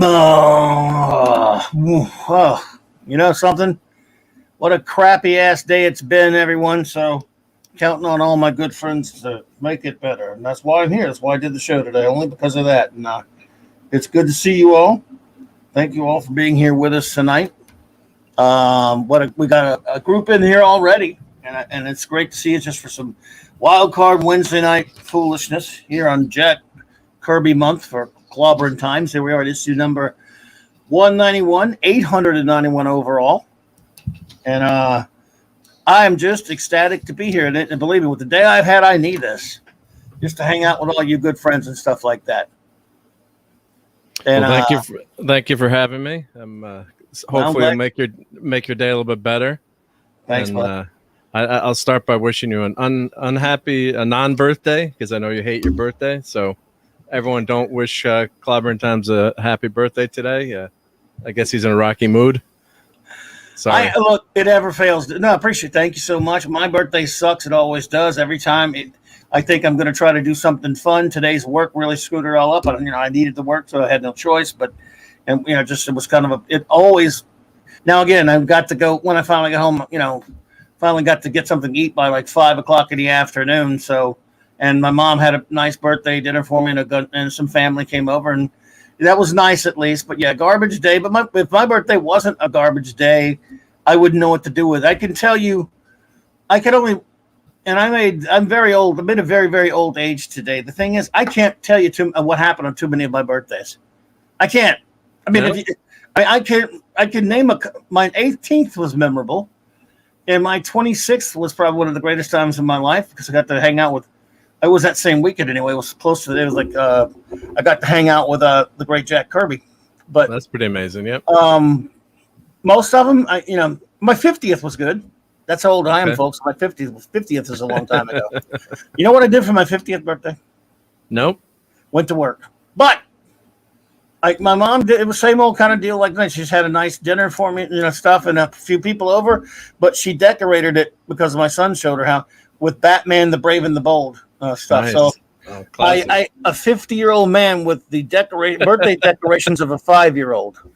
Oh, you know something? What a crappy ass day it's been, everyone. So, counting on all my good friends to make it better. And that's why I'm here. That's why I did the show today, only because of that. And it's good to see you all. Thank you all for being here with us tonight. We got a group in here already, and it's great to see you just for some wild card Wednesday night foolishness here on Jack Kirby month for Clobberin times. Here we are, issue number 191, 891 overall. And I am just ecstatic to be here. And believe me, with the day I've had, I need this just to hang out with all you good friends and stuff like that. And well, thank you for having me. Hopefully it'll make your day a little bit better. Thanks, and, bud. I'll start by wishing you an unhappy non-birthday, because I know you hate your birthday. So everyone, don't wish Clobberin Times a happy birthday today. I guess he's in a rocky mood. Sorry. Look, it ever fails. No, I appreciate it. Thank you so much. My birthday sucks. It always does. Every time I think I'm going to try to do something fun. Today's work really screwed it all up. I needed to work, so I had no choice. But it was kind of it always. Now again, I've got to go when I finally get home. Finally got to get something to eat by like 5 o'clock in the afternoon. So, and my mom had a nice birthday dinner for me, and some family came over, and that was nice at least. But yeah, garbage day. But if my birthday wasn't a garbage day, I wouldn't know what to do with it. I can tell you, I could only. And I'm very old. I'm in a very, very old age today. The thing is, I can't tell you what happened on too many of my birthdays. I can't. I mean, I can name my 18th was memorable, and my 26th was probably one of the greatest times in my life because I got to hang out with. I was that same weekend anyway. It was close to it. It was like I got to hang out with the great Jack Kirby. But that's pretty amazing. Yep. Most of them, my 50th was good. That's how old I am, folks. My 50th is a long time ago. You know what I did for my 50th birthday? Nope. Went to work. But my mom did. It was the same old kind of deal like that. She just had a nice dinner for me, stuff, and a few people over. But she decorated it because my son showed her how with Batman, the Brave and the Bold stuff. Nice. So a 50-year-old man with the birthday decorations of a 5-year-old.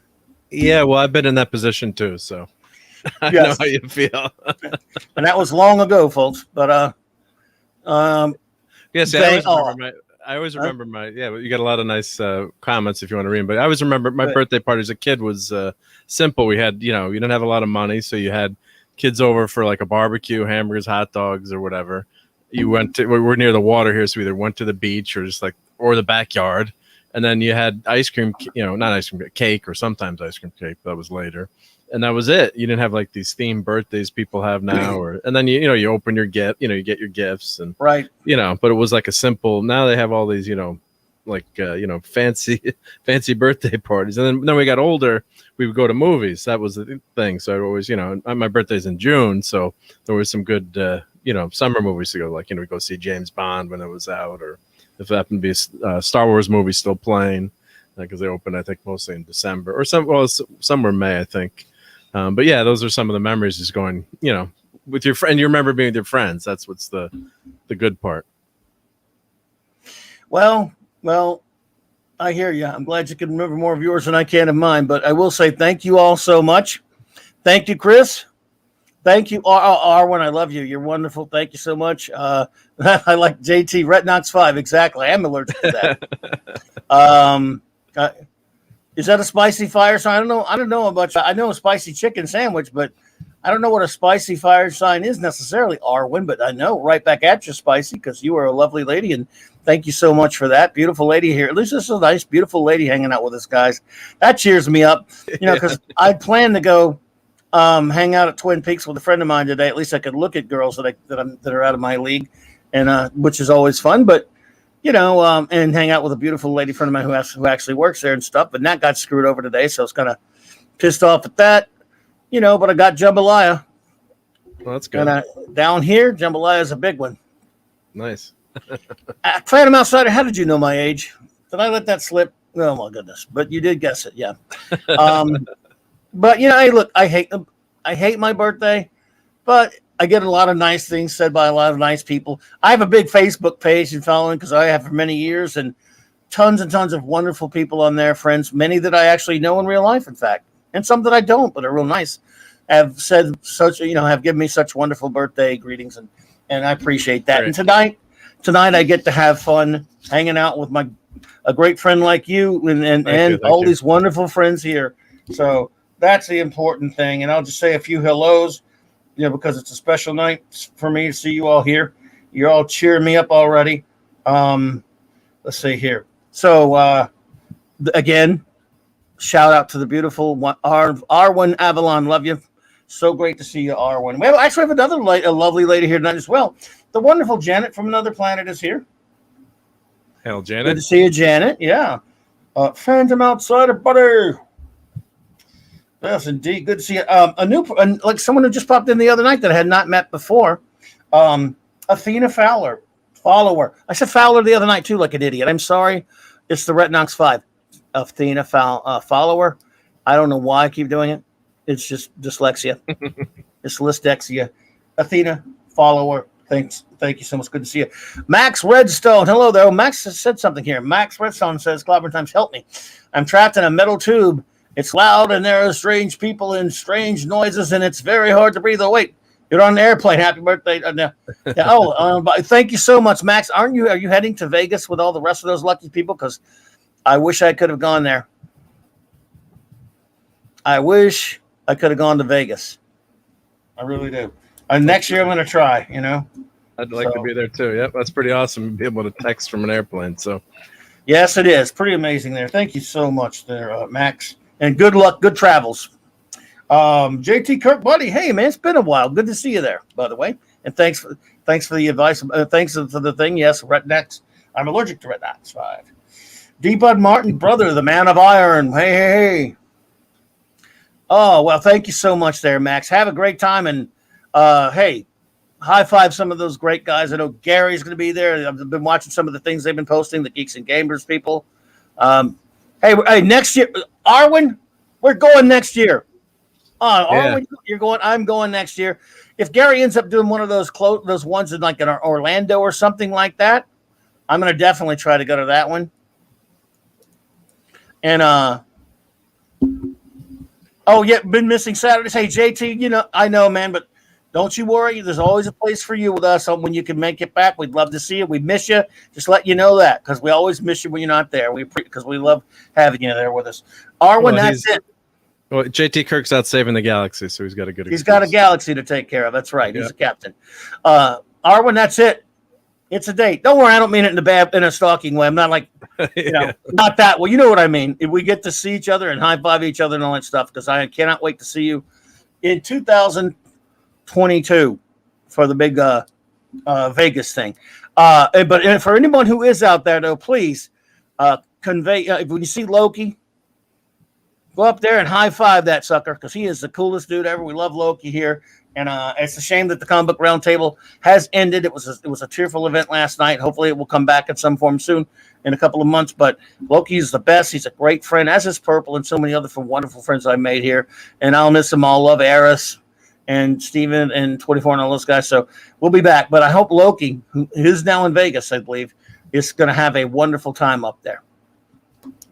Yeah, well, I've been in that position too, so. I know how you feel. And that was long ago, folks. But yes, I always remember my you got a lot of nice comments if you want to read them. But I always remember my birthday party as a kid was simple. We had, you didn't have a lot of money, so you had kids over for like a barbecue, hamburgers, hot dogs, or whatever. We're near the water here, so we either went to the beach or the backyard. And then you had ice cream, not ice cream, cake, or sometimes ice cream cake. That was later. And that was it. You didn't have like these themed birthdays people have now, and then you open your gift, you get your gifts, and right, but it was like a simple. Now they have all these, fancy birthday parties. And then we got older, we would go to movies. That was the thing. So I always, my birthday's in June, so there was some good, summer movies to go. Like we go see James Bond when it was out, or if it happened to be a Star Wars movie still playing, because they opened, I think, mostly in December or some were May, I think. But yeah, those are some of the memories. Is going, with your friend. You remember being with your friends. That's what's the good part. Well, I hear you. I'm glad you can remember more of yours than I can of mine. But I will say thank you all so much. Thank you, Chris. Thank you, Arwen. I love you. You're wonderful. Thank you so much. I like JT Retnox 5. Exactly. I am allergic to that. Is that a spicy fire sign? I don't know much. I know a spicy chicken sandwich, but I don't know what a spicy fire sign is necessarily, Arwen. But I know right back at you, Spicy, because you are a lovely lady, and thank you so much for that. Beautiful lady here. At least this is a nice, beautiful lady hanging out with us, guys. That cheers me up, because I plan to go hang out at Twin Peaks with a friend of mine today. At least I could look at girls that are out of my league, and which is always fun. But and hang out with a beautiful lady friend of mine who actually works there and stuff. But that got screwed over today, so I was kind of pissed off at that, But I got jambalaya. Well, that's good. And down here, jambalaya is a big one. Nice. Phantom Outsider, how did you know my age? Did I let that slip? Oh my goodness! But you did guess it, yeah. But hey, look, I hate my birthday, but I get a lot of nice things said by a lot of nice people. I have a big Facebook page and following because I have for many years, and tons and tons of wonderful people on there, friends, many that I actually know in real life, in fact, and some that I don't, but are real nice, have said such, have given me such wonderful birthday greetings, and I appreciate that. Great. And tonight I get to have fun hanging out with a great friend like you and all these wonderful friends here. So that's the important thing. And I'll just say a few hellos, because it's a special night for me to see you all here. You're all cheering me up already. Let's see here. So again, shout out to the beautiful Arwen Avalon. Love you. So great to see you, Arwen. We actually have another a lovely lady here tonight as well. The wonderful Janet from Another Planet is here. Hell, Janet. Good to see you, Janet. Yeah. Phantom Outsider, buddy. Yes, indeed. Good to see you. Like someone who just popped in the other night that I had not met before. Athena Fowler, follower. I said Fowler the other night too, like an idiot. I'm sorry. It's the Retinox 5. Athena follower. I don't know why I keep doing it. It's just dyslexia. It's dyslexia. Athena follower. Thanks. Thank you so much. Good to see you. Max Redstone. Hello there. Max has said something here. Max Redstone says, Clobberin Times, help me. I'm trapped in a metal tube. It's loud and there are strange people and strange noises and it's very hard to breathe. Oh, wait. You're on the airplane. Happy birthday. Thank you so much, Max. Are you heading to Vegas with all the rest of those lucky people? Because I wish I could have gone there. I wish I could have gone to Vegas. I really do. Next year I'm going to try, I'd like to be there too. Yep, that's pretty awesome to be able to text from an airplane. So, yes, it is. Pretty amazing there. Thank you so much there, Max. And good luck. Good travels. JT Kirk, buddy. Hey, man, it's been a while. Good to see you there, by the way. And thanks for the advice. Thanks for the thing. Yes, Retinox. I'm allergic to Retinox 5. D. Bud Martin, brother, the man of iron. Hey. Oh, well, thank you so much there, Max. Have a great time. And, hey, high five some of those great guys. I know Gary's going to be there. I've been watching some of the things they've been posting, the Geeks and Gamers people. Hey, next year, Arwen, we're going next year. Arwen, you're going. I'm going next year. If Gary ends up doing one of those ones in like in Orlando or something like that, I'm going to definitely try to go to that one. And been missing Saturdays. Hey, JT, I know, man, but don't you worry. There's always a place for you with us when you can make it back. We'd love to see you. We miss you. Just let you know that because we always miss you when you're not there. Because we love having you there with us. Arwen, that's it. Well, JT Kirk's out saving the galaxy, so he's got a good excuse. He's got a galaxy to take care of. That's right. He's a captain. Arwen, that's it. It's a date. Don't worry. I don't mean it in a stalking way. I'm not like, not that. Well, you know what I mean. If we get to see each other and high five each other and all that stuff, because I cannot wait to see you in 2022 for the big Vegas thing. But for anyone who is out there, though, please convey when you see Loki, go up there and high five that sucker because he is the coolest dude ever. We love Loki here. And it's a shame that the Comic Book Roundtable has ended. It was a tearful event last night. Hopefully it will come back in some form soon in a couple of months. But Loki is the best. He's a great friend, as is Purple and so many other wonderful friends I made here. And I'll miss them all. Love Eris and Steven and 24 and all those guys. So we'll be back. But I hope Loki, who is now in Vegas, I believe, is going to have a wonderful time up there.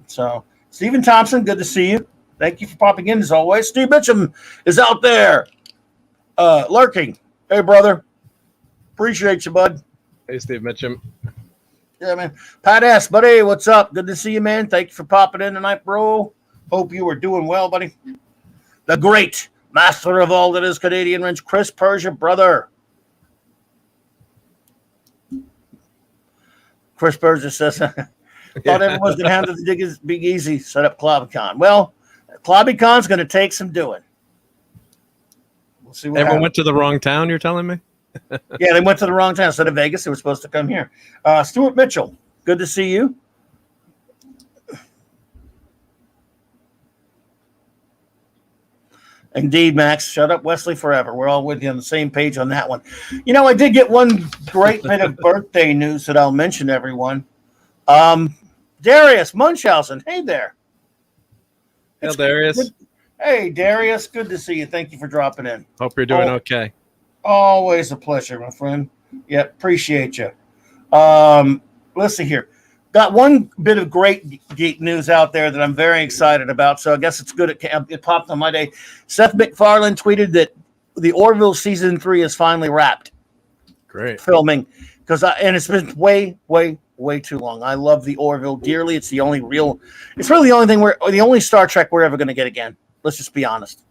So Stephen Thompson, good to see you. Thank you for popping in as always. Steve Mitchum is out there. Lurking. Hey, brother. Appreciate you, bud. Hey, Steve Mitchum. Yeah, man. Pat S., buddy, what's up? Good to see you, man. Thank you for popping in tonight, bro. Hope you are doing well, buddy. The great master of all that is Canadian Wrench, Chris Persia, brother. Chris Persia says, thought everyone's going to handle the Big Easy, set up ClobbyCon. Well, ClobbyCon's going to take some doing. Everyone went to the wrong town, you're telling me? Yeah, they went to the wrong town. Instead of Vegas, they were supposed to come here. Stuart Mitchell, good to see you. Indeed, Max. Shut up, Wesley, forever. We're all with you on the same page on that one. I did get one great bit of birthday news that I'll mention, everyone. Darius Munchausen. Hey there. Hey, Darius. Good. Hey, Darius, good to see you. Thank you for dropping in. Hope you're doing okay. Always a pleasure, my friend. Yeah, appreciate you. Let's see here. got one bit of great geek news out there that I'm very excited about. So I guess it's good. It popped on my day. Seth MacFarlane tweeted that the Orville season 3 is finally wrapped. Great filming and it's been way too long. I love the Orville dearly. It's really the only thing the only Star Trek we're ever going to get again. Let's just be honest.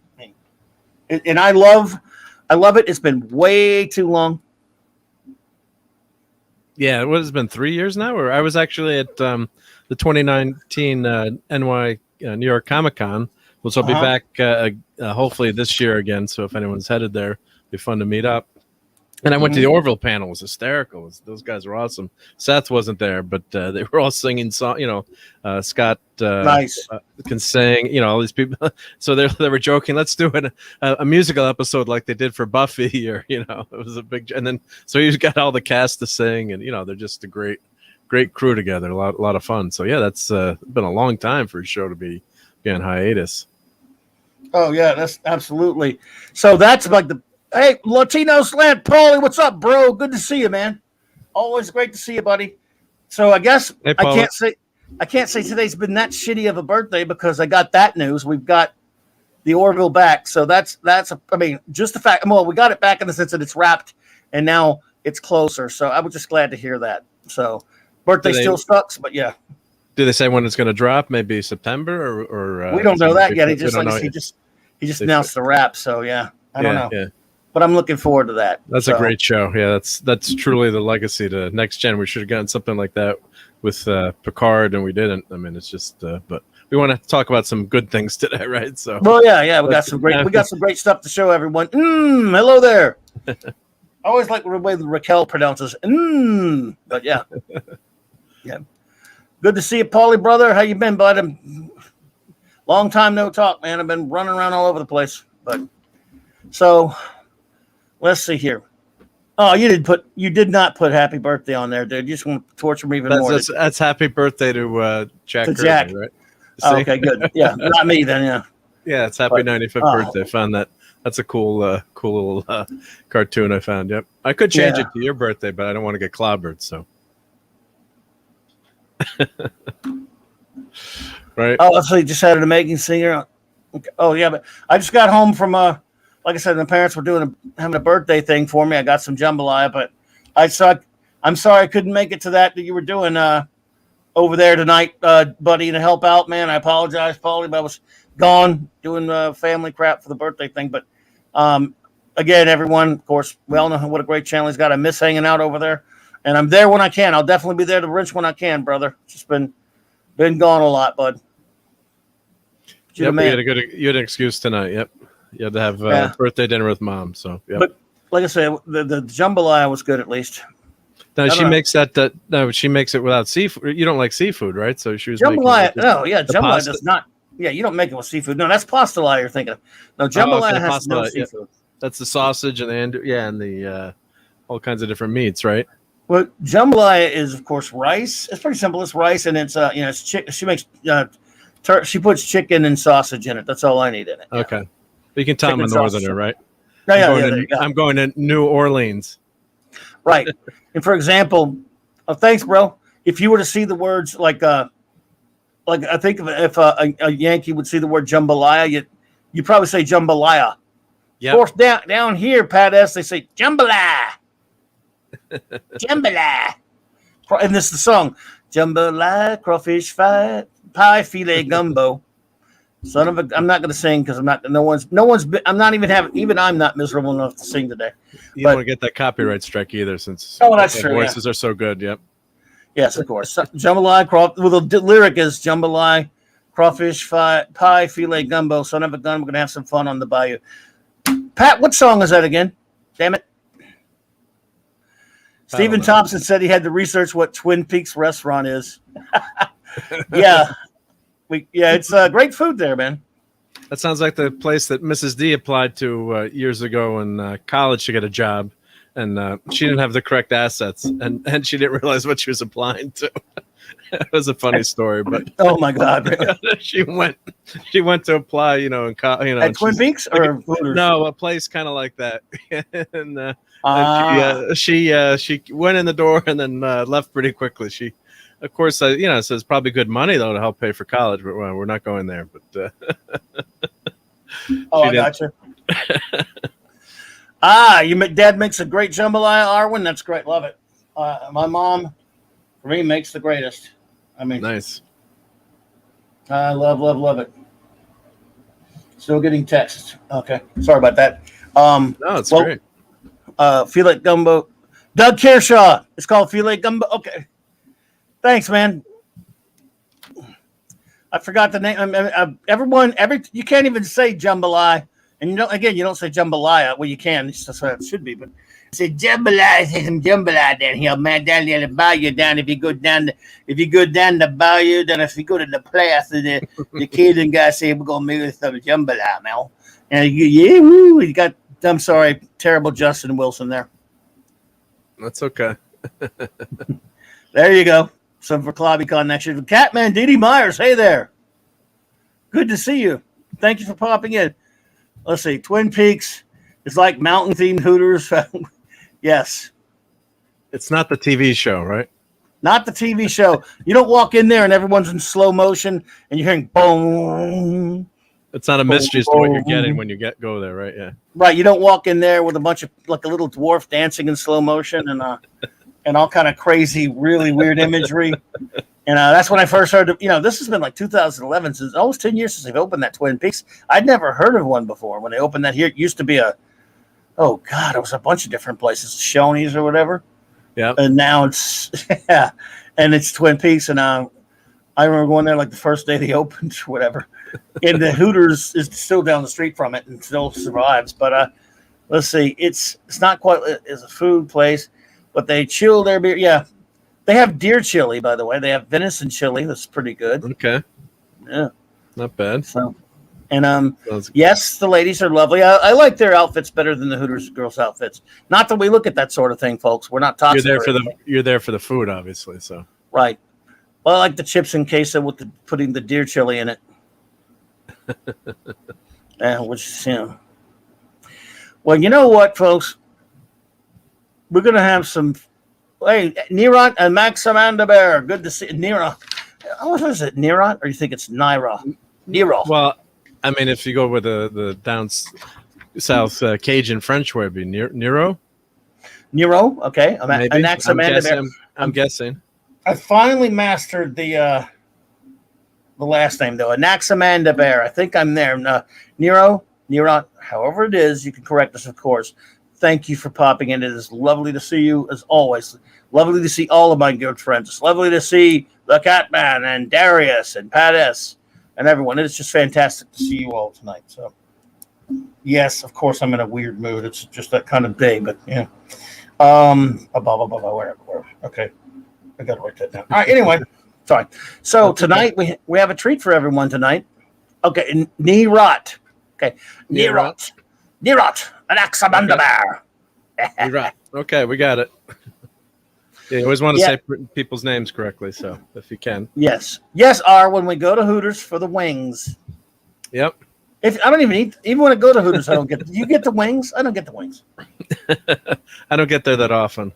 And I love it. It's been way too long. Yeah, what has been 3 years now? Or I was actually at the 2019 NY New York Comic Con, which I'll be back hopefully this year again. So if anyone's headed there, it'd be fun to meet up. And I went to the Orville panel. It was hysterical. Those guys were awesome. Seth wasn't there, but they were all singing song. Scott nice can sing. All these people. So they were joking. Let's do a musical episode like they did for Buffy, or it was a big. And then so he's got all the cast to sing, and they're just a great crew together. A lot of fun. So yeah, that's been a long time for a show to be on hiatus. Oh yeah, that's absolutely. So that's like Hey, Latino Slant, Paulie, what's up, bro? Good to see you, man. Always great to see you, buddy. So I guess I can't say today's been that shitty of a birthday because I got that news. We've got the Orville back. So that's just the fact. Well, we got it back in the sense that it's wrapped and now it's closer. So I was just glad to hear that. So birthday still sucks, but yeah. Do they say when it's going to drop? Maybe September or we don't know that yet. He just announced the wrap. So yeah, I don't know. Yeah. But I'm looking forward to that. That's a great show. Yeah, that's truly the legacy to Next Gen. We should have gotten something like that with Picard, and we didn't. I mean, it's just. But we want to talk about some good things today, right? So. Well, yeah, we got some great stuff to show everyone. Hello there. I always like the way Raquel pronounces. But yeah, yeah. Good to see you, Paulie, brother. How you been, bud? Long time no talk, man. I've been running around all over the place, but so. Let's see here. Oh, you did not put happy birthday on there, dude. You just want to torture me even more. That's happy birthday to Jack. Jack, right? Oh, okay, good. Yeah, not me then. Yeah. Yeah, it's happy 95th birthday. Found that. That's a cool little cartoon I found. Yep. I could change it to your birthday, but I don't want to get clobbered. So. Right. Oh, so you just had an amazing singer. Okay. Oh yeah, but I just got home from like I said, my parents were having a birthday thing for me. I got some jambalaya, but I'm sorry I couldn't make it to that you were doing over there tonight, buddy, to help out, man. I apologize, Paulie, but I was gone doing family crap for the birthday thing. But again, everyone, of course, we all know what a great channel he's got. I miss hanging out over there, and I'm there when I can. I'll definitely be there to Rich when I can, brother. Just been gone a lot, bud. Yep, you had an excuse tonight. Yep. You had to have birthday dinner with mom. So, yeah. But like I said, the jambalaya was good at least. No, she makes that. No, she makes it without seafood. You don't like seafood, right? So she was jambalaya. Jambalaya does not. Yeah, you don't make it with seafood. No, that's pastelaya you're thinking of. No, jambalaya has no seafood. Yeah. That's the sausage and the all kinds of different meats, right? Well, jambalaya is of course rice. It's pretty simple. It's rice and it's it's chicken. She makes she puts chicken and sausage in it. That's all I need in it. Okay. Yeah. You can tell I'm a northerner, right? I'm going to New Orleans. Right. And for example, thanks, bro. If you were to see the words like I think if a Yankee would see the word jambalaya, you probably say jambalaya. Yeah. Of course, down here, Pat S, they say jambalaya. Jambalaya. And this is the song. Jambalaya, crawfish pie, filet gumbo. Son of a, I'm not going to sing because I'm not miserable enough to sing today. You don't want to get that copyright strike either, since that's true. Voices are so good. Yep. Yes, of course. Jambalaya, the lyric is jambalaya, crawfish pie, filet gumbo. Son of a gun. We're going to have some fun on the bayou. Pat, what song is that again? Damn it. Stephen Thompson said he had to research what Twin Peaks restaurant is. Yeah. It's great food there, man. That sounds like the place that Mrs. D applied to years ago in college to get a job, and she didn't have the correct assets, and she didn't realize what she was applying to. It was a funny story, but oh my god, she went to apply, at Twin Peaks or no, a place kind of like that, and she went in the door and then left pretty quickly. She Of course, so it's probably good money though to help pay for college, but well, we're not going there. But Oh, I got you. Dad makes a great jambalaya, Arwen. That's great. Love it. My mom, for me, makes the greatest. I mean, nice. I love it. Still getting texts. Okay, sorry about that. No, it's great. Filet gumbo. Doug Kershaw. It's called filet gumbo. Okay. Thanks, man. I forgot the name. You can't even say jambalaya. And you don't say jambalaya. Well, you can. That's what it should be. But say jambalaya. Say some jambalaya down here, man. Down there, the bayou. Down if you go down the bayou, then if you go to the place, the kids and guys say we're gonna make some jambalaya, man. And you got. I'm sorry, terrible Justin Wilson there. That's okay. There you go. Some for ClobbyCon next year. Catman Didi Myers. Hey there. Good to see you. Thank you for popping in. Let's see. Twin Peaks is like mountain themed Hooters. Yes. It's not the TV show, right? Not the TV show. You don't walk in there and everyone's in slow motion and you're hearing boom. It's not a mystery as to what you're getting when you go there, right? Yeah. Right. You don't walk in there with a bunch of like a little dwarf dancing in slow motion and all kind of crazy, really weird imagery. And that's when I first heard of, this has been like 2011, since almost 10 years since they've opened that Twin Peaks. I'd never heard of one before. When they opened that here, it used to be it was a bunch of different places, Shoney's or whatever. Yeah. And now it's, and it's Twin Peaks. And I remember going there like the first day they opened or whatever. And the Hooters is still down the street from it and still survives. But let's see, it's not quite as a food place, but they chill their beer. Yeah. They have deer chili, by the way. They have venison chili. That's pretty good. Okay. Yeah. Not bad. So, and yes, the ladies are lovely. I like their outfits better than the Hooters girls' outfits. Not that we look at that sort of thing, folks. We're not toxic. You're there for the food, obviously. So right. Well, I like the chips and queso with putting the deer chili in it. Well, you know what, folks? We're gonna have some. Hey, Nirot and Max Amanda Bear. Good to see Nira. What is it, Nirot? Or you think it's Naira? Nero. Well, I mean, if you go with the down south Cajun French way, it'd be Nero. Nero, okay. I'm guessing. I finally mastered the last name though. Anaximanda Bear. I think I'm there. Nero, however it is, you can correct us, of course. Thank you for popping in. It is lovely to see you as always. Lovely to see all of my good friends. It's lovely to see the Catman and Darius and Pat S. and everyone. It's just fantastic to see you all tonight. So, yes, of course, I'm in a weird mood. It's just that kind of day, but yeah. Whatever. Okay. I got to write that down. All right. Anyway, sorry. So tonight we have a treat for everyone tonight. Okay. Nirot. Okay. Nirot. Anaximanda Bear. Right. Okay, we got it. Yeah, you always want to say people's names correctly, so if you can. Yes. Yes, R, when we go to Hooters for the wings. Yep. If I don't even when I go to Hooters, I don't get. You get the wings? I don't get the wings. I don't get there that often.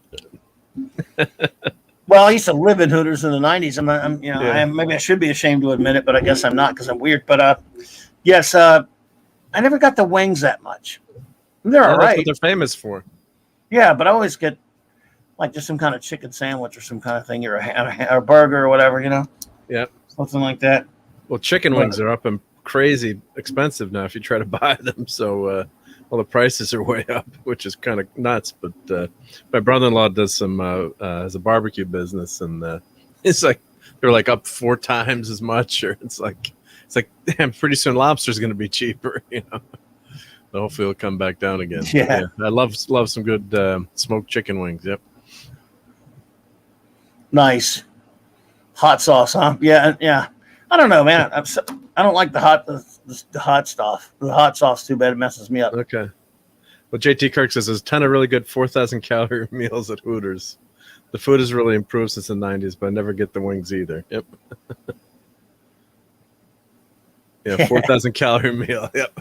Well, I used to live in Hooters in the 90s. Maybe I should be ashamed to admit it, but I guess I'm not because I'm weird. But yes, I never got the wings that much. They're all right. That's what they're famous for. Yeah, but I always get like just some kind of chicken sandwich or some kind of thing, or a burger or whatever, Yeah. Something like that. Well, chicken wings are up and crazy expensive now if you try to buy them. So, the prices are way up, which is kind of nuts. But my brother-in-law does has a barbecue business, and it's like they're like up 4 times as much, or it's like damn, pretty soon lobster's going to be cheaper, Hopefully it'll come back down again. Yeah. I love some good smoked chicken wings. Yep. Nice. Hot sauce, huh? Yeah. I don't know, man. I don't like the hot stuff. The hot sauce too bad. It messes me up. Okay. Well, JT Kirk says there's a ton of really good 4,000 calorie meals at Hooters. The food has really improved since the 90s, but I never get the wings either. Yep. Yeah, 4,000 calorie meal. Yep.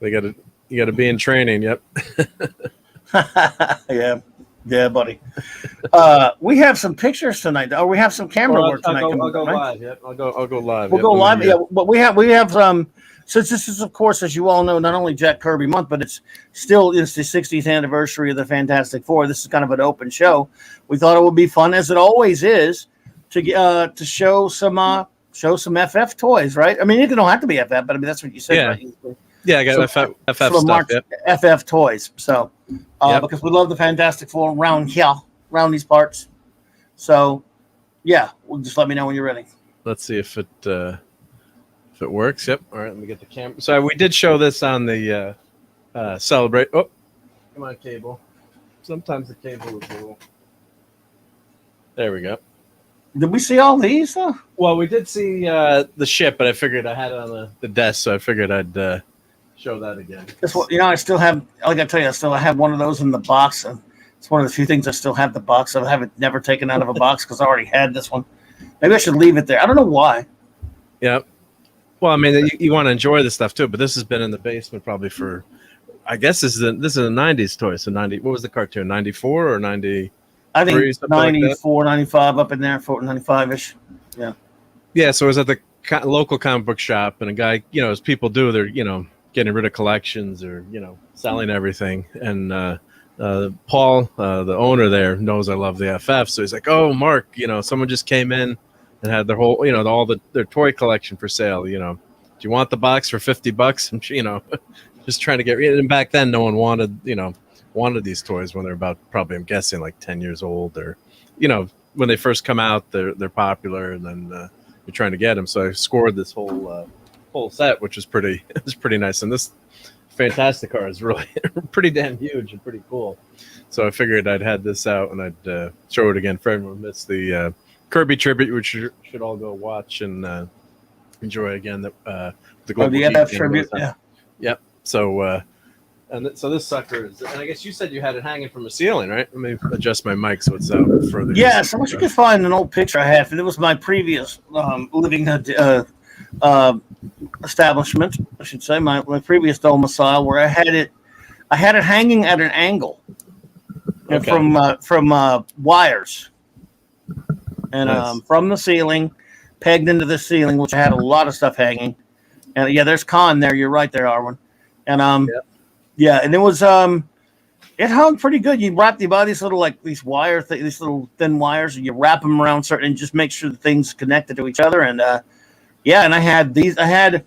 You got to be in training. Yep. Yeah. Yeah, buddy. We have some pictures tonight. Or we have some camera work tonight. I'll go right? live. Yep, I'll go live. We'll Yep, go live. me, Yeah, but we have since this is, of course, as you all know, not only Jack Kirby month, but it's the 60th anniversary of the Fantastic Four. This is kind of an open show. We thought it would be fun, as it always is, to show some FF toys, right? I mean, it don't have to be FF, but I mean that's what you said, Yeah. right? Yeah, I got FF stuff. Yep. FF toys. So because we love the Fantastic Four around here, around these parts. So yeah, just let me know when you're ready. Let's see if it works. Yep. All right, let me get the camera. So we did show this on the Celebrate. Oh, come on, cable. Sometimes the cable is a little. There we go. Did we see all these though? Well, we did see the ship, but I figured I had it on the desk, so I figured I'd show that again. That's what, I still have. Like I tell you, I have one of those in the box, and it's one of the few things I still have the box. I haven't never taken out of a box because I already had this one. Maybe I should leave it there. I don't know why. Yeah. Well, I mean, you want to enjoy this stuff too, but this has been in the basement probably for. I guess this is a '90s toy. So 90. What was the cartoon? 94 or 90? I think 94, like 95 up in there, 95-ish. Yeah. Yeah, so it was at the local comic book shop, and a guy, as people do, they're, getting rid of collections or, selling everything. And Paul, the owner there, knows I love the FF. So he's like, oh, Mark, someone just came in and had their whole, their toy collection for sale. Do you want the box for $50? And, just trying to get rid of it. And back then, no one wanted these toys when they're about, probably, I'm guessing, like 10 years old, or when they first come out, they're popular, and then you're trying to get them. So I scored this whole set, which was pretty nice. And this Fantastic car is really pretty damn huge and pretty cool. So I figured I'd had this out, and I'd show it again for everyone who missed the Kirby tribute, which you should all go watch and enjoy again. The global FF tribute. Yeah. Yep. So. So this sucker is, and I guess you said you had it hanging from a ceiling, right? Let me adjust my mic so it's out further. Yeah, so you can find an old picture I have. It was my previous living establishment, I should say, my previous domicile, where I had it hanging at an angle, from wires, and nice. From the ceiling, pegged into the ceiling, which I had a lot of stuff hanging. And yeah, there's Con there. You're right there, Arwen. And yeah, and it was it hung pretty good. You buy these little these little thin wires, and you wrap them around certain, and just make sure the things connected to each other. And and I had these. I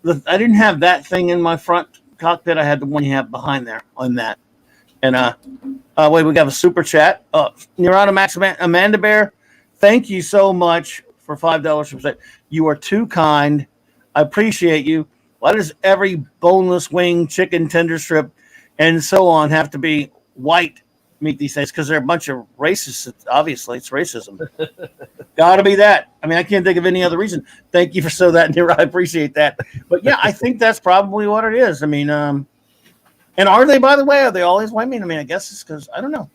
didn't have that thing in my front cockpit. I had the one you have behind there on that. And wait, we got a super chat. Neurotic Max Amanda Bear, thank you so much for $5. You are too kind. I appreciate you. Why does every boneless wing, chicken, tender strip, and so on have to be white meat these days? Because they're a bunch of racists. Obviously, it's racism. Got to be that. I mean, I can't think of any other reason. Thank you for that. I appreciate that. But yeah, I think that's probably what it is. I mean, and are they, by the way, are they always white meat? I mean, I guess it's because I don't know.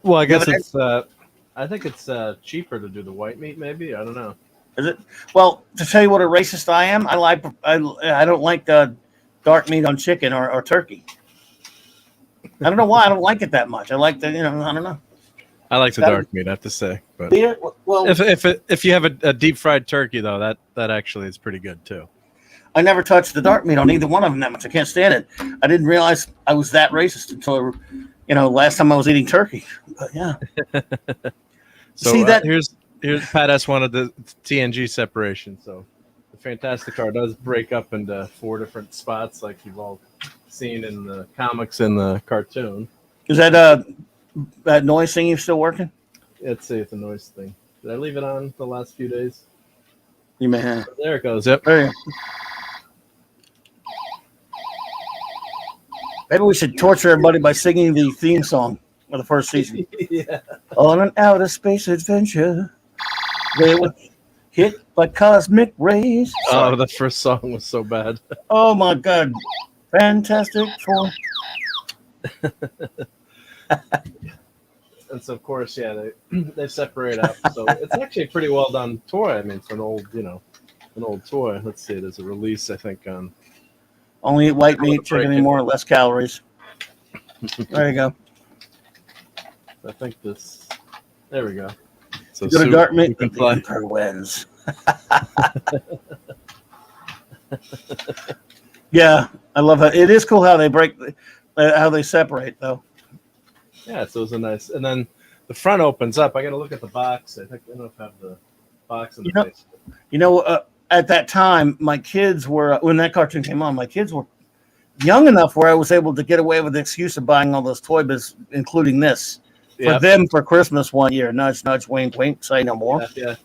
Well, I guess it's. I think it's cheaper to do the white meat. Maybe, I don't know. Is it? Well, to tell you what a racist I am, I don't like dark meat on chicken or turkey. I don't know why I don't like it that much. I like the, I don't know. I like the dark meat, I have to say. But well, if you have a deep fried turkey though, that actually is pretty good too. I never touched the dark meat on either one of them that much. I can't stand it. I didn't realize I was that racist until last time I was eating turkey. But yeah. So see that here's Pat S wanted the TNG separation. So the Fantastic car does break up into 4 different spots, like you've all seen in the comics and the cartoon. Is that that noise thing still working? Let's see if the noise thing. Did I leave it on the last few days? You may have. There it goes. Yep. There you go. Maybe we should torture everybody by singing the theme song of the first season. Yeah. On an outer space adventure. They were hit by cosmic rays. Oh, the first song was so bad. Oh my God. Fantastic Four. And so of course, yeah, they separate out. So it's actually a pretty well done toy. I mean, it's an old, an old toy. Let's see, there's a release, I think, on only eat white meat, chicken anymore, less calories. There you go. I think this. There we go. So Go to Dark Meat. can fly. Emperor wins. Yeah, I love it. It is cool how they break, how they separate, though. Yeah, so it's a nice. And then the front opens up. I got to look at the box. I don't know if I have the box in the face. At that time, my kids were, when that cartoon came on, my kids were young enough where I was able to get away with the excuse of buying all those toy biz, including this, for them for Christmas one year. Nudge, nudge, wink, wink, say no more. Yeah.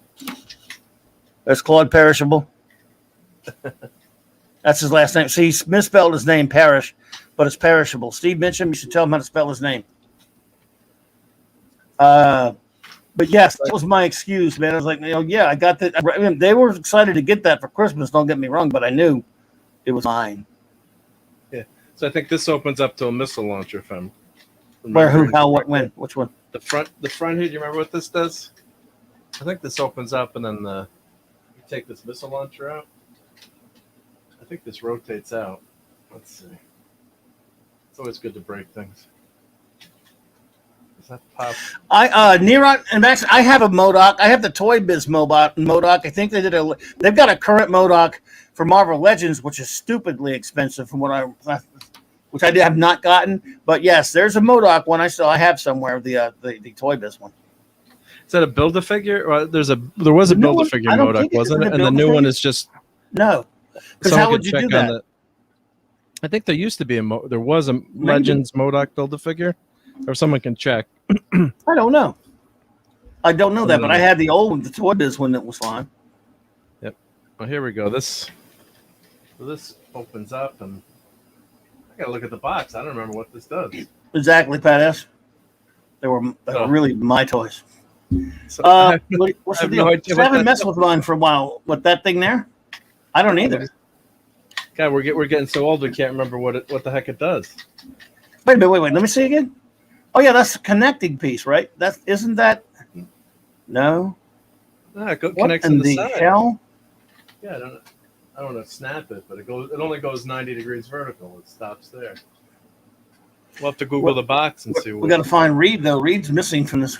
There's Claude Perishable. That's his last name. See, he misspelled his name, Parrish, but it's Perishable. Steve Mitchum, you should tell him how to spell his name. But yes, that was my excuse, man. I was like, yeah, I got that. I mean, they were excited to get that for Christmas. Don't get me wrong, but I knew it was mine. Yeah. So I think this opens up to a missile launcher. If I'm where, who, how, what, when, which one? The front here. Do you remember what this does? I think this opens up, and then you take this missile launcher out. I think this rotates out. Let's see. It's always good to break things. Does that pop? Neron and Max, I have a MODOK. I have the Toy Biz MODOK. I think they've got a current MODOK for Marvel Legends, which is stupidly expensive from which I have not gotten. But yes, there's a MODOK one I have somewhere, the Toy Biz one. Is that a Build-A-Figure? Well, there was a Build-A-Figure MODOK, wasn't it? And the new one is just no. Because how would you do that? I think there used to be there was a Legends MODOK Build-A-Figure, or someone can check. I don't know. I don't know that, but I had the old one, the Toy Biz one that was fine. Yep. Well, here we go. This opens up, and I gotta look at the box. I don't remember what this does. Exactly, Pat S. They were really my toys. So what's the deal? I haven't messed with mine for a while. What, that thing there? I don't either. God, we're getting so old we can't remember what the heck it does. Wait a minute, wait. Let me see again. Oh yeah, that's a connecting piece, right? Isn't that? No. It connects in the side. Hell? Yeah, I don't want to snap it, but it only goes 90 degrees vertical. It stops there. We'll have to Google the box and see. We got to find Reed though. Reed's missing from this.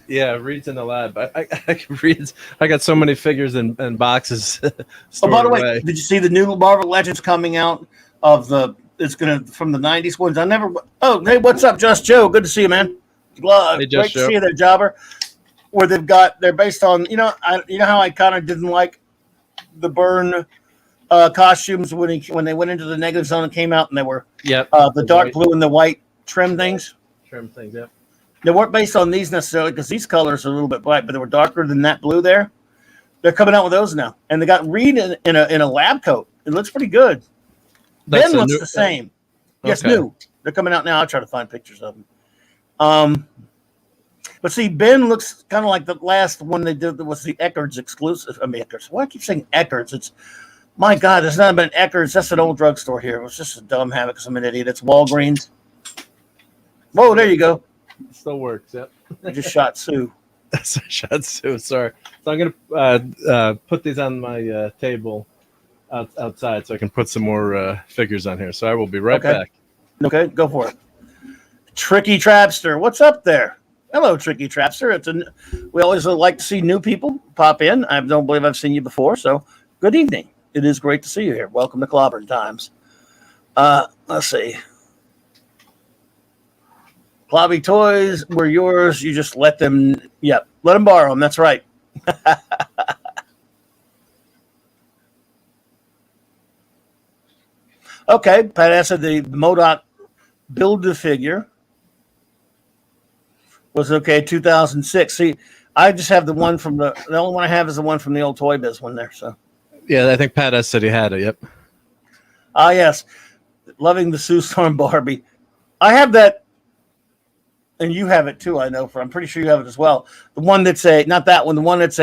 Yeah, Reed's in the lab. I got so many figures and boxes. Oh, by the way, did you see the new Marvel Legends coming out it's gonna from the 90s ones? Oh, hey, what's up, Just Joe? Good to see you, man. Great to see you there, Jobber. Where they're based on, how I kind of didn't like the Byrne costumes when they went into the negative zone and came out, and they were the dark blue and the white trim things. Yeah. They weren't based on these necessarily because these colors are a little bit bright, but they were darker than that blue there. They're coming out with those now, and they got Reed in a lab coat. It looks pretty good. Ben looks the same. Yes, new. They're coming out now. I'll try to find pictures of them. But see, Ben looks kind of like the last one they did that was the Eckerd's exclusive. I mean, Eckerd's. Why do I keep saying Eckerd's? It's, my God, there's not been Eckerd's. That's an old drugstore here. It was just a dumb habit because I'm an idiot. It's Walgreens. Whoa, there you go. It still works, yep. I just shot Sue. Shot Sue, sorry. So I'm going to put these on my table outside so I can put some more figures on here. So I will be right back. Okay, go for it. Tricky Trapster, what's up there? Hello, Tricky Trapster. We always like to see new people pop in. I don't believe I've seen you before, so good evening. It is great to see you here. Welcome to Clobberin Times. Let's see. Clobby toys were yours. You just let them, let them borrow them. That's right. Okay, Pat answered the MODOK Build-A-Figure was okay, 2006. See, I just have the one from the only one I have is the one from the old Toy Biz one there. So, yeah, I think Pat S said he had it. Yep. Yes, loving the Sue Storm Barbie. I have that, and you have it too. I know I'm pretty sure you have it as well. The one that's not that one. The one that's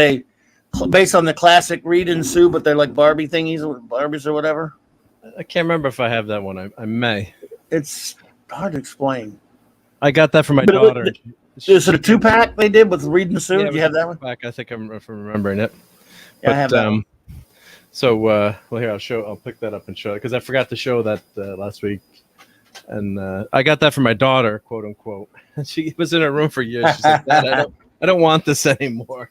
based on the classic Reed and Sue, but they're like Barbie thingies, Barbies or whatever. I can't remember if I have that one. I may. It's hard to explain. I got that for my daughter. Is it a 2-pack they did with Reed and Sue? Do you have that one? I think I'm remembering it. Yeah, I have that one. So, here I'll pick that up and show it because I forgot to show that last week, and I got that for my daughter, quote unquote. And she was in her room for years. She's like, Dad, I don't want this anymore.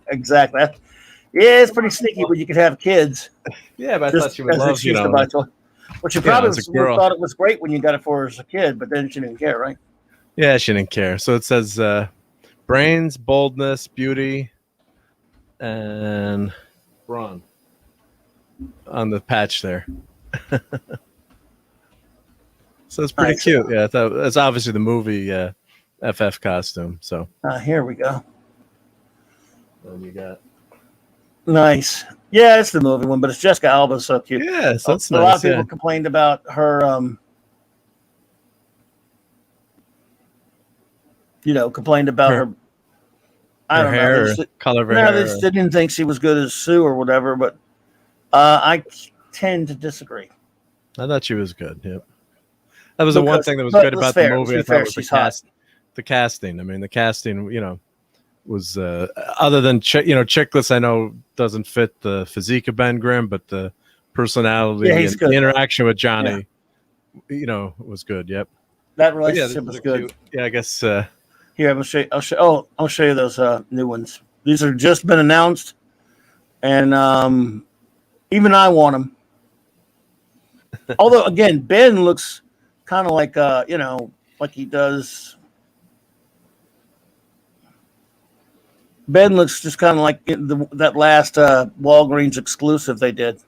Exactly. Yeah, it's pretty sneaky when you can have kids. Yeah, but I thought she would love, to buy toy. Well, she probably thought it was great when you got it for her as a kid, but then she didn't care, right? Yeah, she didn't care. So it says brains, boldness, beauty, and brawn on the patch there. So it's pretty cute. Yeah, that's obviously the movie FF costume. So here we go. And you got nice. Yeah, it's the movie one, but it's Jessica Alba, so cute. Yeah, so that's nice. A lot of people complained about her. Complained about her. I don't know. Color of her hair. They didn't think she was good as Sue or whatever, but I tend to disagree. I thought she was good. Yep. That was the one thing that was good about the movie. I thought was the casting. I mean, the casting, was other than Chickless, I know doesn't fit the physique of Ben Grimm, but the personality and the interaction with Johnny, was good. Yep. That relationship was good. Cute. Yeah, I guess. Here, I'm gonna show you. I'll show you those new ones. These are just been announced, and even I want them. Although, again, Ben looks kind of like like he does. Ben looks just kind of like that last Walgreens exclusive they did.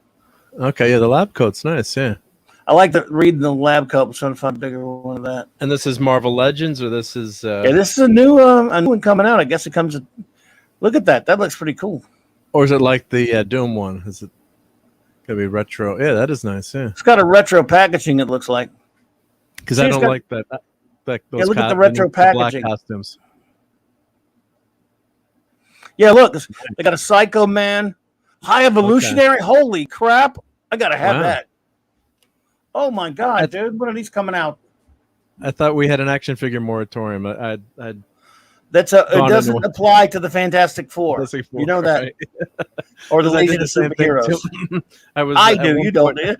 Okay, yeah, the lab coat's nice. Yeah, I like reading the lab coat. I'm trying to find a bigger one of that. And this is Marvel Legends, or this is? Yeah, this is a new one coming out. I guess it comes. Look at that. That looks pretty cool. Or is it like the Doom one? Is it gonna be retro? Yeah, that is nice. Yeah, it's got a retro packaging. It looks like. Because I don't like that. Those look at the retro packaging. Black costumes. Yeah, look, they got a Psycho Man, High Evolutionary. Okay. Holy crap! I gotta have that. Oh my god, dude! When are these coming out? I thought we had an action figure moratorium. It doesn't apply to the Fantastic Four. You know that, right? Or the Legion of Superheroes. I do. You don't, do you?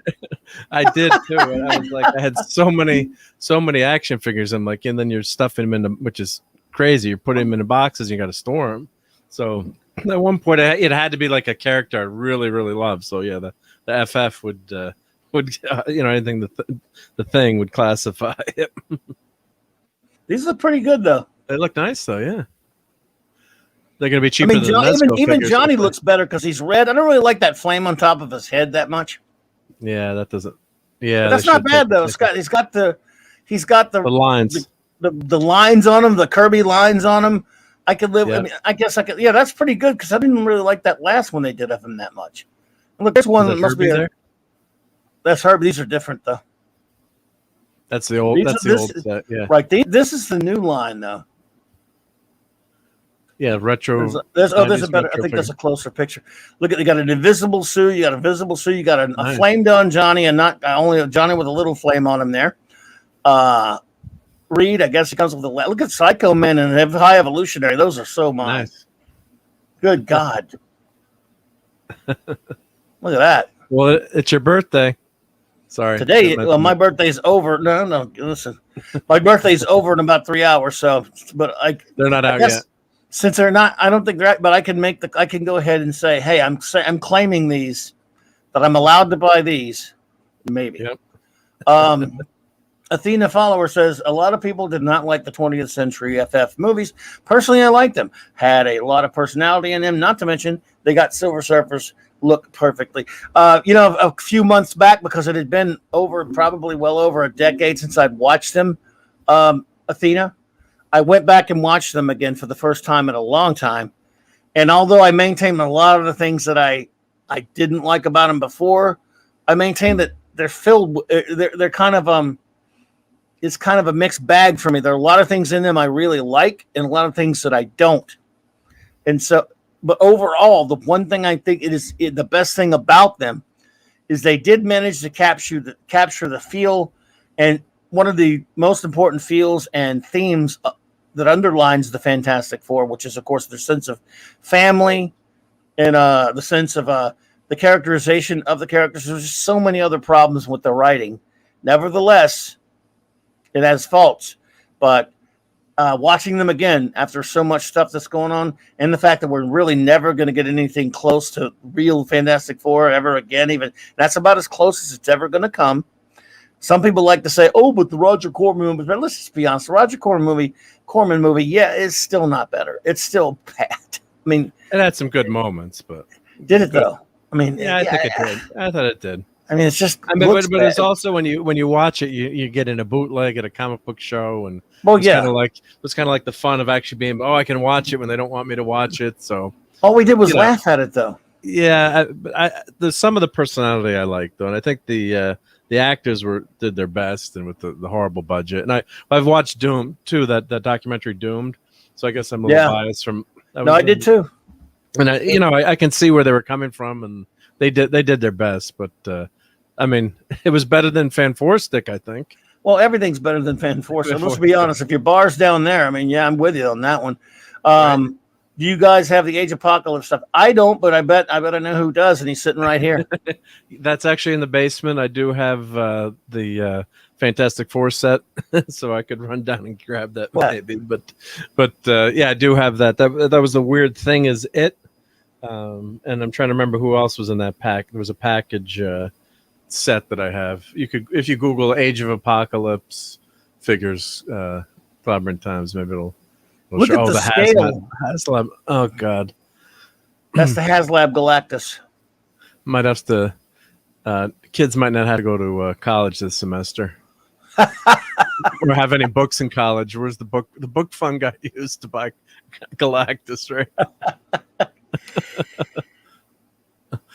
I did too. And I was like, I had so many action figures. I'm like, and then you're stuffing them into, which is crazy. You're putting them in the boxes. And you got to store them. So at one point, it had to be like a character I really, really love. So yeah, the FF would anything the thing would classify it. These look pretty good though. They look nice though, yeah. They're gonna be cheaper than even Johnny looks better because he's red. I don't really like that flame on top of his head that much. Yeah, that doesn't. Yeah, but that's not bad though. He's got the lines, the lines on him, the Kirby lines on him. I could live. Yeah. I mean, I guess I could. Yeah, that's pretty good because I didn't really like that last one they did of him that much. Look, this one that must be there. That's Herbie. These are different though. That's the old. That's the old set. Yeah. Right. This is the new line though. Yeah, retro. There's a better. I think that's a closer picture. Look at, you got an invisible Sue. You got a visible Sue. You got a flamed on Johnny, and not only a Johnny with a little flame on him there. Reed, I guess it comes with the. Look at Psycho Man and High Evolutionary. Those are so mine. Nice. Good God. Look at that. Well, it's your birthday. Sorry. Today, my birthday's over. No. Listen, my birthday's over in about 3 hours. So, but they're not out yet. Since they're not, I don't think they're. But I can go ahead and say, hey, I'm claiming these, that I'm allowed to buy these, maybe. Yep. Athena Follower says a lot of people did not like the 20th Century FF movies. Personally, I liked them. Had a lot of personality in them. Not to mention they got Silver Surfers look perfectly. A few months back, because it had been probably well over a decade since I'd watched them. Athena. I went back and watched them again for the first time in a long time. And although I maintain a lot of the things that I didn't like about them before, I maintain that they're filled. They're kind of it's kind of a mixed bag for me. There are a lot of things in them I really like, and a lot of things that I don't. And so, but overall, the one thing I think the best thing about them is they did manage to capture the feel, and one of the most important feels and themes that underlines the Fantastic Four, which is, of course, their sense of family and the sense of the characterization of the characters. There's just so many other problems with the writing. Nevertheless, it has faults, but watching them again after so much stuff that's going on, and the fact that we're really never going to get anything close to real Fantastic Four ever again, even that's about as close as it's ever going to come. Some people like to say, "Oh, but the Roger Corman movie." But let's just be honest: the Roger Corman movie, yeah, it's still not better. It's still bad. I mean, it had some good moments, but did it though? I mean, yeah, I think it did. I thought it did. I mean, it's just. I mean, but it's also when you watch it, you get in a bootleg at a comic book show, and it's kind of like the fun of actually being, I can watch it when they don't want me to watch it. So all we did was laugh at it, though. Yeah, there's some of the personality I like though, and I think the actors did their best, and with the horrible budget. And I've watched Doom too, that documentary Doomed. So I guess I'm a little biased from. I did too. And I can see where they were coming from, and they did their best, but I mean, it was better than Fan Four Stick, I think. Well, everything's better than Fan Four. So let's be honest. If your bar's down there, I mean, yeah, I'm with you on that one. Right. Do you guys have the Age of Apocalypse stuff? I don't, but I bet I know who does, and he's sitting right here. That's actually in the basement. I do have the Fantastic Four set, so I could run down and grab that maybe. But yeah, I do have that. That was the weird thing. Is it? And I'm trying to remember who else was in that pack. There was a package set that I have. You could, if you Google Age of Apocalypse figures, Clobberin Times, maybe it'll look show. at the scale. HasLab. Oh God, that's the HasLab Galactus. Might have to. Kids might not have to go to college this semester, or have any books in college. Where's the book fund got used to buy Galactus, right?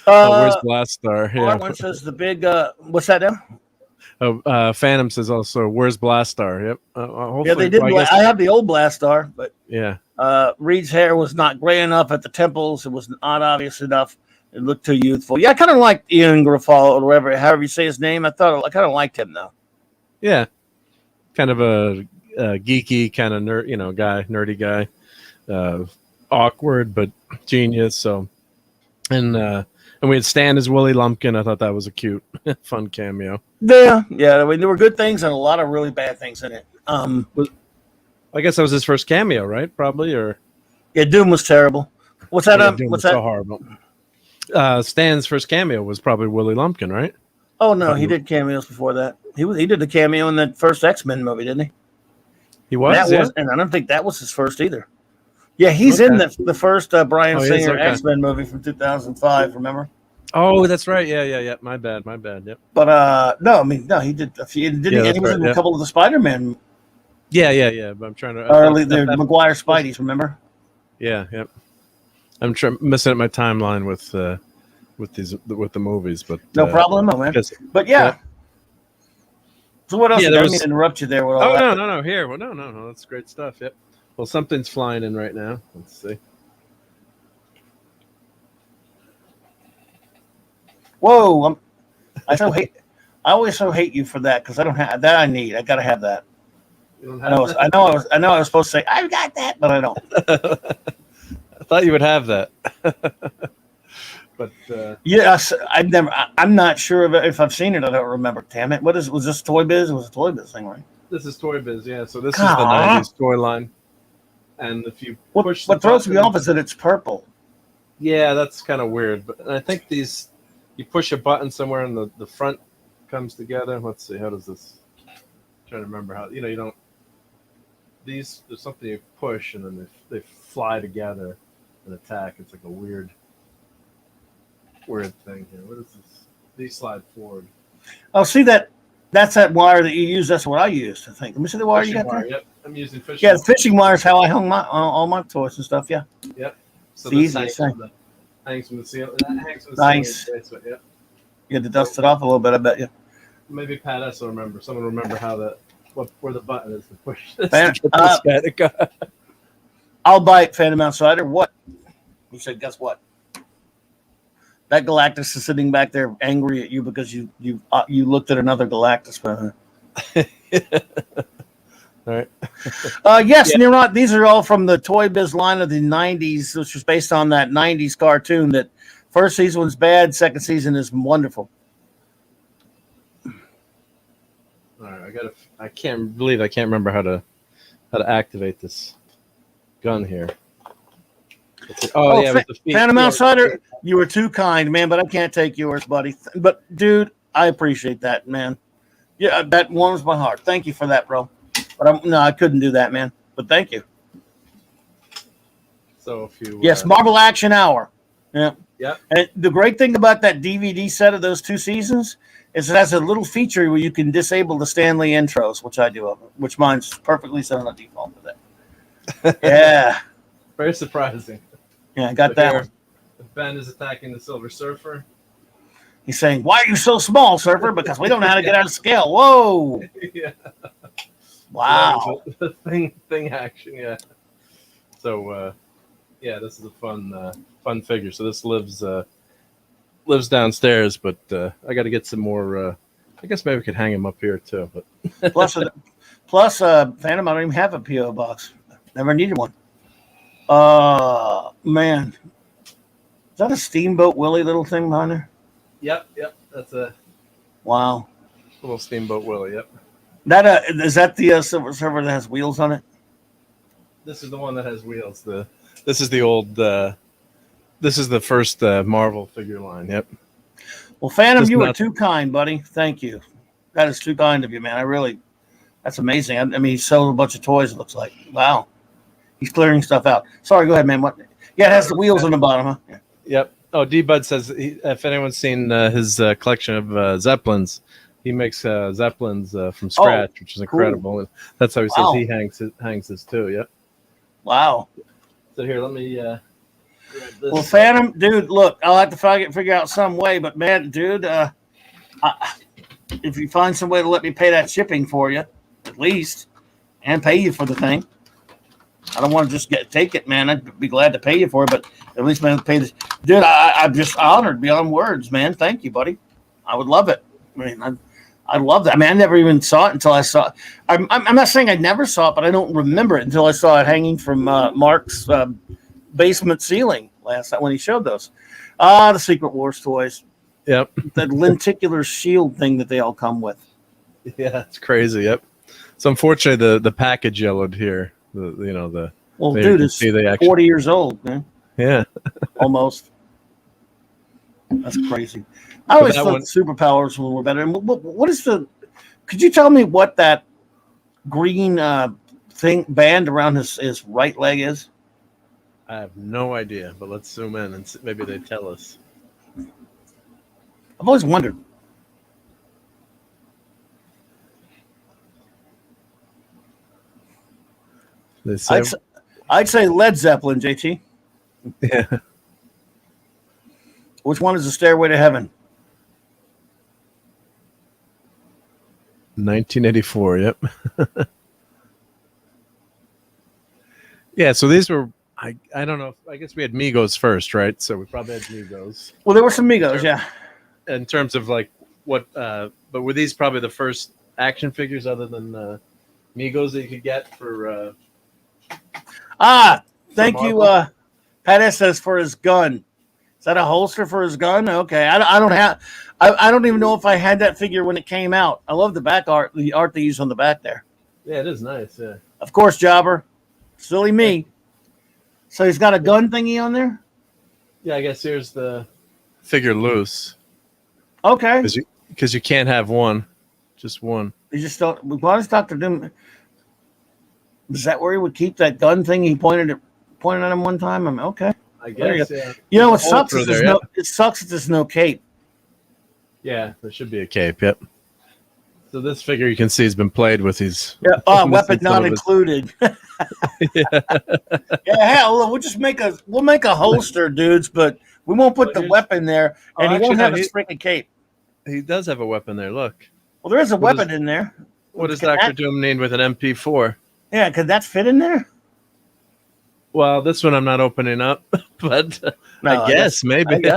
Where's Blastar? Yeah. One says the big. What's that now? Phantom says also, "Where's Blastar?" Yep. Yeah, they did. I have the old Blastar, but yeah. Reed's hair was not gray enough at the temples. It was not obvious enough. It looked too youthful. Yeah, I kind of liked Ian Garofalo or however you say his name. I kind of liked him though. Yeah, kind of a geeky kind of nerd, nerdy guy, awkward but genius. So, and we had Stan as Willie Lumpkin. I thought that was a cute, fun cameo. Yeah. I mean, there were good things and a lot of really bad things in it. I guess that was his first cameo, right? Probably, or yeah, Doom was terrible. What's that? Doom what's was that? So horrible. Stan's first cameo was probably Willie Lumpkin, right? Oh no, he did cameos before that. He did a cameo in the first X-Men movie, didn't he? He was, and I don't think that was his first either. Yeah, he's in the first Bryan Singer X-Men movie from 2005. Remember? Oh, that's right. Yeah. My bad. Yep. But no, I mean, no, he did. He was in a couple of the Spider-Man. Yeah. But I'm trying to. The Maguire Spideys, remember? Yeah. Yep. I'm missing at my timeline with the movies, but no problem, man. But yeah. So what else? I didn't mean to interrupt you there. With all that. No. Here, well, no. That's great stuff. Yep. Well, something's flying in right now. Let's see. Whoa! I always so hate you for that because I don't have that. I need. I gotta have that. I know. I was supposed to say I've got that, but I don't. I thought you would have that. But yes, I'm not sure if I've seen it. I don't remember. Damn it! Was this Toy Biz? It was a Toy Biz thing, right? This is Toy Biz, yeah. So this is the '90s toy line. And if you push, what throws me off is that it's purple. Yeah, that's kind of weird. But I think you push a button somewhere and the front comes together. Let's see, how does this? I'm trying to remember how you don't. There's something you push and then they fly together and attack. It's like a weird thing here. What is this? These slide forward. Oh, see that? That's that wire that you use. That's what I used, I think. Let me see the wire you got there. Yep, I'm using fishing. Yeah, the fishing wire is how I hung all my toys and stuff. Yeah. Yep. So this hangs from the ceiling. Nice. Basement, yep. You had to dust it off a little bit, I bet you. Maybe Pat S will remember. Someone remember where the button is to push this to get this guy to go. I'll bite Phantom Outsider. What? You said, guess what? That Galactus is sitting back there angry at you because you looked at another Galactus. All right. Yes, yeah. These are all from the Toy Biz line of the 90s, which was based on that 90s cartoon that first season was bad, second season is wonderful. All right, I can't remember how to how to activate this gun here. Oh, yeah, with the feet. Phantom Yeah. Outsider, you were too kind, man, but I can't take yours, buddy. But, dude, I appreciate that, man. Yeah, that warms my heart. Thank you for that, bro. But no, I couldn't do that, man. But thank you. So if you yes, Marvel Action Hour. Yeah. Yeah. And the great thing about that DVD set of those 2 seasons is it has a little feature where you can disable the Stan Lee intros, which I do, which mine's perfectly set on the default for that. Yeah. Very surprising. Yeah, I got that one. Ben is attacking the Silver Surfer. He's saying, "Why are you so small, Surfer? Because we don't know how to get out of scale." Whoa! Yeah. Wow. The thing action, yeah. So, yeah, this is a fun figure. So this lives downstairs, but I got to get some more. I guess maybe we could hang him up here too. But plus, Phantom, I don't even have a PO box. Never needed one. Man, is that a Steamboat Willie little thing behind there? Yep. That's a little Steamboat Willie. Yep. That is that the Silver Surfer that has wheels on it? This is the one that has wheels. This is the old. This is the first Marvel figure line. Yep. Well, Phantom, you were too kind, buddy. Thank you. That is too kind of you, man. That's amazing. I mean, he sold a bunch of toys. It looks like. Wow. He's clearing stuff out. Sorry, go ahead, man. What? Yeah, it has the wheels on the bottom, huh? Yeah. Yep. Oh, D-Bud says if anyone's seen his collection of Zeppelins, he makes Zeppelins from scratch, which is incredible. Cool. That's how he says he hangs this too. Yep. Wow. So here, let me. Well, Phantom, dude, look, I'll have to figure out some way, but man, dude, if you find some way to let me pay that shipping for you, at least, and pay you for the thing. I don't want to just take it, man. I'd be glad to pay you for it, but at least, man, pay this. Dude, I'm just honored beyond words, man. Thank you, buddy. I would love it. I mean, I love that. I mean, I never even saw it until I saw it. I'm not saying I never saw it, but I don't remember it until I saw it hanging from Mark's basement ceiling last night when he showed those. The Secret Wars toys. Yep. That lenticular shield thing that they all come with. Yeah, it's crazy. Yep. So unfortunately, the package yellowed here. Well, dude, it's 40 years old, man. Yeah. Almost. That's crazy. I always thought superpowers were better. And what is could you tell me what that green band around his right leg is? I have no idea, but let's zoom in and maybe they tell us. I've always wondered. I'd say Led Zeppelin, JT. Yeah. Which one is the Stairway to Heaven? 1984. Yep. Yeah. So these were. I don't know. I guess we had Migos first, right? So we probably had Migos. Well, there were some Migos, yeah. In terms of like what, but were these probably the first action figures other than Migos that you could get for? Thank you. Pat S says for his gun. Is that a holster for his gun? Okay, I don't have. I don't even know if I had that figure when it came out. I love the back art, the art they use on the back there. Yeah, it is nice. Yeah. Of course, Jobber. Silly me. So he's got a gun thingy on there? Yeah, I guess here's the figure loose. Okay. Because you can't have one. Just one. You just don't. Why does Dr. Doom... Is that where he would keep that gun thing he pointed at him one time? I'm okay. I guess, yeah. You know, it sucks that there's no cape. Yeah, there should be a cape, yep. So this figure you can see has been played with. Weapon not included. Yeah, hell, we'll make a holster, dudes, but we won't put the weapon there, and he won't have his freaking cape. He does have a weapon there. Look. Well, there is a weapon in there. What does Dr. Doom need with an MP4? Yeah, could that fit in there? Well, this one I'm not opening up, but I guess maybe.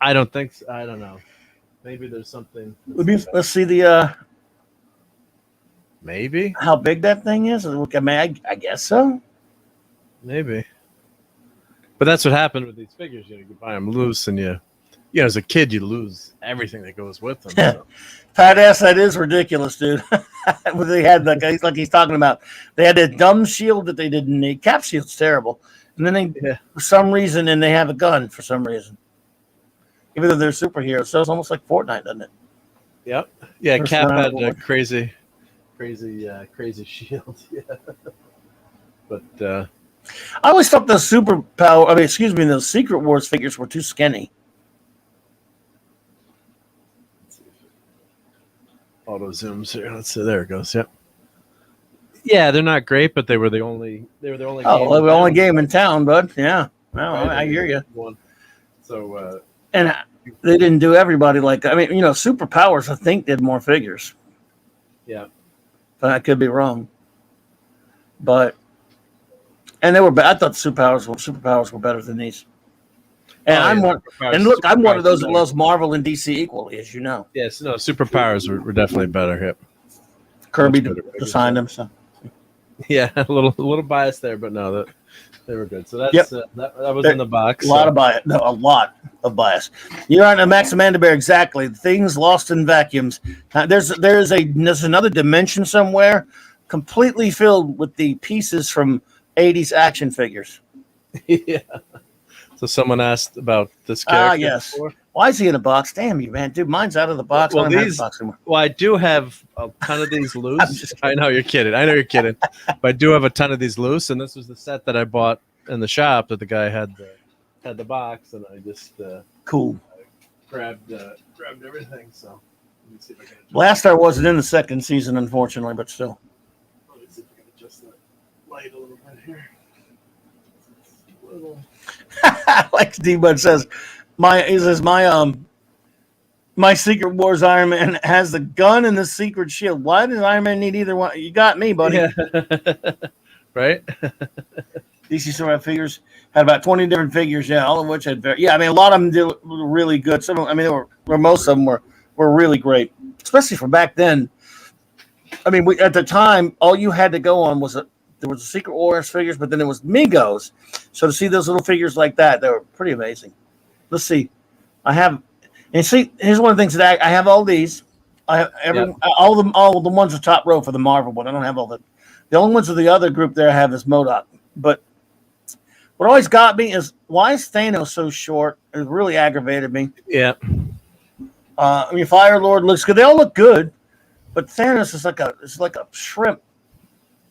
I don't think so. I don't know. Maybe there's something. Let's see the. Maybe. How big that thing is? I mean, I guess so. Maybe. But that's what happened with these figures. You buy them loose and you as a kid, you lose everything that goes with them. So. Pat ass, that is ridiculous, dude. They had like he's talking about. They had that dumb shield that they didn't need. Cap shield's terrible, and then for some reason, and they have a gun for some reason. Even though they're superheroes, so it's almost like Fortnite, doesn't it? Yep. Yeah, Cap had a crazy shield. Yeah. But I always thought those those Secret Wars figures were too skinny. Auto zooms here. Let's see. There it goes. Yep. Yeah, they're not great, but they were the only. Only game in town, bud. Yeah. No, right, I hear you. So. And they didn't do everybody like that. I mean, Superpowers, I think, did more figures. Yeah. But I could be wrong. And they were bad. I thought Superpowers were better than these. And I'm one of those that loves Marvel and DC equally, as you know. Yes, no, Superpowers were definitely better. Yep. Kirby designed them, so. Yeah, a little biased there, but no, they were good. So that's that was in the box. A lot of bias. You're on a Max Amanda Bear, exactly. Things lost in vacuums. There's another dimension somewhere, completely filled with the pieces from 80s action figures. Yeah. So someone asked about this character. Yes. Before. Why is he in a box? Damn you, man, dude! Mine's out of the box. Well, I do have a ton of these loose. I know you're kidding. But I do have a ton of these loose, and this was the set that I bought in the shop that the guy had the box, and I just cool grabbed everything. So let me see if I can. Last Star wasn't in the second season, unfortunately, but still. Let me see if I can adjust that light a little bit here. Like D-Bud says, my Secret Wars Iron Man has the gun and the secret shield. Why does Iron Man need either one? You got me, buddy. Yeah. Right? DC Superman figures had about 20 different figures, all of which had a lot of them did really good. Some of them, most of them were really great, especially for back then. I mean, at the time, all you had to go on was there was a Secret Wars figures, but then there was Migos. So to see those little figures like that, they were pretty amazing. Let's see. Here's one of the things that I have all these. I have all the ones the top row for the Marvel one. I don't have all the only ones of the other group there I have is MODOK. But what always got me is why is Thanos so short? It really aggravated me. Yeah. Fire Lord looks good. They all look good, but Thanos is like a shrimp.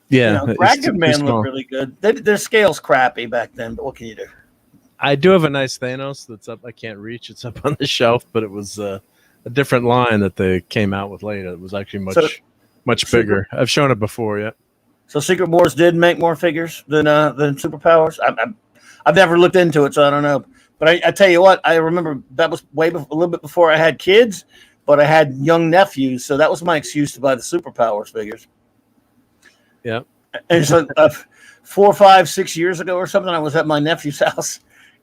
Yeah, Dragon Man looked really good. Their scale's crappy back then, but what can you do? I do have a nice Thanos that's up. I can't reach. It's up on the shelf, but it was a different line that they came out with later. It was actually much bigger. I've shown it before, yeah. So Secret Wars did make more figures than Superpowers. I've never looked into it, so I don't know. But I tell you what, I remember that was a little bit before I had kids, but I had young nephews, so that was my excuse to buy the Superpowers figures. Yeah. And so 4, 5, 6 years ago or something, I was at my nephew's house,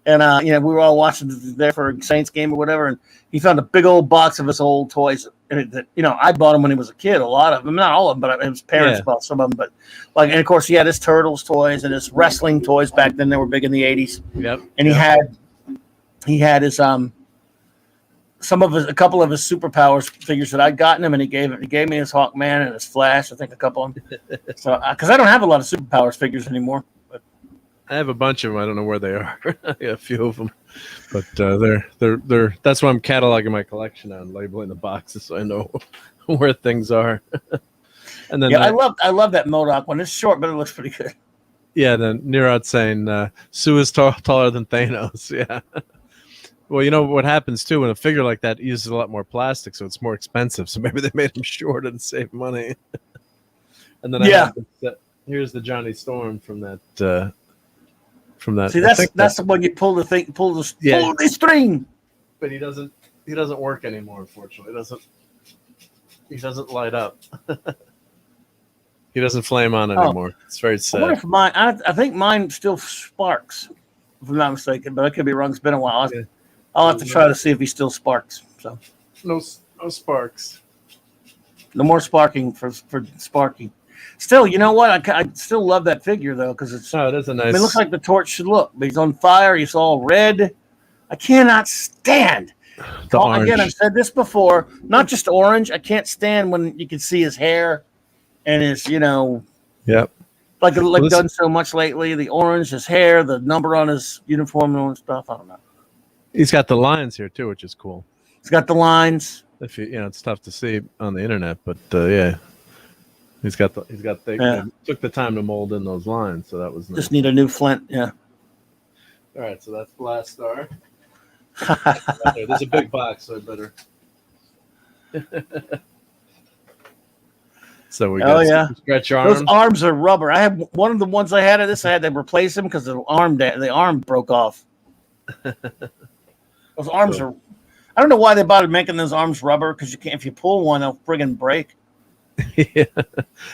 and we were all watching there for a Saints game or whatever, and he found a big old box of his old toys. And I bought him when he was a kid, a lot of them, not all of them, but his parents bought some of them. But and of course he had his Turtles toys and his wrestling toys back then. They were big in the 80s. Yep. And he had his a couple of his Superpowers figures that I'd gotten him, and he gave me his Hawkman and his Flash. I think a couple of them. So because I don't have a lot of Superpowers figures anymore. But I have a bunch of them. I don't know where they are. I got a few of them, but they're. That's why I'm cataloging my collection now and labeling the boxes so I know where things are. And then I love that MODOK one. It's short, but it looks pretty good. Yeah. Then Nerod's saying Sue is taller than Thanos. Yeah. Well, what happens too when a figure like that uses a lot more plastic, so it's more expensive. So maybe they made him short and save money. And then here's the Johnny Storm from that. See, that's the one you pull the string. But he doesn't work anymore. Unfortunately, he doesn't light up. He doesn't flame on anymore. It's very sad. I wonder if I think mine still sparks, if I'm not mistaken, but I could be wrong. It's been a while. I'll have to try to see if he still sparks. So no sparks. No more sparking for Sparky. Still, you know what? I still love that figure though, because it is a nice. It looks like the torch should look, but he's on fire. He's all red. I cannot stand The orange. Again, I've said this before. Not just orange. I can't stand when you can see his hair and his, Yep. like done so much lately. The orange, his hair, the number on his uniform and stuff. I don't know. He's got the lines here too, which is cool. He's got the lines. If it's tough to see on the internet, but yeah, they took the time to mold in those lines, so that was nice. Just need a new flint. Yeah. All right, so that's Blast Star. There's a big box, so I better. So we got stretch arms. Those arms are rubber. I have one of the ones I had of this. I had to replace them because the arm broke off. Those arms are. I don't know why they bothered making those arms rubber because you can't. If you pull one, they'll friggin' break. Yeah,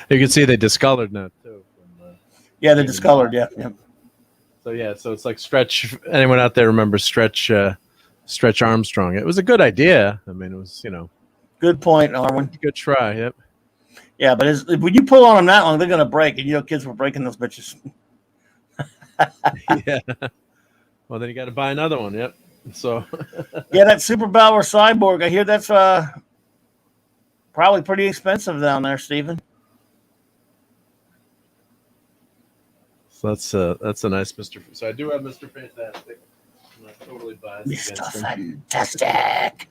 you can see they discolored now too. Yeah, they're discolored. Yeah. So it's like Stretch. Anyone out there remember Stretch Armstrong? It was a good idea. I mean, it was Good point, Arwen. Good try. Yep. Yeah, but when you pull on them that long, they're gonna break, and kids were breaking those bitches. Yeah. Well, then you got to buy another one. Yep. So. Yeah, that Super Bauer Cyborg. I hear that's probably pretty expensive down there, Steven. So that's a nice Mr. So I do have Mr. Fantastic. I'm not totally biased. Mr. Fantastic.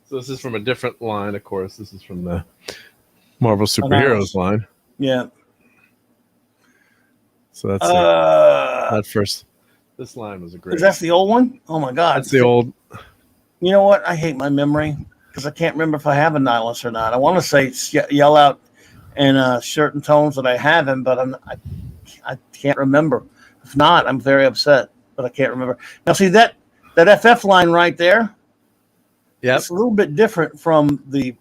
So this is from a different line, of course. This is from the Marvel Superheroes line. Yeah. So that's that first. This line was a great. Is that the old one? Oh my God! That's the old. You know what? I hate my memory because I can't remember if I have a nihilist or not. I want to say yell out in certain tones that I have him, but I can't remember. If not, I'm very upset, but I can't remember. Now, see that FF line right there. Yeah, it's a little bit different from the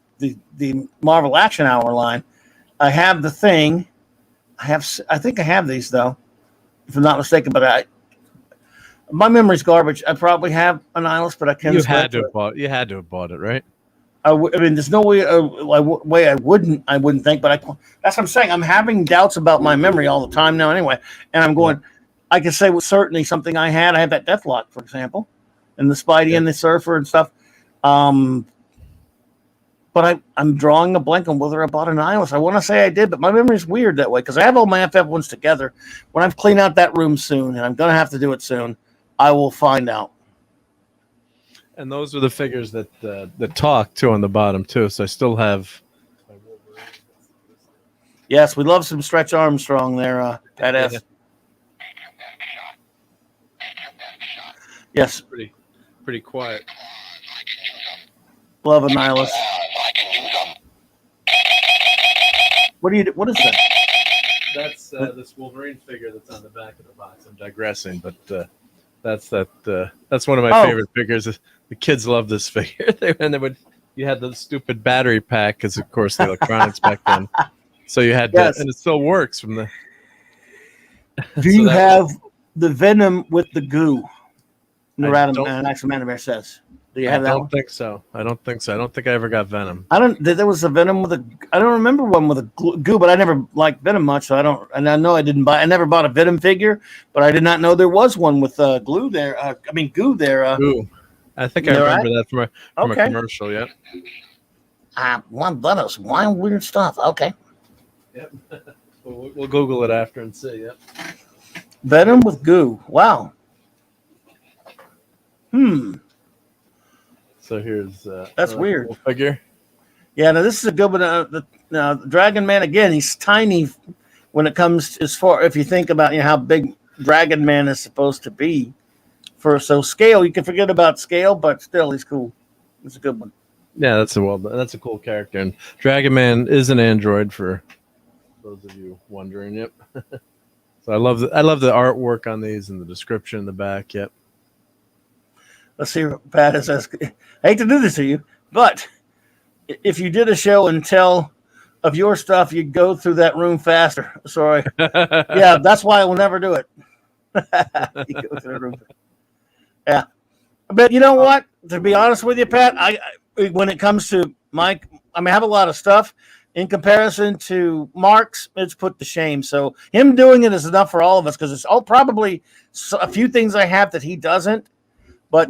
Marvel Action Hour line. I have the Thing. I think I have these though, if I'm not mistaken. But my memory's garbage. I probably have a nihilist, but I can't. You had to have bought it, right? I mean, there's no way I wouldn't think, but that's what I'm saying. I'm having doubts about my memory all the time now anyway. And I'm going, I can say with certainty something I had. I have that Deathlock, for example, and the Spidey and the Surfer and stuff. But I'm drawing a blank on whether I bought a nihilist. I want to say I did, but my memory's weird that way because I have all my FF ones together. When I've cleaned out that room soon, and I'm going to have to do it soon, I will find out. And those are the figures that talk too on the bottom too. So I still have. Yes, we love some Stretch Armstrong there, Pat S. Yes, pretty quiet. Love a nihilist. What is that? That's this Wolverine figure that's on the back of the box. I'm digressing, but that's one of my favorite figures. The kids love this figure. You had the stupid battery pack because, of course, the electronics back then. So you had to, and it still works from the. Do you have the Venom with the goo? Axel says. Do you have that? I don't think so. I don't think I ever got Venom. There was a Venom with a. I don't remember one with a goo, but I never liked Venom much, so I don't. And I know I didn't buy. I never bought a Venom figure, but I did not know there was one with glue there. Goo there. Goo. I think I remember that from a commercial. Yeah. One Venom's wine weird stuff. Okay. Yep. We'll Google it after and see. Yep. Venom with goo. Wow. So here's that's weird. Cool figure. Yeah, now this is a good one. The Dragon Man again. He's tiny when it comes as far. If you think about how big Dragon Man is supposed to be, so scale you can forget about scale, but still he's cool. It's a good one. Yeah, that's a cool character. And Dragon Man is an android for those of you wondering. Yep. So I love the artwork on these and the description in the back. Yep. Let's see what Pat says. I hate to do this to you, but if you did a show and tell of your stuff, you'd go through that room faster. Sorry. Yeah, that's why I will never do it. You go through the room. Yeah. But you know what? To be honest with you, Pat, I when it comes to Mike, I have a lot of stuff. In comparison to Mark's, it's put to shame. So him doing it is enough for all of us because it's all probably a few things I have that he doesn't. but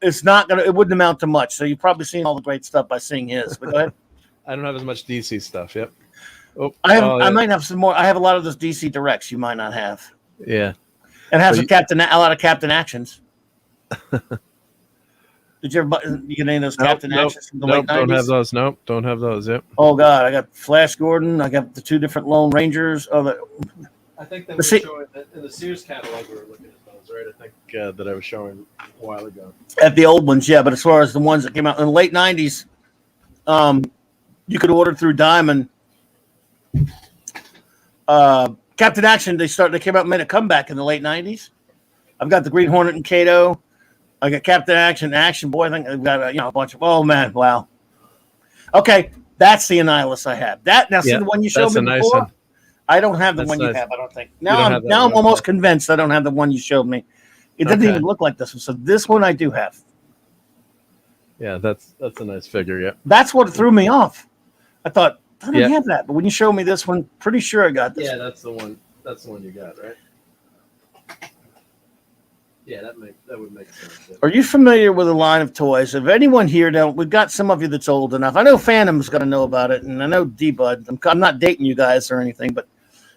it's not gonna. It wouldn't amount to much. So you've probably seen all the great stuff by seeing his. But go ahead. I don't have as much DC stuff. Yep. Oh, I might have some more. I have a lot of those DC directs you might not have. Yeah. And it has a lot of Captain Actions. Did you ever get any of those Captain Actions from the late 90s? Don't have those. Nope, don't have those. Yep. Oh God, I got Flash Gordon. I got the 2 different Lone Rangers. I think that was showing in the Sears catalog. We were looking at those, right? I think that I was showing a while ago. At the old ones, yeah. But as far as the ones that came out in the late 90s, you could order through Diamond. Captain Action, they came out and made a comeback in the late 90s. I've got the Green Hornet and Kato. I got Captain Action Boy. I think I've got a bunch of. Oh man, wow. Okay, that's the Annihilus I have. See the one you showed me before. Nice. I don't have the one you have. I don't think. Now I'm almost convinced I don't have the one you showed me. It doesn't even look like this one. So this one I do have. Yeah, that's a nice figure. Yeah, that's what threw me off. I thought I don't have that, but when you showed me this one, pretty sure I got this. Yeah, that's the one. That's the one you got, right? Yeah, that would make sense. Yeah. Are you familiar with a line of toys? If anyone here don't, we've got some of you that's old enough. I know Phantom's got to know about it, and I know D-Bud. I'm not dating you guys or anything, but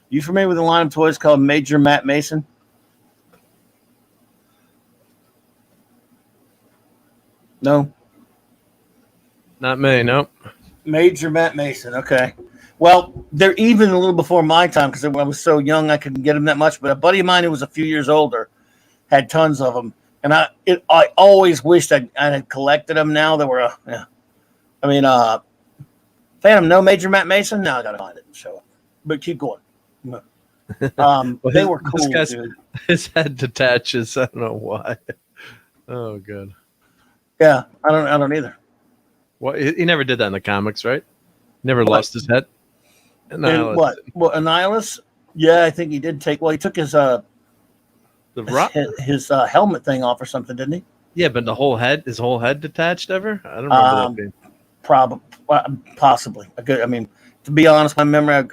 you familiar with a line of toys called Major Matt Mason? No? Not me, nope. Major Matt Mason, okay. Well, they're even a little before my time because I was so young I couldn't get them that much, but a buddy of mine who was a few years older had tons of them, and I always wished I had collected them. Now there were, Phantom, no Major Matt Mason. Now I gotta find it and show it. But keep going. They were cool, dude. His head detaches. I don't know why. Oh, good. Yeah, I don't either. Well, he never did that in the comics, right? Never lost his head. Annihilus. What? Well, Annihilus? Yeah, I think he did take. Well, he took his his helmet thing off or something, didn't he? Yeah, but his whole head detached ever? I don't remember that being. Probably, possibly. To be honest, my memory.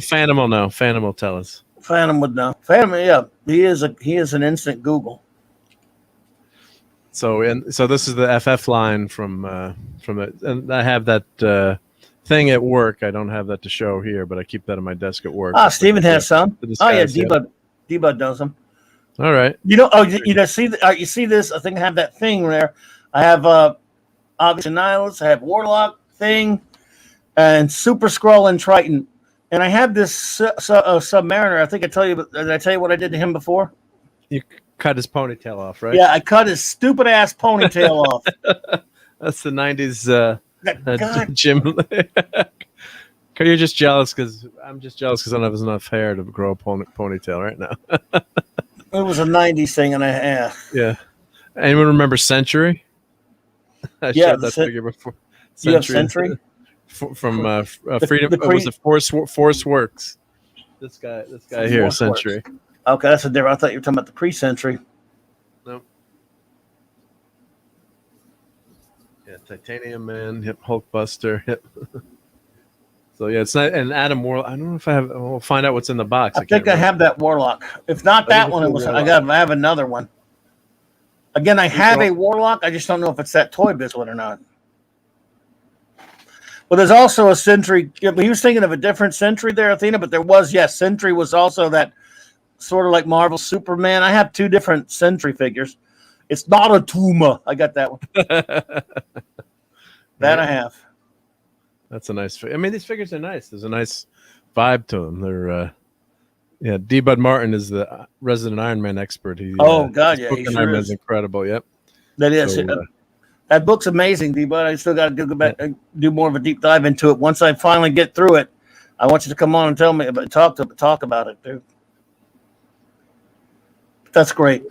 Phantom will know. Phantom will tell us. Phantom would know. Phantom, yeah, he is an instant Google. So this is the FF line from it, and I have that thing at work. I don't have that to show here, but I keep that on my desk at work. Steven has some. Oh yeah, D-Bud knows them. All right. You see this? I think I have that thing there. I have obviously Annihilus. I have Warlock thing, and Super Skrull and Triton, and I have this Submariner. I think did I tell you what I did to him before? You cut his ponytail off, right? Yeah, I cut his stupid ass ponytail off. That's the 90s Jim. You're just jealous because I'm just jealous because I don't have enough hair to grow a ponytail right now. It was a 90s thing, and yeah. Anyone remember Century? I showed that figure before. You have Century? From Freedom. It was the Force Works. This guy here, Century. Works. Okay, that's a different. I thought you were talking about the pre-Century. No. Yeah, Titanium Man, Hip Hulkbuster, Hip. So yeah, it's not. And Adam Warlock. I don't know if I have. We'll find out what's in the box. I think I have that Warlock. If not that one, I have another one. Again, I have a Warlock. I just don't know if it's that Toy Biz one or not. Well, there's also a Sentry. He was thinking of a different Sentry there, Athena, but there was, Sentry was also that sort of like Marvel Superman. I have 2 different Sentry figures. It's not a Tuma. I got that one. I have. That's a nice figure. I mean, these figures are nice. There's a nice vibe to them. They're, D-Bud Martin is the resident Iron Man expert. God, yeah. He sure Iron Man's incredible. Yep. That is. That book's amazing, D-Bud. I still got to go back and do more of a deep dive into it. Once I finally get through it, I want you to come on and tell me talk about it, dude. That's great.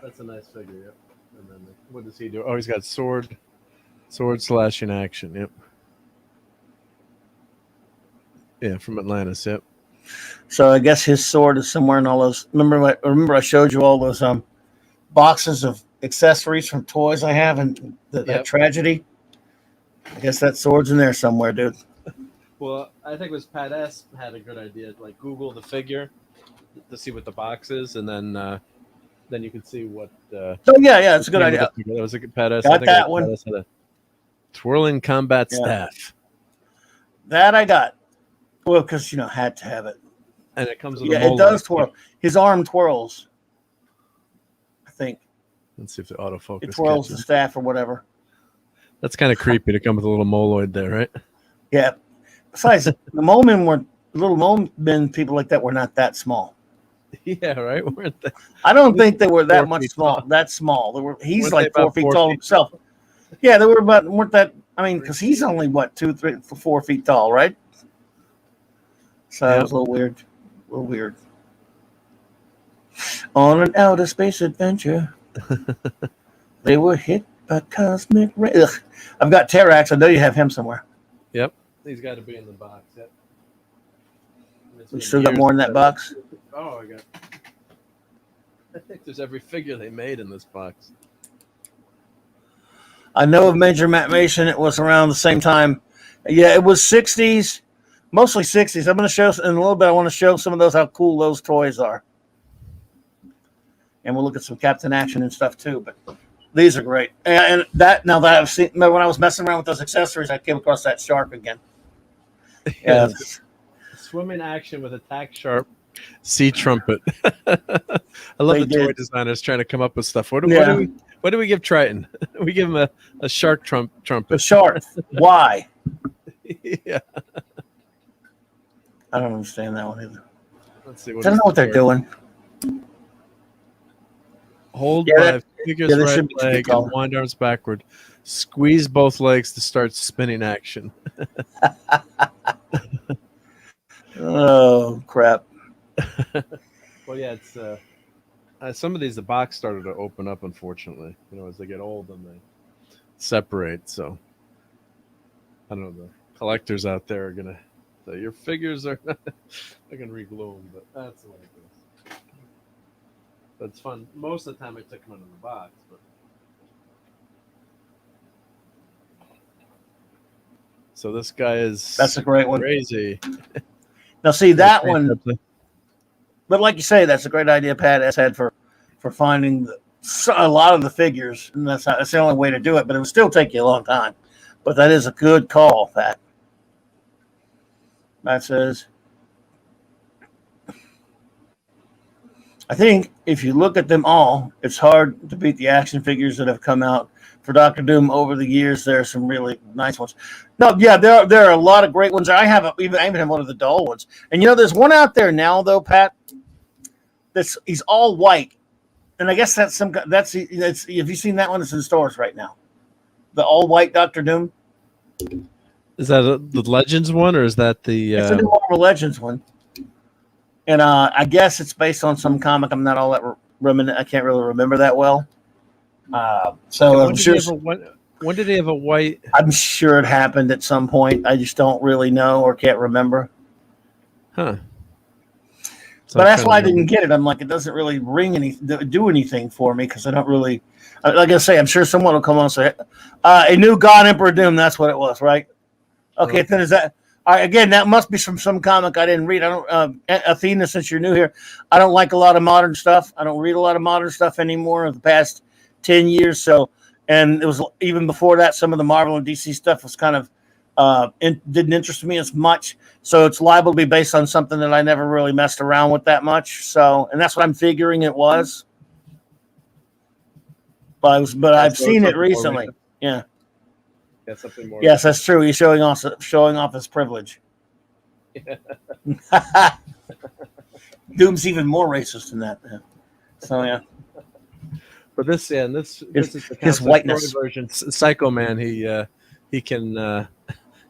That's a nice figure, yep. And then what does he do? Oh, he's got sword slash in action, yep. Yeah, from Atlantis, yep. So I guess his sword is somewhere in all those. Remember I showed you all those boxes of accessories from toys I have and that tragedy. I guess that sword's in there somewhere, dude. Well, I think it was Pat S. had a good idea. Like Google the figure to see what the box is, and then then you can see what. Oh yeah, it's a good idea. That was a good Pettis. Got that one. Pettis had a twirling combat Yeah. staff. That I got. Well, because had to have it. And it comes with a it does twirl. His arm twirls. I think. Let's see if the autofocus. It twirls the staff or whatever. That's kind of creepy to come with a little moloid there, right? Yeah. Besides, the little mole men people like that were not that small. Yeah, right. Weren't they? I don't think they were that much small. Tall. That small. They were. He's like 4 feet tall himself. Yeah, they were weren't that? I mean, because he's only 2, 3, 4 feet tall, right? So it was a little weird. A little weird. On an outer space adventure, they were hit by cosmic ray. I've got Terrax. I know you have him somewhere. Yep, he's got to be in the box. Yep. You still got more in that box? Oh, I think there's every figure they made in this box. I know of Major Matt Mason. It was around the same time. Yeah, it was 60s, mostly 60s. I'm going to show in a little bit. I want to show some of those how cool those toys are, and we'll look at some Captain Action and stuff too. But these are great. And that now that I've seen, remember when I was messing around with those accessories, I came across that shark again. Yeah, swimming action with attack sharp sea trumpet. I love the toy designers trying to come up with stuff. What do we give Triton? We give him a shark trumpet. A shark. Why? Yeah. I don't understand that one either. Let's see. I don't know what they're doing. Hold by figure's right leg and wind arms backward. Squeeze both legs to start spinning action. Oh, crap. Well, yeah, it's some of these, the box started to open up, unfortunately. As they get old and they separate. So, I don't know, the collectors out there are going to say, your figures are not going to reglue them, but that's the way it goes. That's fun. Most of the time I took them out of the box, but. So this guy is. That's a great one. Crazy. Now, see that one. But like you say, that's a great idea Pat has had for finding a lot of the figures, and that's the only way to do it. But it would still take you a long time. But that is a good call, Pat. Matt says, I think if you look at them all, it's hard to beat the action figures that have come out for Doctor Doom over the years. There are some really nice ones. No, yeah, there are a lot of great ones. I even have one of the dull ones. And there's one out there now though, Pat. He's all white, and I guess that's have you seen that one? It's in stores right now. The all white Doctor Doom. Is that the Legends one, or is that the? It's a new Marvel Legends one, and I guess it's based on some comic. I'm not all that I can't really remember that well. So I'm sure. When did he have a white? I'm sure it happened at some point. I just don't really know or can't remember. Huh. So but that's why I didn't get it. I'm like, it doesn't really do anything for me because I don't really. Like I say, I'm sure someone will come on and say, a new God Emperor Doom. That's what it was, right? Okay, then is that? All right, again, that must be from some comic I didn't read. I don't. Athena, since you're new here, I don't like a lot of modern stuff. I don't read a lot of modern stuff anymore in the past 10 years. So, and it was even before that, some of the Marvel and DC stuff was kind of didn't interest me as much. So it's liable to be based on something that I never really messed around with that much. So, and that's what I'm figuring it was. But I've seen it recently. Yeah. Yeah, something more. Yes, that's true. He's showing off his privilege. Yeah. Doom's even more racist than that. Yeah. So yeah. But this is the his whiteness version. Psycho Man, he can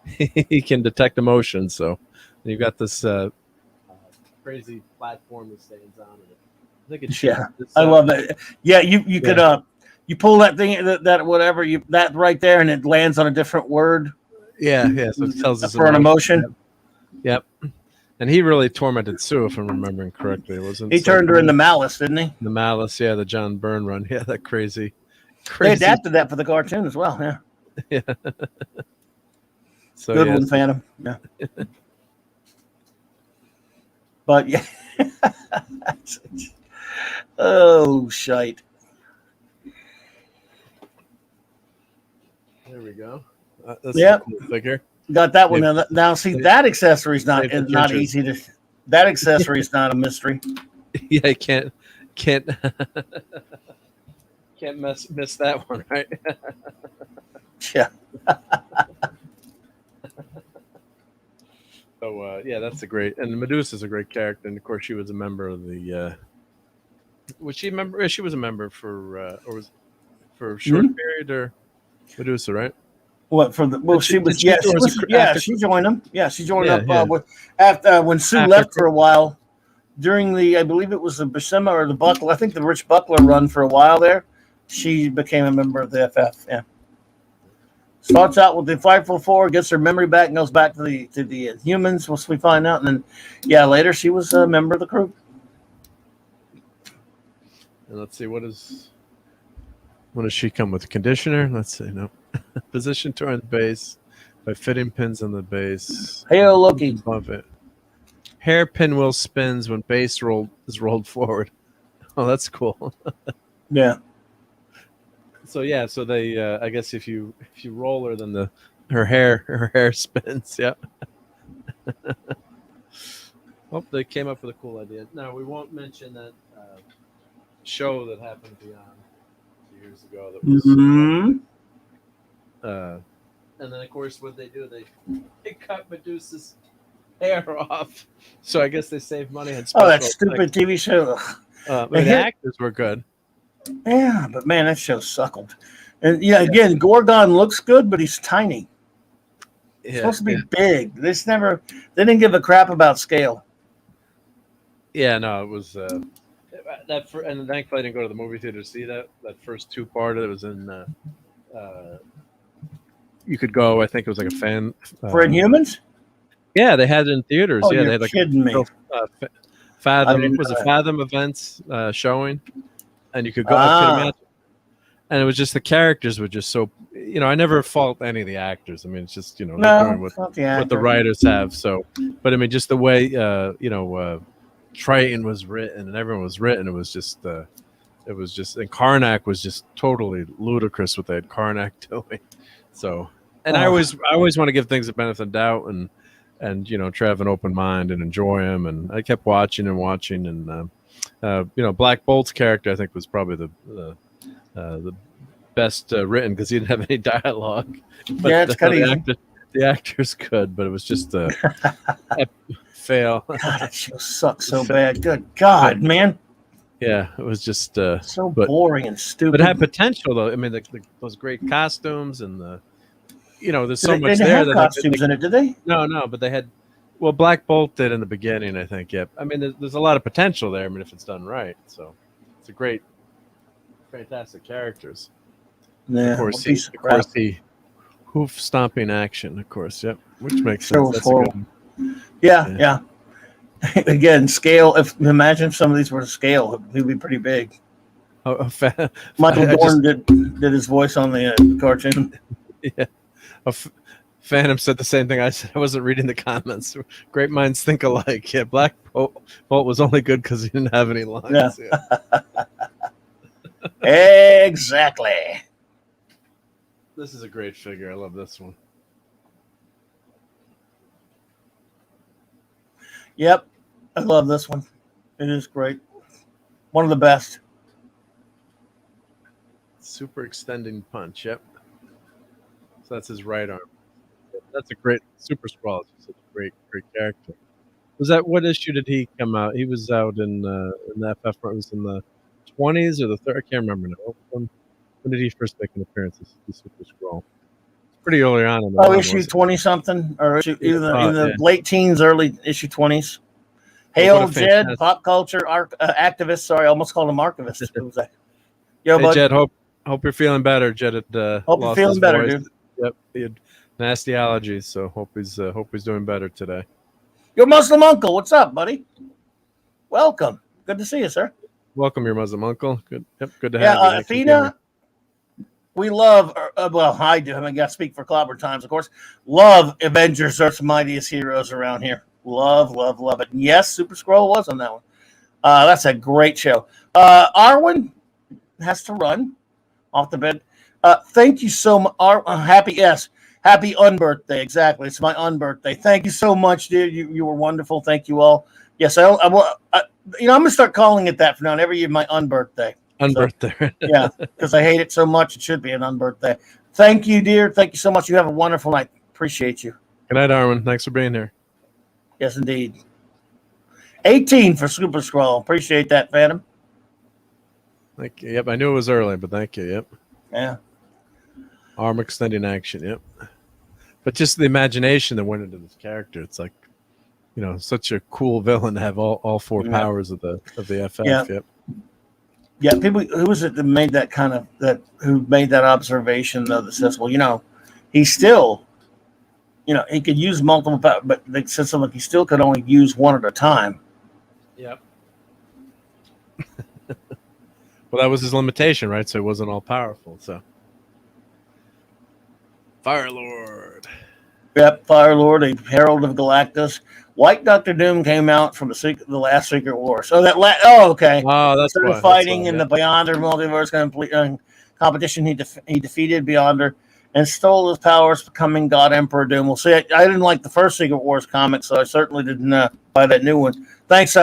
he can detect emotion. So you've got this crazy platform he stands on. I think it's I love that. Yeah, you could you pull that thing that whatever that right there, and it lands on a different word. Yeah. So it tells us for an emotion. Yep. And he really tormented Sue, if I'm remembering correctly. He turned her into Malice, didn't he? The Malice, yeah, the John Byrne run. Yeah, that crazy. They adapted that for the cartoon as well, yeah. Yeah. So, good one, Phantom. Yeah. But yeah. Oh, shite. There we go. That's a Yep. cool figure. Got that one. Now, see, that accessory is not David not Gentry's. easy to. That accessory is not a mystery. Yeah, I can't can't miss that one, right? Yeah. So yeah, that's a great, and Medusa's a great character, and of course she was a member of the. Was she a member? Yeah, she was a member for, or was for a short period, or Medusa, right? What for the? Well, she was. Did she, Yeah, or she was it was. Yeah, after? she joined them. Yeah, she joined Yeah, up yeah. with after when Sue After- left for a while. During the, I believe it was the Buscema or the Buckler. I think the Rich Buckler run for a while there. She became a member of the FF. Yeah. Starts out with the Fightful Four, gets her memory back, and goes back to the humans. Once we find out, and then yeah, later she was a member of the crew. And let's see, what does she come with? Conditioner? Let's see, no. Position to on base by fitting pins on the base. Hey, Loki. Above it. Hair pinwheel spins when base is rolled forward. Oh, that's cool. Yeah. So yeah, so they I guess if you roll her, then her hair spins. Yeah. Oh, they came up with a cool idea. Now we won't mention that show that happened beyond years ago. That was. And then of course what they do, they cut Medusa's hair off. So I guess they saved money on special. Oh, that stupid TV show. The actors were good. Yeah, but man, that show suckled. And yeah, again, Gorgon looks good, but he's tiny. He's supposed to be big. They didn't give a crap about scale. Yeah, no, it was and thankfully I didn't go to the movie theater to see that first two part. It was in. You could go. I think it was like a fan For Inhumans. Yeah, they had it in theaters. Oh, yeah, you're they had like kidding me. Fathom Fathom events showing, and you could go. I could imagine. And it was just the characters were just so. I never fault any of the actors. I mean, it's just what the writers have. So, but I mean, just the way Triton was written and everyone was written. It was just. And Karnak was just totally ludicrous what they had Karnak doing. So, and I always want to give things a benefit of doubt and try to have an open mind and enjoy them. And I kept watching and Black Bolt's character I think was probably the best written because he didn't have any dialogue. But yeah, it's kind of the actors could, but it was just a fail. God, that show sucks so bad. Good God, man. Yeah, it was just so boring and stupid. But it had potential, though. I mean, those great costumes and there's so much they there. Have costumes in it, did they? No, but they had. Well, Black Bolt did in the beginning, I think. Yeah, I mean, there's a lot of potential there. I mean, if it's done right, so it's a great, fantastic characters. Yeah, of course, he hoof stomping action. Of course, yep, which makes sense. That's horrible. a good. Yeah. Again, scale. Imagine if some of these were to scale, he'd be pretty big. Michael Dorn did his voice on the cartoon. Yeah, Phantom said the same thing I said. I wasn't reading the comments. Great minds think alike. Yeah, Black Bolt was only good because he didn't have any lines. Yeah. Exactly. This is a great figure. I love this one. Yep. I love this one. It is great. One of the best. Super extending punch. Yep. So that's his right arm. That's a great Super Skrull. Such a great character. What issue did he come out? He was out in the FF. It was in the 20s or the 30s. I can't remember now. When did he first make an appearance as the Super Skrull? It's pretty early on in the issue 20 something or issue either the late teens, early issue 20s. Hail Jed, pop culture activist. Sorry, I almost called him archivist. Yo, hey, Jed, hope you're feeling better. Jed had hope you're feeling better, dude. Yep, he had nasty allergies, so hope he's doing better today. Your Muslim uncle, what's up, buddy? Welcome. Good to see you, sir. Welcome, your Muslim uncle. Good. Yep, good to have you. Athena, we love. I do. I mean, I got to speak for Clobberin times, of course. Love Avengers, Earth's mightiest heroes around here. Love it. And yes, Super Skrull was on that one. That's a great show. Arwen has to run off the bed. Thank you so much. Happy unbirthday. Exactly. It's my unbirthday. Thank you so much, dude. You were wonderful. Thank you all. Yes, I'm gonna start calling it that from now on. Every year, my unbirthday. Unbirthday. So, yeah, because I hate it so much. It should be an unbirthday. Thank you, dear. Thank you so much. You have a wonderful night. Appreciate you. Good night, Arwen. Thanks for being here. Yes, indeed. 18 for Super Scroll. Appreciate that, Phantom. Thank you. Yep, I knew it was early, but thank you. Yep. Yeah. Arm extending action. Yep. But just the imagination that went into this character. It's like, such a cool villain to have all four powers of the FF. Yeah. Yep. Yeah, people. Who was it that made who made that observation though? That says, well, he's still, he could use multiple powers, but they said something like he still could only use one at a time. Yep. Well, that was his limitation, right? So he wasn't all powerful. So, Fire Lord. Yep, Fire Lord, a Herald of Galactus. White Doctor Doom came out from the last Secret War. So okay. Oh, that's Instead why. of fighting in the Beyonder multiverse competition, he defeated Beyonder and stole his powers, becoming God Emperor Doom. We'll see. I didn't like the first Secret Wars comic, so I certainly didn't buy that new one. Thanks.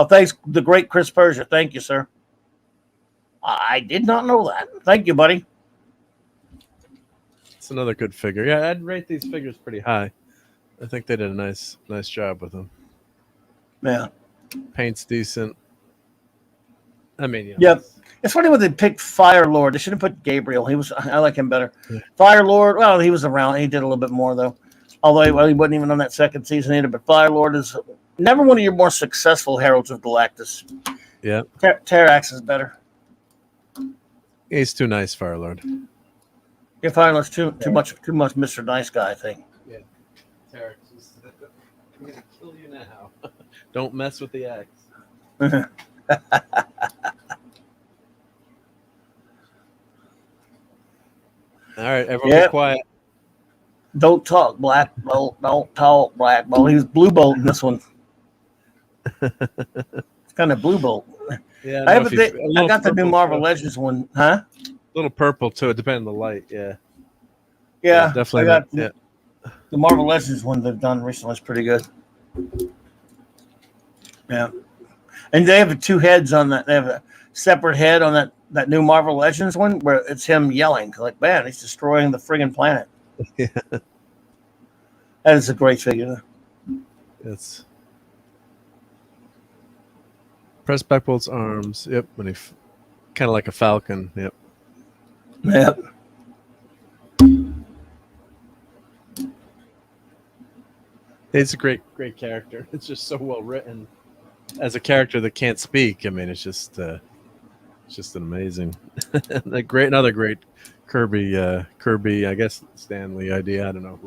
Thanks, the great Chris Persia. Thank you, sir. I did not know that. Thank you, buddy. It's another good figure. Yeah, I'd rate these figures pretty high. I think they did a nice job with them. Yeah. Paint's decent. I mean, Yep. It's funny when they picked Fire Lord. They should have put Gabriel. I like him better. Yeah. Fire Lord, well, he was around. He did a little bit more, though. Although he wasn't even on that second season either. But Fire Lord is never one of your more successful Heralds of Galactus. Yeah. Terrax is better. He's too nice, Fire Lord. Yeah, Fire Lord's too much Mr. Nice Guy thing. Yeah. Terrax is I'm gonna kill you now. Don't mess with the axe. All right, everyone be quiet. Don't talk, Black Bolt. Don't talk, Black Bolt. He was Blue Bolt in this one. It's kind of Blue Bolt. Yeah, I got the new Marvel Legends one, huh? A little purple too. It depends on the light. Yeah. Yeah, definitely. I got the Marvel Legends one they've done recently is pretty good. Yeah, and they have two heads on that. They have a separate head on that new Marvel Legends one where it's him yelling like, "Man, he's destroying the friggin' planet." Yeah, that is a great figure. It's press back bolt's arms. Yep, when he kind of like a falcon. Yep. Yep. He's a great character. It's just so well written as a character that can't speak. I mean, it's just an amazing, another great Kirby. I guess Stanley idea. I don't know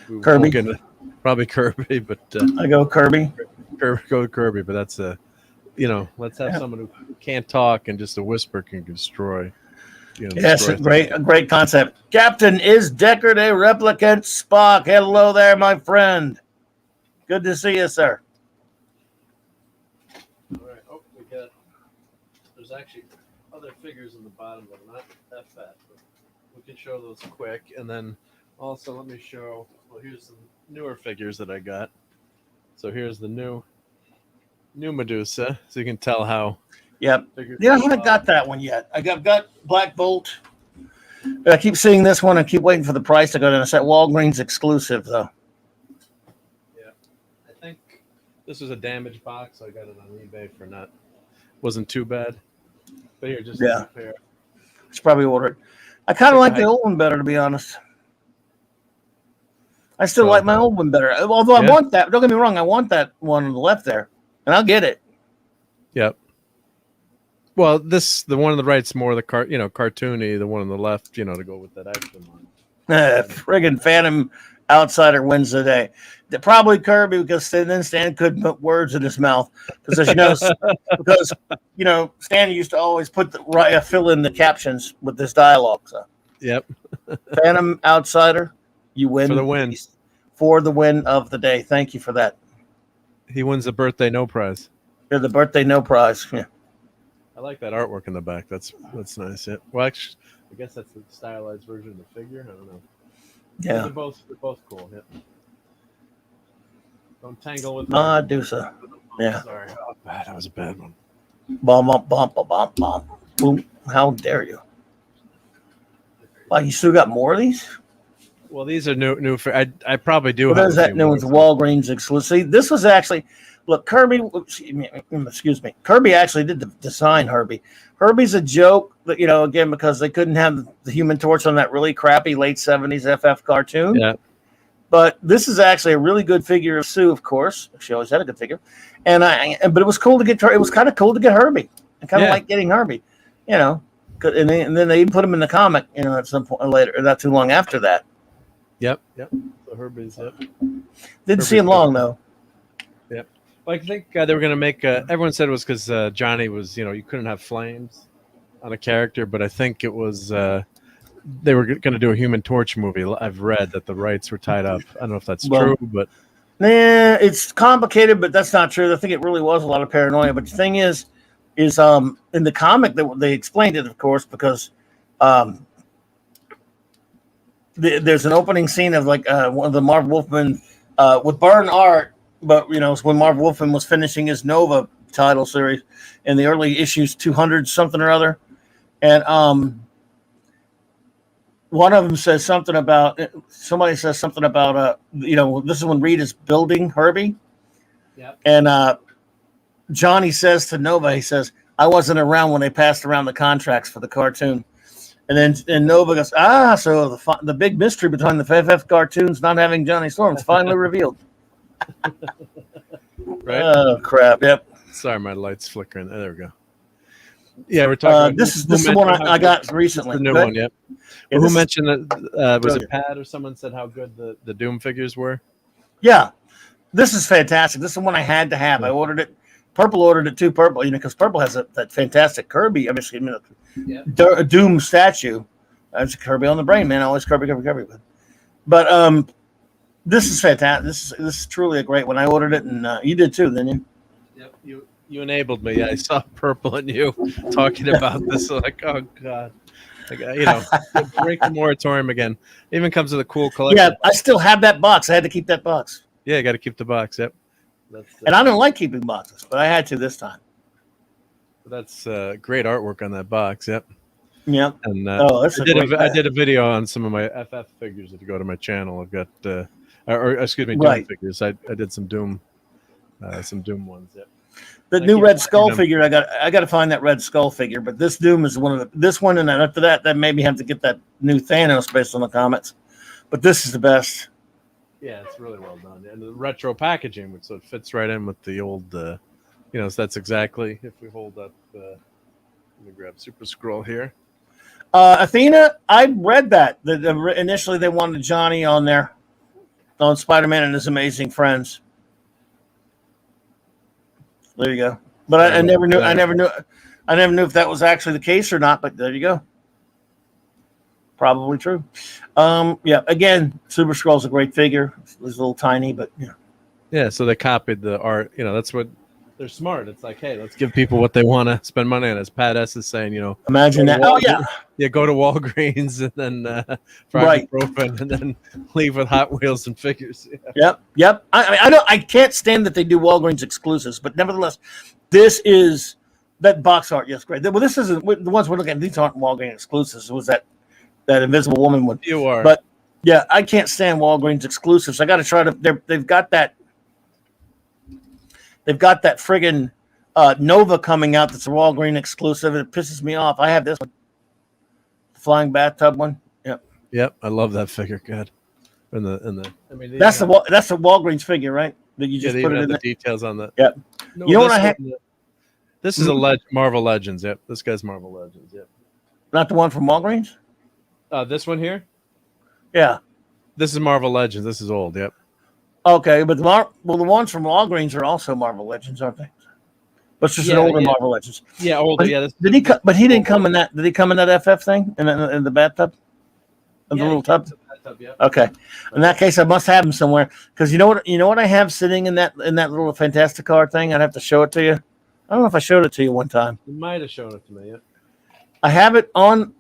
who Kirby. Probably Kirby, but I go Kirby. Go Kirby, but that's let's have someone who can't talk and just a whisper can destroy. Yes, a great concept. Captain is Deckard, a replicant Spock. Hello there, my friend. Good to see you, sir. All right. Oh, there's actually other figures in the bottom that are not that fat, but we can show those quick. And then also let me show, here's some newer figures that I got. So here's the new Medusa, so you can tell how. Yep. Yeah, I haven't got that one yet. I've got Black Bolt. I keep seeing this one. I keep waiting for the price to go down. It's that Walgreens exclusive, though. Yeah. I think this was a damaged box. So I got it on eBay for wasn't too bad. But here, just a pair. Should probably order it. I kind of like the old one better, to be honest. I still like my old one better. Although I want that. Don't get me wrong. I want that one on the left there. And I'll get it. Yep. Well, the one on the right's more the cartoony. The one on the left, to go with that action line. Friggin' Phantom Outsider wins the day. Probably Kirby because then Stan couldn't put words in his mouth because Stan used to always fill in the captions with this dialogue. So. Yep. Phantom Outsider, you win for the win. For the win of the day. Thank you for that. He wins the birthday no prize. Yeah, the birthday no prize. Yeah. I like that artwork in the back. That's nice. Yeah. Well, actually, I guess that's the stylized version of the figure. I don't know. Yeah. They're both cool. Yeah. Don't tangle with. I do so. Yeah. Sorry. Oh, bad. That was a bad one. Bomb, bomb, bomb, bomb, bomb. Boom. How dare you? Wow, you still got more of these? Well, these are new. I probably do. What have is a that few new more, one's Walgreens exclusive? See, this was actually, look, Kirby, excuse me. Kirby actually did the design Herbie. Herbie's a joke, but, again, because they couldn't have the Human Torch on that really crappy late 70s FF cartoon. Yeah. But this is actually a really good figure of Sue, of course. She always had a good figure. But it was cool to get her. It was kind of cool to get Herbie. I kind of like getting Herbie, And then they even put him in the comic, at some point later, not too long after that. Yep. So Herbie's up. Didn't see him long though. Yep. Well, I think they were going to make. Everyone said it was because Johnny was, you couldn't have flames on a character, but I think it was they were going to do a Human Torch movie. I've read that the rights were tied up. I don't know if that's true, but it's complicated, but that's not true. I think it really was a lot of paranoia. But the thing is in the comic they explained it, of course, because there's an opening scene of like one of the Marv Wolfman with burn art, but it's when Marv Wolfman was finishing his Nova title series in the early issues 200 something or other, and one of them says something about this is when Reed is building Herbie, and Johnny says to Nova, he says, "I wasn't around when they passed around the contracts for the cartoon." And then Nova goes, so the big mystery behind the FF cartoons not having Johnny Storm is finally revealed. Right? Oh, crap. Yep. Sorry, my light's flickering. There we go. Yeah, we're talking. This is the one I got recently. The new one, yep. Yeah, who mentioned that? Was it Pat or someone said how good the Doom figures were? Yeah. This is fantastic. This is the one I had to have. I ordered it. Purple ordered it too. Purple, because Purple has that fantastic Kirby. A Doom statue. That's Kirby on the brain, man. Always Kirby. But this is fantastic. This is truly a great one. I ordered it, and you did too, didn't you? Yep. You enabled me. I saw Purple and you talking about this. Like, oh god, break the moratorium again. It even comes with a cool collection. Yeah, I still have that box. I had to keep that box. Yeah, got to keep the box. Yep. And I don't like keeping boxes, but I had to this time. That's great artwork on that box. Yep. Yep. And I did a video on some of my FF figures. If you go to my channel, I've got Doom figures. I did some Doom ones. Yep. The new Red Skull figure, I got to find that Red Skull figure. But this Doom is this one, and then after that made me have to get that new Thanos based on the comics. But this is the best. Yeah, it's really well done, and the retro packaging, so it fits right in with the old. So that's exactly. If we hold up, let me grab Super Scroll here. Athena, I read that. Initially, they wanted Johnny on there, on Spider-Man and His Amazing Friends. There you go. But I never knew. I never knew if that was actually the case or not. But there you go. Probably true. Yeah. Again, Super Skrull's a great figure. It's a little tiny, but yeah. Yeah. So they copied the art. That's what they're smart. It's like, hey, let's give people what they want to spend money on. As Pat S is saying, imagine that. Oh yeah. Yeah. Go to Walgreens and then ibuprofen and then leave with Hot Wheels and figures. Yeah. Yep. I can't stand that they do Walgreens exclusives, but nevertheless, this is that box art. Yes, great. Well, this isn't the ones we're looking at. These aren't Walgreens exclusives. It was that Invisible Woman one. You are. But yeah, I can't stand Walgreens exclusives. I got to try to. They've got that. They've got that friggin' Nova coming out. That's a Walgreens exclusive. It pisses me off. I have this one, the flying bathtub one. Yep. I love that figure. God. That's a Walgreens figure, right? That you just put it in the details on that. Yep. No, you know what I have? This is a Marvel Legends. Yep. This guy's Marvel Legends. Yep. Not the one from Walgreens. This one here? Yeah. This is Marvel Legends. This is old, yep. Okay, but the ones from Walgreens are also Marvel Legends, aren't they? But it's just an older Marvel Legends. Yeah, older, But he didn't come in that. Did he come in that FF thing in the bathtub? In the little tub? Bathtub, yeah. Okay. In that case, I must have him somewhere because you know what I have sitting in that little Fantastic Car thing. I'd have to show it to you. I don't know if I showed it to you one time. You might have shown it to me. Yeah. I have it on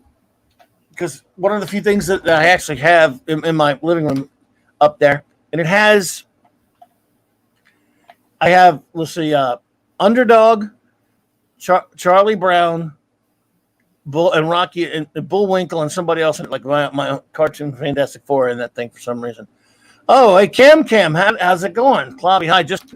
because one of the few things that I actually have in my living room up there, and it has. I have let's see, Underdog, Charlie Brown, Bull and Rocky and Bullwinkle and somebody else like my cartoon Fantastic Four in that thing for some reason. Oh, hey Cam, how's it going? Clobby, hi. Just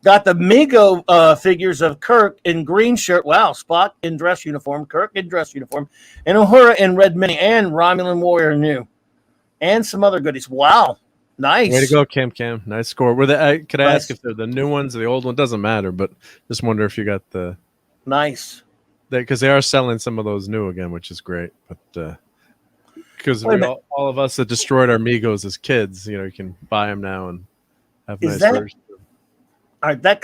got the Mego figures of Kirk in green shirt. Wow, Spock in dress uniform, Kirk in dress uniform, and Uhura in red mini, and Romulan Warrior new, and some other goodies. Wow, nice. Way to go, Cam. Nice score. Were they? Could I ask Nice. if they're the new ones or the old one? Doesn't matter, but just wonder if you got the Nice. because they are selling some of those new again, which is great. But because all of us that destroyed our Migos as kids, you can buy them now and have nice versions. All right, that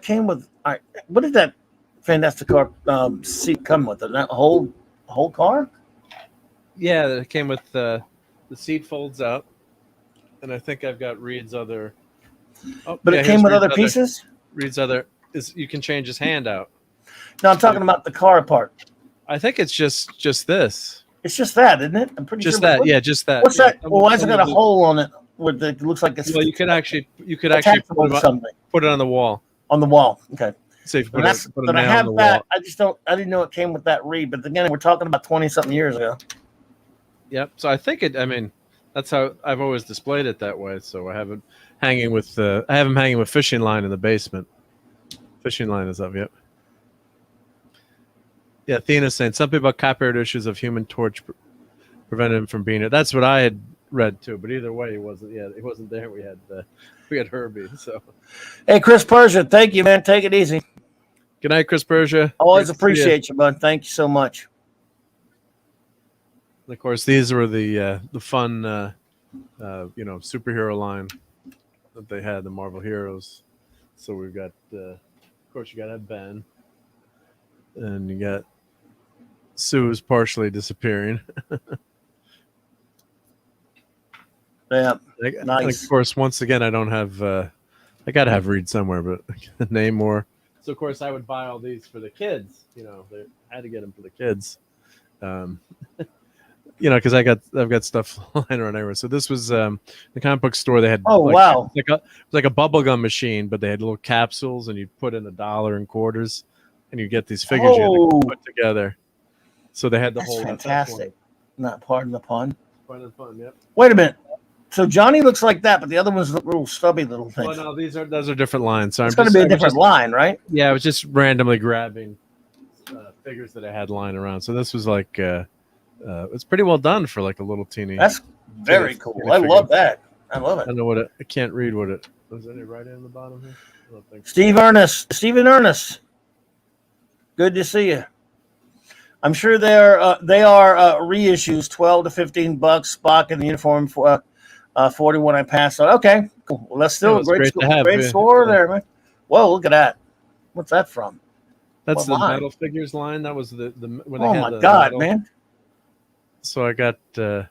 came with. All right, what did that Fantastic Car seat come with? That whole car? Yeah, it came with the seat folds out, and I think I've got Reed's other. Oh, but yeah, it came with other pieces. Reed's other is you can change his hand out. No, I'm talking about the car part. I think it's just this. It's just that, isn't it? I'm pretty just sure. That. Yeah, just that. What's that? Well, why has it got a hole on it? It looks like it's. Well, you could actually put it on the wall. On the wall, okay. So if you but I have that. Wall. I didn't know it came with that Reed. But again, we're talking about 20-something years ago. Yep. So I think it. I mean, that's how I've always displayed it that way. So I have it hanging with. I have him hanging with fishing line in the basement. Fishing line is up. Yep. Yeah, Athena's saying something about copyright issues of Human Torch prevented him from being it. That's what I had read too. But either way, he wasn't. Yeah, he wasn't there. We had Herbie. So, hey, Chris Persia, thank you, man. Take it easy. Good night, Chris Persia. Always appreciate you, bud. Thank you so much. And of course, these were the fun, superhero line that they had, the Marvel Heroes. So we've got, of course, you got to have Ben, and you got Sue's partially disappearing. Yeah, nice. And of course, once again, I don't have. I got to have Reed somewhere, but name more. So of course, I would buy all these for the kids. I had to get them for the kids. Because I've got stuff lying around everywhere. So this was the comic book store. They had wow, it was like a bubblegum machine, but they had little capsules, and you'd put in $1 and quarters, and you get these figures you had to put together. So they had the whole fantastic. Not pardon the pun. Pardon the pun. Yep. Wait a minute. So Johnny looks like that, but the other one's little stubby little things. Well, no, those are different lines. So it's going to be a different line, right? Yeah, I was just randomly grabbing figures that I had lying around. So this was like. It's pretty well done for like a little teeny. That's very cool. I love that. I love it. I know I can't read what it. Was there any writing in the bottom here? Stephen Ernest. Good to see you. I'm sure they are reissues, $12 to $15. Spock in the uniform for 40 when I pass on. Okay, cool. Well, that's still a great score there, man. Whoa, look at that. What's that from? That's the Metal Figures line. That was the when they had my the God, metal. Man. So I got a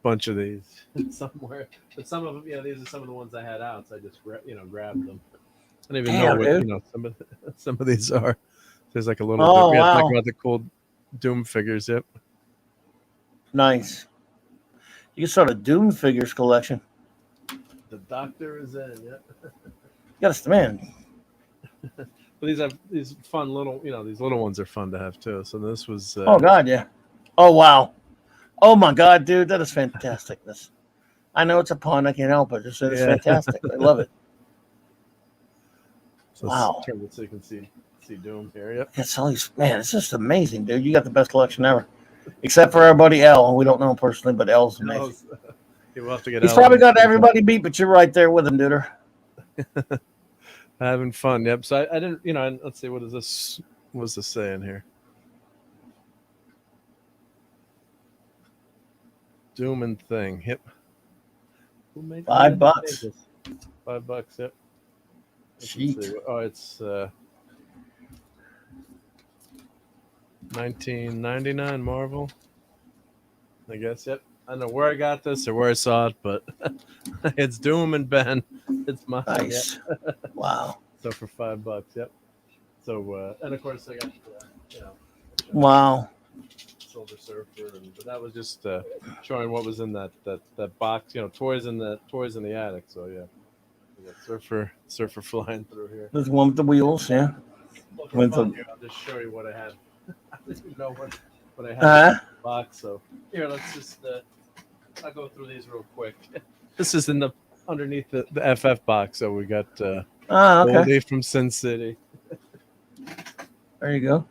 bunch of these somewhere, but some of them, these are some of the ones I had out, so I just grabbed them. I don't even know what some of these are. There's like a little. We had talk about the cool Doom figures. Yep. Nice. You can start a Doom figures collection. The Doctor is in. Yep. Yes, man. But these have these fun little. These little ones are fun to have too. So this was. Oh God, yeah. Oh wow! Oh my God, dude, that is fantastic. I know it's a pun. I can't help it. It's fantastic. I love it. So wow! Turn it so you can see Doom here. Yep. It's all these, man. It's just amazing, dude. You got the best collection ever, except for our buddy L. We don't know him personally, but L's amazing. We'll have to get. He's probably got everybody beat, but you're right there with him, dude. Having fun. Yep. So I didn't. Let's see. What is this? What's this saying here? Doom and Thing. Yep. $5. $5. Yep. Jeez. Oh, it's 1999 Marvel. I guess. Yep. I don't know where I got this or where I saw it, but it's Doom and Ben. It's mine. Nice. Wow. So for $5, yep. So and of course I got Wow. Silver Surfer, but that was just showing what was in that box. Toys in the attic. So yeah, we got Surfer flying through here. There's one with the wheels, yeah. Well, for With fun the here, I'll just show you what I had. I didn't know what I had uh, in the box. So here, let's just I'll go through these real quick. This is underneath the FF box. So we got okay. Goldie from Sin City. There you go.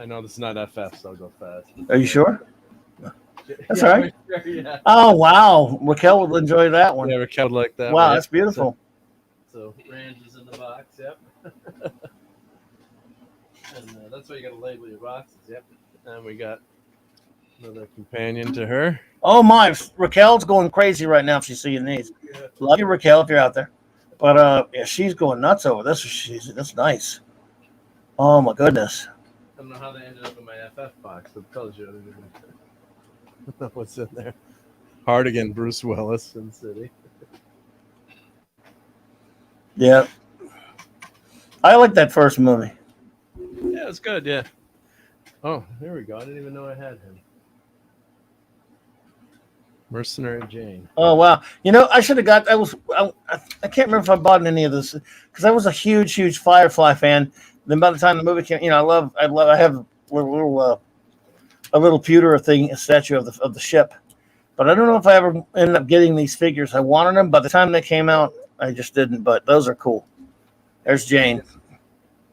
I know this is not FF, so I'll go fast. Are you sure? That's Yeah, all right. sure, yeah. Oh wow, Raquel will enjoy that one. Yeah, Raquel like that. Wow, one. that's beautiful. So Range is in the box. Yep. And that's why you got to label your boxes. Yep. And we got another companion to her. Oh my, Raquel's going crazy right now if she's seeing these. Yeah. Love you, Raquel, if you're out there. But yeah, she's going nuts over this. That's nice. Oh my goodness. I don't know how they ended up in my FF box. It tells you. I don't know what's in there. Hardigan, Bruce Willis, Sin City. Yeah. I like that first movie. Yeah, it's good. Yeah. Oh, there we go. I didn't even know I had him. Mercenary Jane. Oh wow! I should have got. I can't remember if I bought any of this because I was a huge Firefly fan. Then by the time the movie came, I have a little pewter thing, a statue of the ship. But I don't know if I ever ended up getting these figures. I wanted them. By the time they came out, I just didn't. But those are cool. There's Jane.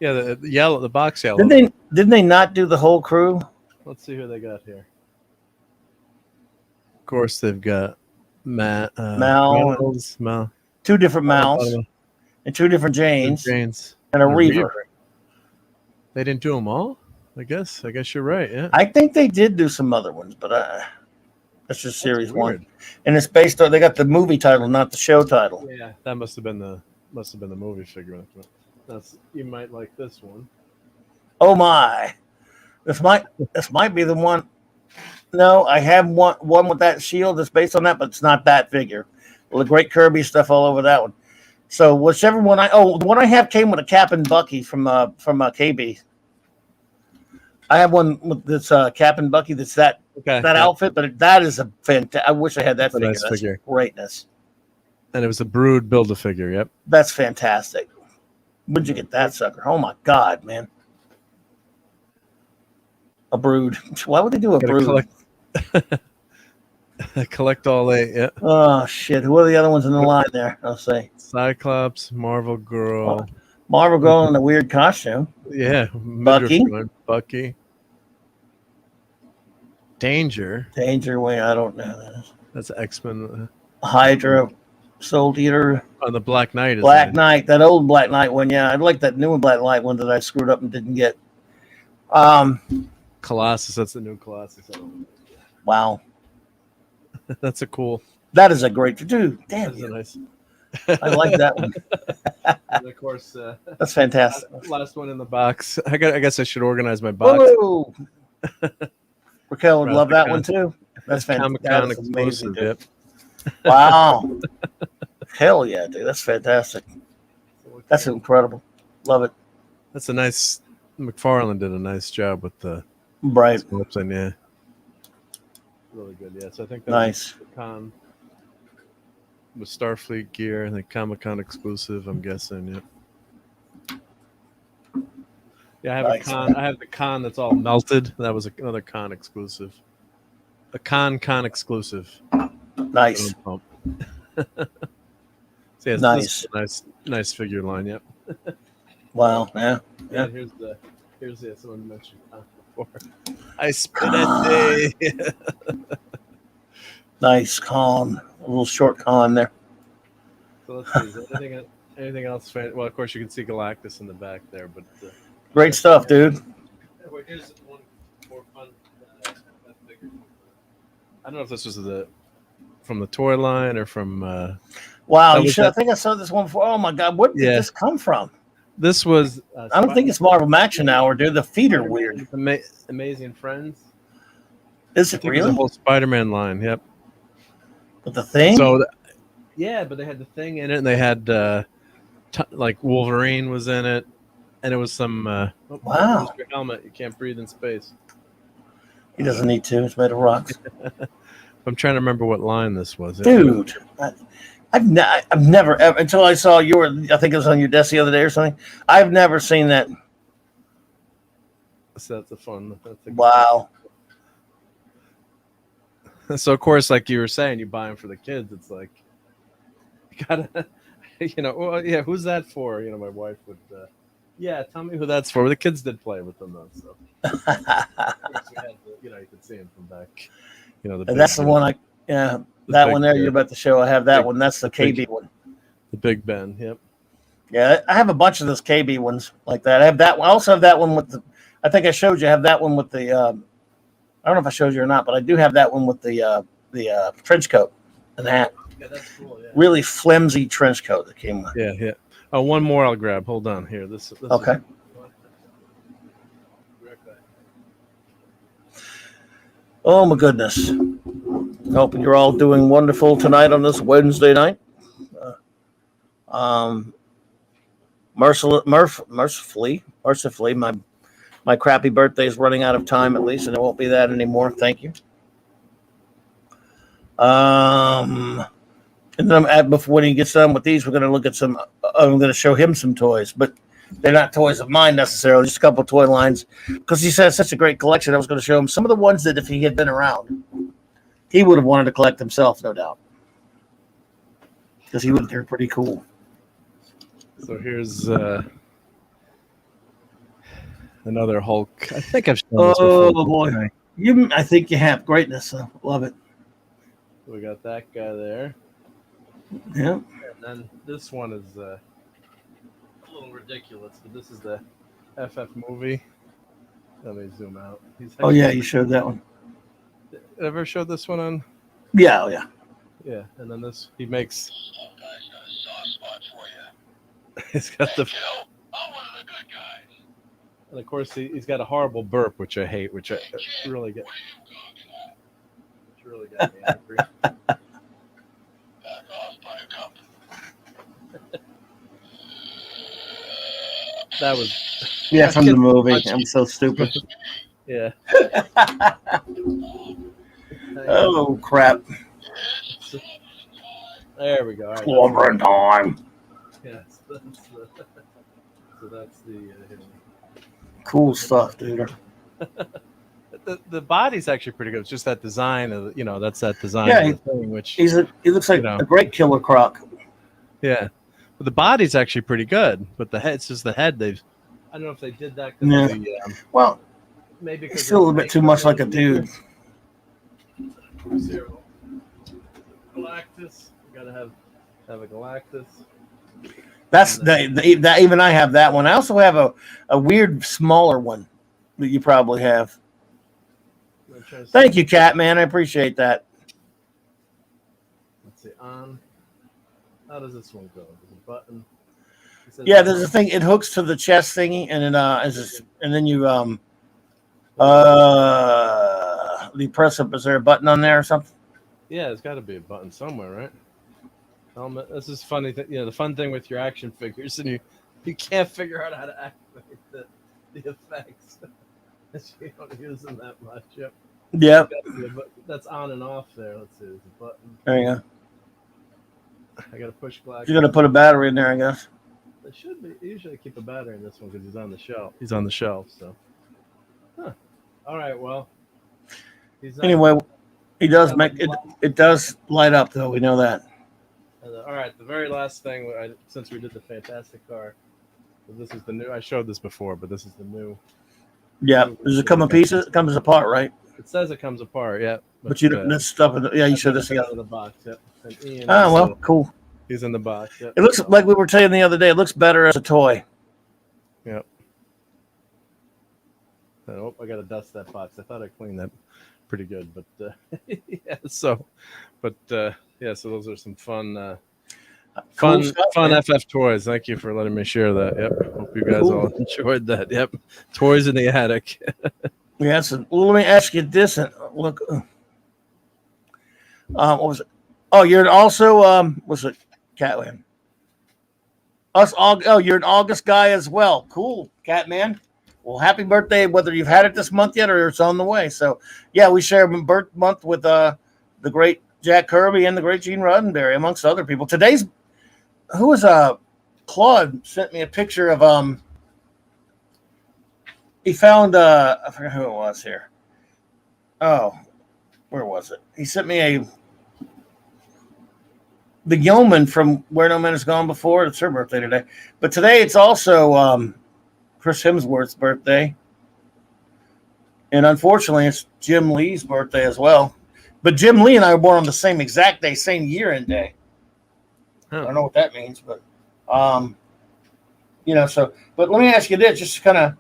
Yeah, the yellow, the box yellow. Didn't they not do the whole crew? Let's see who they got here. Of course, they've got Mal, two different Mals, and two different Janes, and a Reaver. They didn't do them all. I guess you're right. Yeah, I think they did do some other ones, but that's just series weird. 1, and it's based on. They got the movie title, not the show title. Yeah, that must have been the movie figure. You might like this one. Oh my! This might be the one. No, I have one with that shield that's based on that, but it's not that figure. Well, the Great Kirby stuff all over that one. So whichever one the one I have came with a Cap and Bucky from KB. I have one with this Cap and Bucky that's that outfit, but that is a fantastic. I wish I had that figure. Nice that's figure. Greatness. And it was a Brood Build-A-Figure. Yep. That's fantastic. Where'd you get that sucker? Oh my God, man. A Brood. Why would they do a Brood? Collect all 8. Yeah. Oh shit! Who are the other ones in the line there? I'll say Cyclops, Marvel Girl, Marvel Girl in a weird costume. Yeah, Bucky, Danger. Wait, I don't know that. That's X-Men. Hydra, Soul Eater. On the Black Knight. Black Knight, that old Black Knight one. Yeah, I'd like that new Black Knight one that I screwed up and didn't get. Colossus. That's the new Colossus. Wow. That's a cool. That is a great dude. Damn, that's a nice. I like that one. And of course, that's fantastic. Last one in the box. I guess I should organize my box. Whoa. Raquel would love that one too. That's fantastic. Comic-Con exclusive. Yep. Wow. Hell yeah, dude. That's fantastic. That's incredible. Love it. That's a nice. McFarlane did a nice job with the right. And yeah. Really good, yeah. So I think that nice. Was con with Starfleet gear, I think Comic-Con exclusive. I'm guessing, yeah. Yeah, I have a con. I have the con that's all melted. That was another con exclusive. A con exclusive. Nice. So yeah, nice. Nice figure line. Yep. Wow. Yeah. Yeah. Here's someone mentioned before. I spin it. Nice con. A little short con there. So let's see. Is there anything else? Well, of course you can see Galactus in the back there, but great stuff, dude. Here's one more fun figure. I don't know if this was from the toy line or from. Wow, you should. I think I saw this one before. Oh my God, where did this come from? This was. I don't think it's Marvel Action Hour, dude. The feet are weird. Amazing Friends. Is it really? The whole Spider-Man line. Yep. With the thing. So, yeah, but they had the thing in it, and they had like Wolverine was in it, and it was some. Wow. Your helmet. You can't breathe in space. He doesn't need to. It's made of rocks. I'm trying to remember what line this was. Dude, I've never ever, until I saw I think it was on your desk the other day or something. I've never seen that. So that's a fun. Wow. So of course, like you were saying, you buy them for the kids. It's like you gotta, well, yeah. Who's that for? My wife would. Yeah, tell me who that's for. Well, the kids did play with them though, so. Of course we had you could see them from back. That's the one that one there you're about to show. I have that one. That's the KB one. The Big Ben. Yep. Yeah, I have a bunch of those KB ones like that. I have that one. I also have that one with the. I think I showed you. I have that one with the. I don't know if I showed you or not, but I do have that one with the trench coat and hat. Yeah, that's cool. Yeah. Really flimsy trench coat that came with. Yeah, yeah. Oh, one more I'll grab. Hold on here. This okay. Oh my goodness! Hoping you're all doing wonderful tonight on this Wednesday night. Mercifully, my crappy birthday is running out of time at least, and it won't be that anymore. Thank you. And then before when he gets done with these, we're going to look at some. I'm going to show him some toys, but they're not toys of mine necessarily. Just a couple of toy lines because he says such a great collection. I was going to show him some of the ones that if he had been around, he would have wanted to collect himself, no doubt, because they're pretty cool. So here's another Hulk. I think I've shown this before. Oh boy, I think you have greatness. So love it. We got that guy there. Yeah. And then this one is a little ridiculous, but this is the FF movie. Let me zoom out. You showed that one. Ever showed this one on? Yeah, yeah. Yeah, and then he makes. He's got the. I'm one of the good guys. And of course, he's got a horrible burp, which I hate, which I really get. Which really got me angry. That was. Yeah, from the movie. I'm so stupid. Yeah. Oh crap! There we go. Right, Clobberin time. Yes, so that's the cool stuff, dude. The body's actually pretty good. It's just that design of that's that design. Yeah, of the thing, which he looks like a great Killer Croc. Yeah, but the body's actually pretty good. But the head, it's just the head. I don't know if they did that. Yeah. Well, maybe it's still a little bit too much like a dude. Galactus. We gotta have a Galactus. That's that. Even I have that one. I also have a weird smaller one that you probably have. Thank you, Cat Man. I appreciate that. Let's see. How does this one go? There's a button. Yeah, there's a thing. It hooks to the chest thingy, and then and then you you press up. Is there a button on there or something? Yeah, there's got to be a button somewhere, right? Helmet. This is funny. The fun thing with your action figures, and you can't figure out how to activate the effects. You don't use them that much. Yep. Yep. That's on and off there. Let's see. There's a button. There you go. I got to push black. You're gonna put a battery in there, I guess. There should be. Usually, I keep a battery in this one because he's on the shelf. He's on the shelf. So. Huh. All right. Well. Anyway, he does make it. It does light up, though. We know that. All right. The very last thing, since we did the Fantastic Car, this is the new. I showed this before, but this is the new. Yeah. Does it come in pieces? It comes apart, right? It says it comes apart. Yeah. But you this stuff. You showed this together in the box. Yep. Oh well, cool. He's in the box. Yep. It looks like we were saying the other day. It looks better as a toy. Yep. Oh, I got to dust that box. I thought I cleaned that pretty good, but yeah. So, but yeah. So those are some fun, cool stuff, fun man. FF toys. Thank you for letting me share that. Yep. Hope you guys all enjoyed that. Yep. Toys in the attic. Yeah. So let me ask you this. Look. What was it? Oh, you're also was it Catland? Us all. Oh, you're an August guy as well. Cool, Catman. Well, happy birthday, whether you've had it this month yet or it's on the way. So, yeah, we share a birth month with the great Jack Kirby and the great Gene Roddenberry, amongst other people. Today's who was Claude sent me a picture of he found I forgot who it was here. Oh, where was it? He sent me the yeoman from Where No Man Has Gone Before. It's her birthday today, but today it's also Chris Hemsworth's birthday, and unfortunately, it's Jim Lee's birthday as well. But Jim Lee and I were born on the same exact day, same year and day. Huh. I don't know what that means, but So, but let me ask you this, just to kind of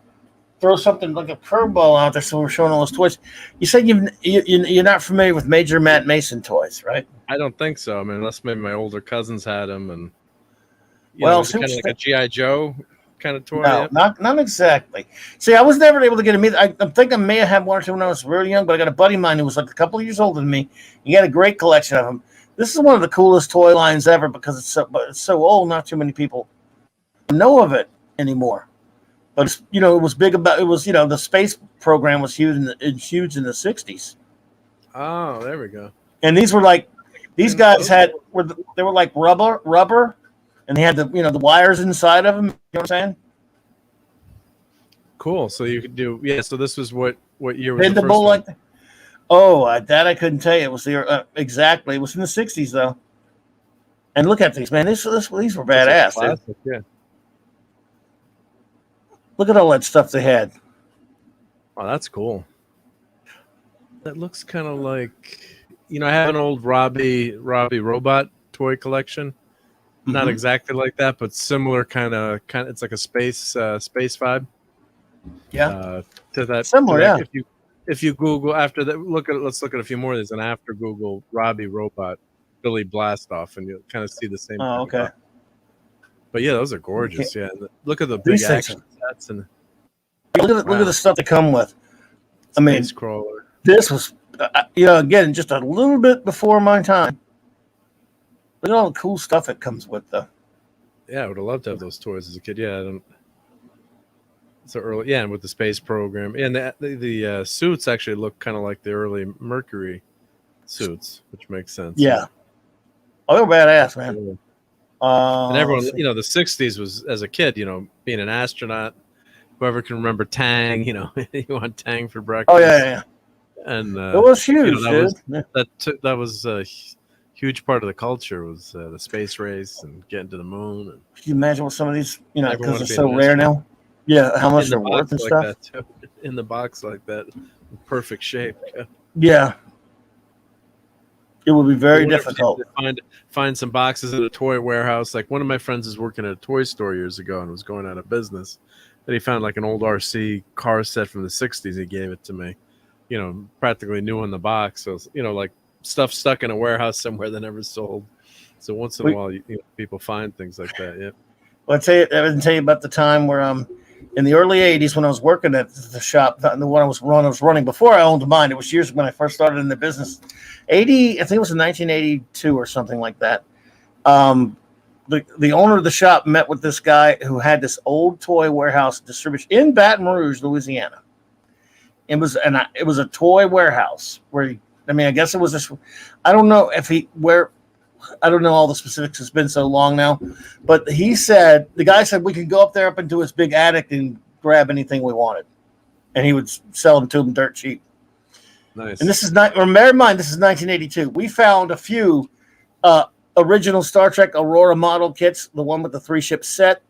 throw something like a curveball out there. So we're showing all those toys. You said you're not familiar with Major Matt Mason toys, right? I don't think so. I mean, unless maybe my older cousins had them, and Well, kind of like a GI Joe kind of toy. No, not exactly. See, I was never able to get him either. I think I may have had one or two when I was really young, but I got a buddy of mine who was like a couple of years older than me. He had a great collection of them. This is one of the coolest toy lines ever because it's so old. Not too many people know of it anymore. But it was big about it was the space program was huge in the 60s. Oh, there we go. And these guys they were like rubber, and they had the wires inside of them. You know what I'm saying? Cool. So you could do So this was what year was Bendable like that? Oh, that I couldn't tell you. It was exactly. It was in the 60s though. And look at these, man. These were badass. Classic, yeah. Look at all that stuff they had. Oh, that's cool. That looks kind of like, I have an old Robbie robot toy collection. Mm-hmm. Not exactly like that, but similar kind of. It's like a space vibe. Yeah. To that. Similar, yeah. If you Google after that, let's look at a few more of these, and after Google Robbie robot Billy Blastoff, and you'll kind of see the same. Oh, okay. But yeah, those are gorgeous. Yeah, look at the big action sets and look at the stuff they come with. I mean, Space Crawler. This was, again, just a little bit before my time. Look at all the cool stuff it comes with, though. Yeah, I would have loved to have those toys as a kid. Yeah, I don't. So early, yeah, and with the space program, and the suits actually look kind of like the early Mercury suits, which makes sense. Yeah. Oh, they're badass, man. Yeah. And everyone, the 60s was, as a kid, being an astronaut. Whoever can remember Tang, you want Tang for breakfast. Oh, yeah. And it was huge, that was a huge part of the culture was the space race and getting to the moon. And can you imagine what some of these, because they're so rare now? Yeah, how much they're worth and stuff. In the box like that, in perfect shape. Yeah. It would be very difficult. Find some boxes at a toy warehouse. Like one of my friends is working at a toy store years ago and was going out of business. And he found like an old RC car set from the 60s. He gave it to me, practically new in the box. So, like stuff stuck in a warehouse somewhere that never sold. So once in a while, people find things like that. Yeah. Well, I didn't tell you about the time where in the early 80s when I was working at the shop, the one I was running before I owned mine. It was years when I first started in the business. I think it was in 1982 or something like that. The owner of the shop met with this guy who had this old toy warehouse distribution in Baton Rouge, Louisiana. It was a toy warehouse where I guess it was this. I don't know I don't know all the specifics. It's been so long now, but the guy said we could go up into his big attic and grab anything we wanted, and he would sell them to them dirt cheap. Nice. And this is not. Bear in mind, this is 1982. We found a few original Star Trek Aurora model kits. The one with the 3-ship set.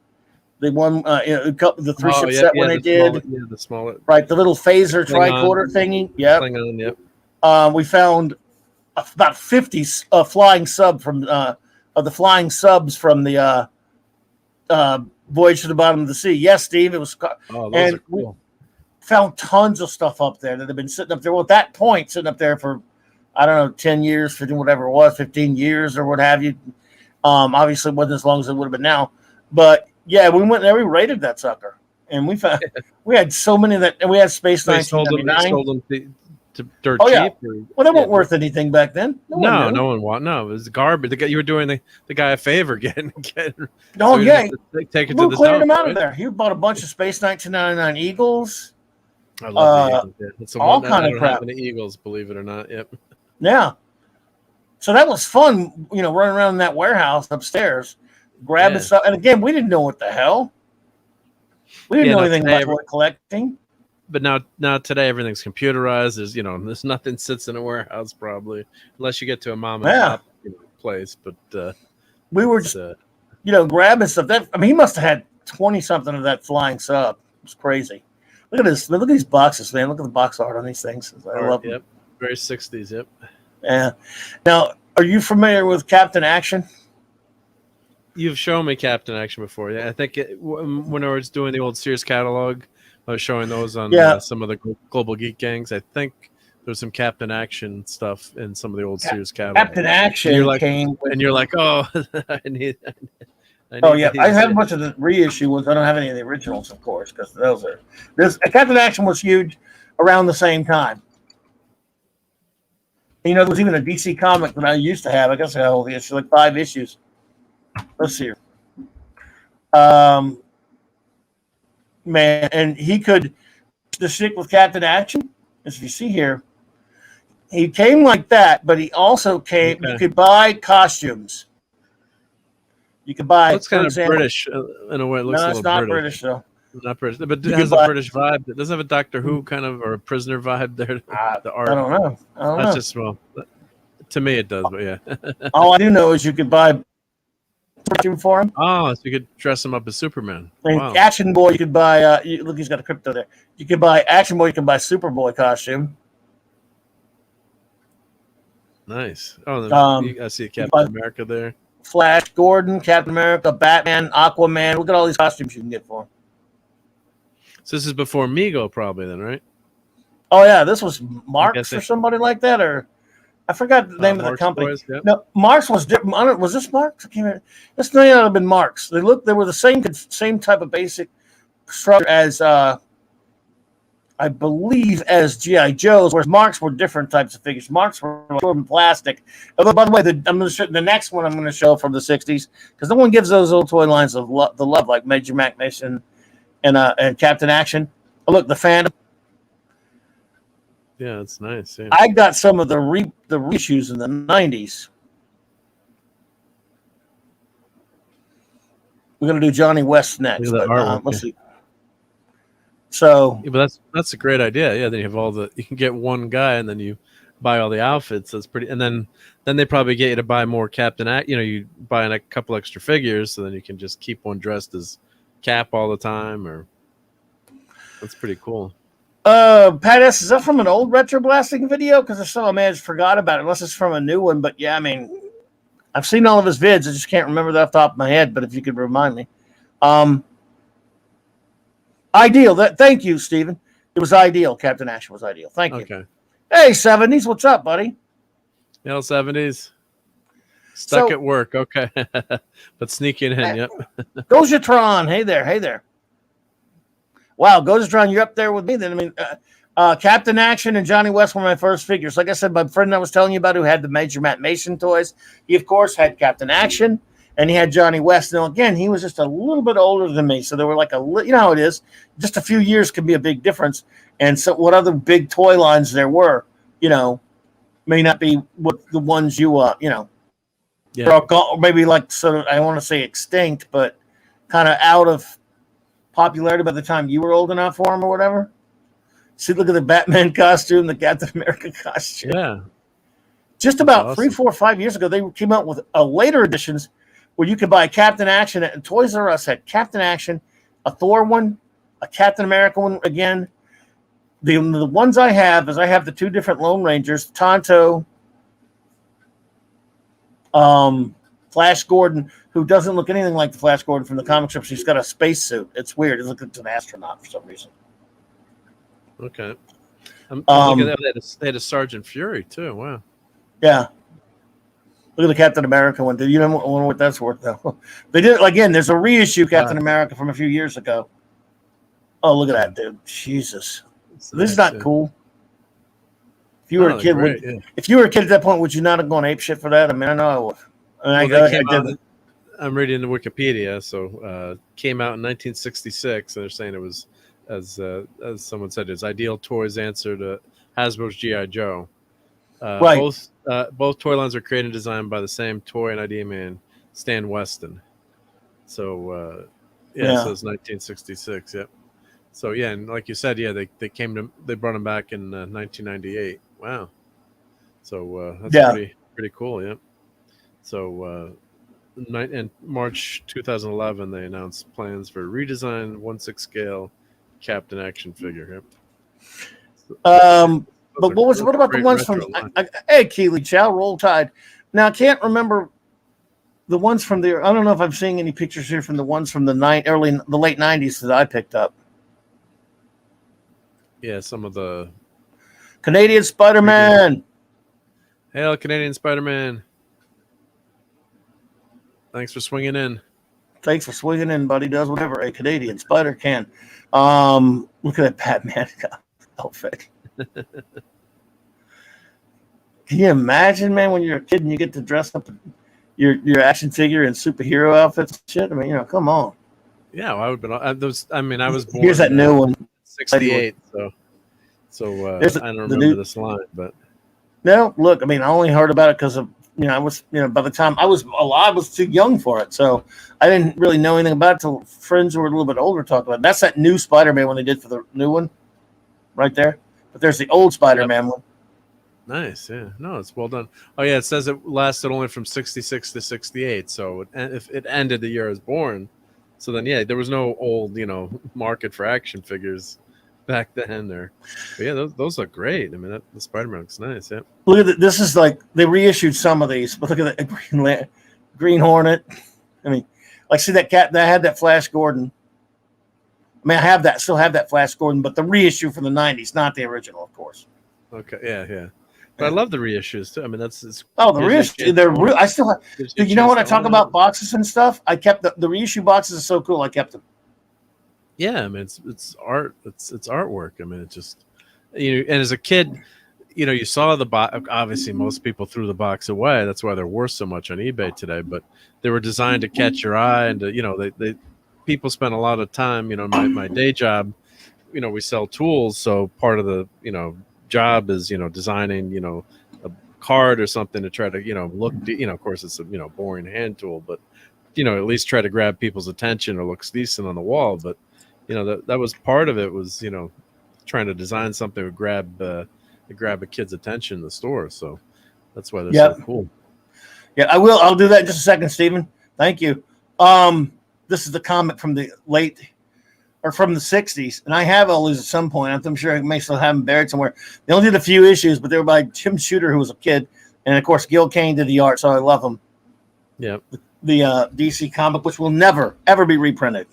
The one, the 3-ship set when they did. The smaller. Right, the little phaser tricorder thingy. Yeah. We found about 50 flying sub from the flying subs from the Voyage to the Bottom of the Sea. Yes, Steve, it was. Oh, those are cool. We found tons of stuff up there that have been sitting up there. Well, at that point, sitting up there for, I don't know, 10 years, 15, whatever it was, 15 years or what have you. Obviously, it wasn't as long as it would have been now. But, yeah, we went there. We raided that sucker. And we found we had so many and we had Space 1999. dirt Oh yeah. cheap. Or, Well, they weren't worth anything back then. No one want. No, it was garbage. You were doing the guy a favor getting. Oh So he yeah. didn't have to take it to Lou the cleared dump. them out of Right? there. He bought a bunch of Space 1999 Eagles. I love the Eagles. Yeah. It's the All one kind I of don't crap. have any Eagles, believe it or not. Yep. Yeah. So that was fun, running around in that warehouse upstairs, grabbing stuff. And again, we didn't know what the hell. We didn't know anything about toy collecting. But now today everything's computerized. There's nothing sits in a warehouse probably, unless you get to a mom and pop place. But we were just grabbing stuff. He must have had 20 something of that flying sub. It's crazy. Look at this. Look at these boxes, man. Look at the box art on these things. I love them. Yep. Very 60s. Yep. Yeah. Now, are you familiar with Captain Action? You've shown me Captain Action before. Yeah, I think when I was doing the old Sears catalog, I was showing those on some of the Global Geek gangs. I think there's some Captain Action stuff in some of the old Sears catalog. Captain Action came with, and you're like, oh, I need I have a bunch of the reissue ones. I don't have any of the originals, of course, because Captain Action was huge around the same time. And, there was even a DC comic that I used to have. I guess I have all the issues, like 5 issues. Let's see here. Man, and he could stick with Captain Action, as you see here. He came like that, but he also came. Okay. You could buy costumes. You could buy. Looks kind of British in a way. It looks no, it's not British though. Not British, but it has a British vibe. It doesn't have a Doctor Who kind of or a prisoner vibe there. The art. I don't know. That's just to me it does, but yeah. All I do know is you could buy costume for him. Oh, so you could dress him up as Superman. And wow. Action Boy, you could buy. Look, he's got a crypto there. You could buy Action Boy. You can buy Superboy costume. Nice. Oh, I see Captain America there. Flash Gordon, Captain America, Batman, Aquaman. Look at all these costumes you can get for him. So this is before Mego, probably then, right? Oh yeah, this was Marks or somebody like that, or I forgot the name of the company. Boys, yep. No, Marks was different. Was this Marks? I can't remember. This may not have been Marks. They were the same type of basic structure as I believe as G.I. Joe's, whereas Marks were different types of figures. Marks were from plastic. Although, by the way, the next one I'm going to show from the 60s, because no one gives those old toy lines the love like Major Mac Mason and Captain Action. Oh, look, the Phantom. Yeah, it's nice. Yeah. I got some of the reissues in the 90s. We're going to do Johnny West next. Let's see. So, yeah, but that's a great idea. Yeah, then you have you can get one guy, and then you buy all the outfits. That's pretty. And then they probably get you to buy more Captain Act. You buy a couple extra figures, so then you can just keep one dressed as Cap all the time. Or that's pretty cool. Pat S, is that from an old retro blasting video? Because if so, I may have forgot about it. Unless it's from a new one. But yeah, I mean, I've seen all of his vids. I just can't remember that off the top of my head. But if you could remind me. Ideal. Thank you, Stephen. It was ideal. Captain Action was ideal. Thank you. Okay. Hey, 70s. What's up, buddy? 70s. Stuck at work. Okay. But sneaking in. Yep. Gojatron. Hey there. Wow, Gojatron, you're up there with me then. I mean, Captain Action and Johnny West were my first figures. Like I said, my friend I was telling you about who had the Major Matt Mason toys, he, of course, had Captain Action. And he had Johnny West. Now, again, he was just a little bit older than me. So they were like how it is. Just a few years can be a big difference. And so what other big toy lines there were, may not be what the ones yeah. Or maybe like sort of, I want to say extinct, but kind of out of popularity by the time you were old enough for them or whatever. See, look at the Batman costume, the Captain America costume. Yeah. Just about 3, 4, 5 years ago, they came out with later editions where you could buy Captain Action, and Toys R Us had Captain Action, a Thor one, a Captain America one again. The ones I have is I have the 2 different Lone Rangers, Tonto, Flash Gordon, who doesn't look anything like the Flash Gordon from the comic strips. He's got a spacesuit. It's weird. He looks like an astronaut for some reason. Okay. Look at that. They had a Sergeant Fury, too. Wow. Yeah. Look at the Captain America one. Do you know what that's worth, though? They did again. There's a reissue Captain America from a few years ago. Oh, look at that, dude! Jesus, this is not cool. If you were a they're kid, great, yeah. if you were a kid at that point, would you not have gone ape shit for that? I mean, I know I would. And Well, they I came out. did. I'm reading the Wikipedia, so came out in 1966, and they're saying it was, as someone said, it's ideal toys answer to Hasbro's GI Joe. Right. Both toy lines are created and designed by the same toy and idea man, Stan Weston. So Yeah. so it's 1966. Yep. So yeah, and like you said, yeah, they brought him back in 1998. Wow. So that's Yeah. pretty cool. Yep. So in March 2011, they announced plans for a redesigned 1/6 scale Captain action figure. Yep. But what about the ones from? Hey, Keely Chow, Roll Tide. Now I can't remember the ones from the. I don't know if I'm seeing any pictures here from the ones from the late '90s that I picked up. Yeah, some of the Canadian Spider-Man. Hail, Canadian Spider-Man. Thanks for swinging in. Thanks for swinging in, buddy. Does whatever a Canadian Spider can. Look at that Batman outfit. Can you imagine, man, when you're a kid and you get to dress up your action figure in superhero outfits and shit? I mean, come on. Yeah, well, I would have been. I was born. Here's that new one. 68. So I don't remember this line, but no. Look, I mean, I only heard about it because of I was by the time I was alive, I was too young for it, so I didn't really know anything about it till friends who were a little bit older talked about it. That's that new Spider-Man one they did for the new one, right there. But there's the old Spider-Man one. Nice, yeah. No, it's well done. Oh yeah, it says it lasted only from 66 to 68. So if it ended the year I was born, so then yeah, there was no old market for action figures back then. But yeah, those look great. I mean, the Spider-Man looks nice. Yeah. Look at this is like they reissued some of these, but look at the Green Hornet. I mean, like see that cat that had that Flash Gordon. I mean, still have that Flash Gordon, but the reissue from the '90s, not the original, of course. Okay, yeah. But I love the reissues too. I mean, the reissue. I still have. You know what I talk about boxes and stuff? I kept the reissue boxes are so cool. I kept them. Yeah, I mean it's art. It's artwork. I mean, it just and as a kid, you saw the box. Obviously, most people threw the box away. That's why they're worth so much on eBay today. But they were designed to catch your eye, and they people spend a lot of time. My day job, we sell tools, so part of the job is designing a card or something to try to look of course it's a boring hand tool, but at least try to grab people's attention or looks decent on the wall. But that was part of it was trying to design something to grab a kid's attention in the store. So that's why they're so cool. Yeah, I'll do that in just a second, Stephen. Thank you. This is the comic from the from the 60s, and I have all these at some point. I'm sure I may still have them buried somewhere. They only did a few issues, but they were by Jim Shooter, who was a kid, and of course Gil Kane did the art, so I love them. Yeah, the DC comic, which will never ever be reprinted,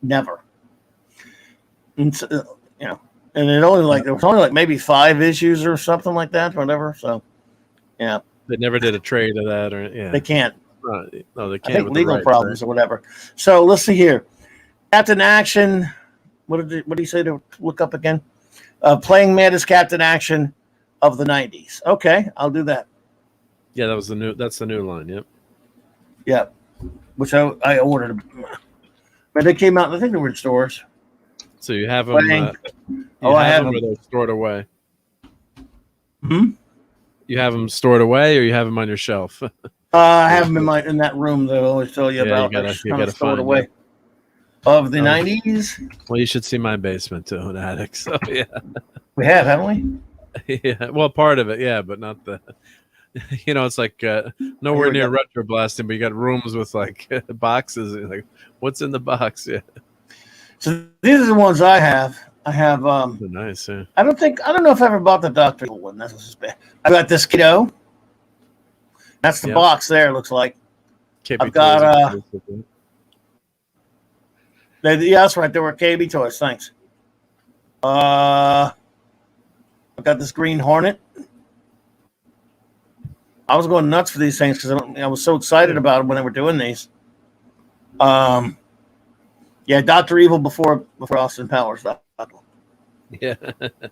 never. And and there was only maybe 5 issues or something like that, whatever. So, yeah, they never did a trade of that, or they can't. No, they can't. I think legal problems or whatever. So let's see here. Captain Action. What did he say to look up again? Playing Mad as Captain Action of the 90s. Okay, I'll do that. Yeah, that's the new line. Yep. Yeah, which I ordered. But they came out. I think they were in stores. So you have them. I have them. Or they're stored away. You have them stored away, or you have them on your shelf. I have them in that room that I always tell you about. You gotta stored away. Of the 90s. Well, you should see my basement too, an attic. So yeah, we have, haven't we? Yeah, well, part of it, yeah, but not the. It's like nowhere near retro blasting, but you got rooms with like boxes. Like, what's in the box? Yeah. So these are the ones I have. I have. They're nice. Yeah. I don't know if I ever bought the Dr. one. That's what's bad. I got this kiddo. That's the box there. It looks like. I've got yeah, that's right. There were KB toys. Thanks. I got this Green Hornet. I was going nuts for these things because I was so excited about them when they were doing these. Yeah, Dr. Evil before Austin Powers. Yeah.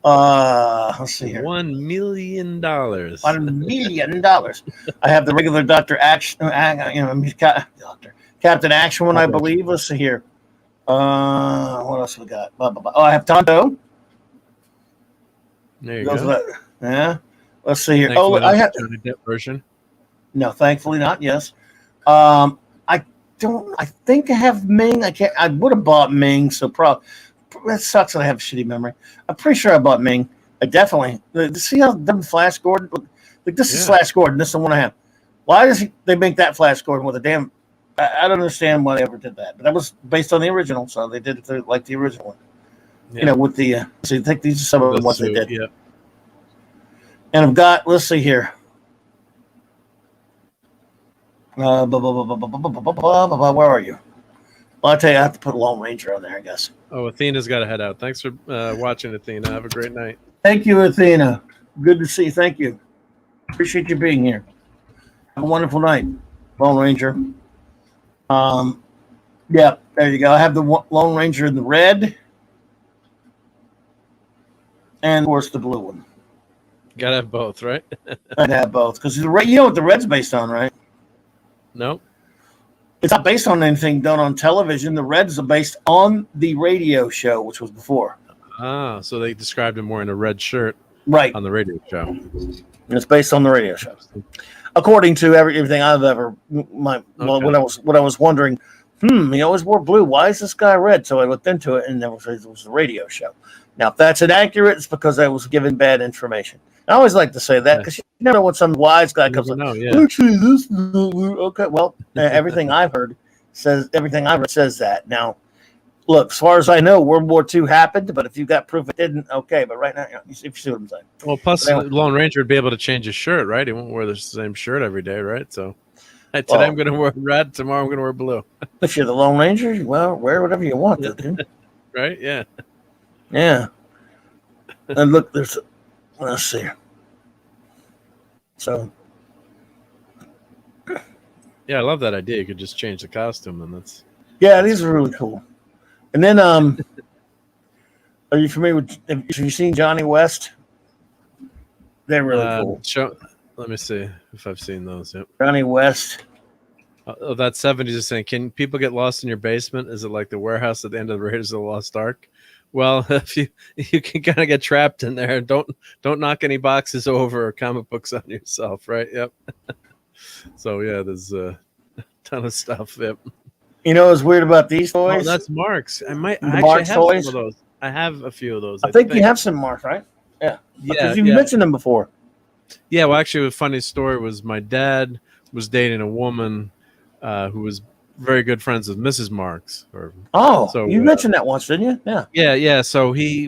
Let's see here. $1 million. $1 million. I have the regular Doctor Action, Doctor Captain Action one, I believe. Let's see here. What else we got? Blah, blah, blah. Oh, I have Tonto. There you go. Yeah. Let's see here. Thankfully, I have Johnny Depp version. no. Thankfully not. Yes. I don't. I think I have Ming. I can't. I would have bought Ming. So probably that sucks that I have a shitty memory. I'm pretty sure I bought Ming. I definitely. See how dumb Flash Gordon? Like this is Flash Gordon. This is the one I have. Why does they make that Flash Gordon with a damn? I don't understand why they ever did that. But that was based on the original, so they did it like the original one. Yeah. You know, with the. So I think these are some of the ones they did. Yeah. And I've got. Let's see here. Where are you? Well, I'll tell you, I have to put Lone Ranger on there, I guess. Oh, Athena's got to head out. Thanks for watching, Athena. Have a great night. Thank you, Athena. Good to see you. Thank you. Appreciate you being here. Have a wonderful night, Lone Ranger. Yeah, there you go. I have the Lone Ranger in the red, and of course the blue one. Gotta have both, right? I'd have both because the red. You know what the red's based on, right? No. It's not based on anything done on television. The Reds are based on the radio show, which was before. Ah, so they described him wearing a red shirt, right, on the radio show. And it's based on the radio show, according to everything I've ever. When I was wondering, he always wore blue. Why is this guy red? So I looked into it, and it was the radio show. Now, if that's inaccurate, it's because I was given bad information. I always like to say that because you never know when some wise guy comes like, actually, this is okay. Well, everything I've heard says that. Now, look, as far as I know, World War II happened, but if you got proof it didn't, okay. But right now, if you see what I'm saying. Well, plus Lone Ranger would be able to change his shirt, right? He won't wear the same shirt every day, right? So today I'm going to wear red. Tomorrow I'm going to wear blue. If you're the Lone Ranger, well, wear whatever you want, dude. Right? Yeah. Yeah. And look, let's see. So. Yeah, I love that idea. You could just change the costume, and that's. Yeah, these are really cool. And then, are you familiar with? Have you seen Johnny West? They're really cool. Let me see if I've seen those. Yep. Johnny West. Oh, that 70s is saying, can people get lost in your basement? Is it like the warehouse at the end of the Raiders of the Lost Ark? Well, if you can kind of get trapped in there, don't knock any boxes over or comic books on yourself, right? Yep. So yeah, there's a ton of stuff. Yep. You know what's weird about these toys? Oh, that's Mark's. I actually Mark's have toys? some of those. I have a few of those. I think you have some Mark, right? Yeah. Because you mentioned them before. Yeah, well, actually, a funny story was my dad was dating a woman who was very good friends with Mrs. Marks. You mentioned that once, didn't you? Yeah. Yeah. So he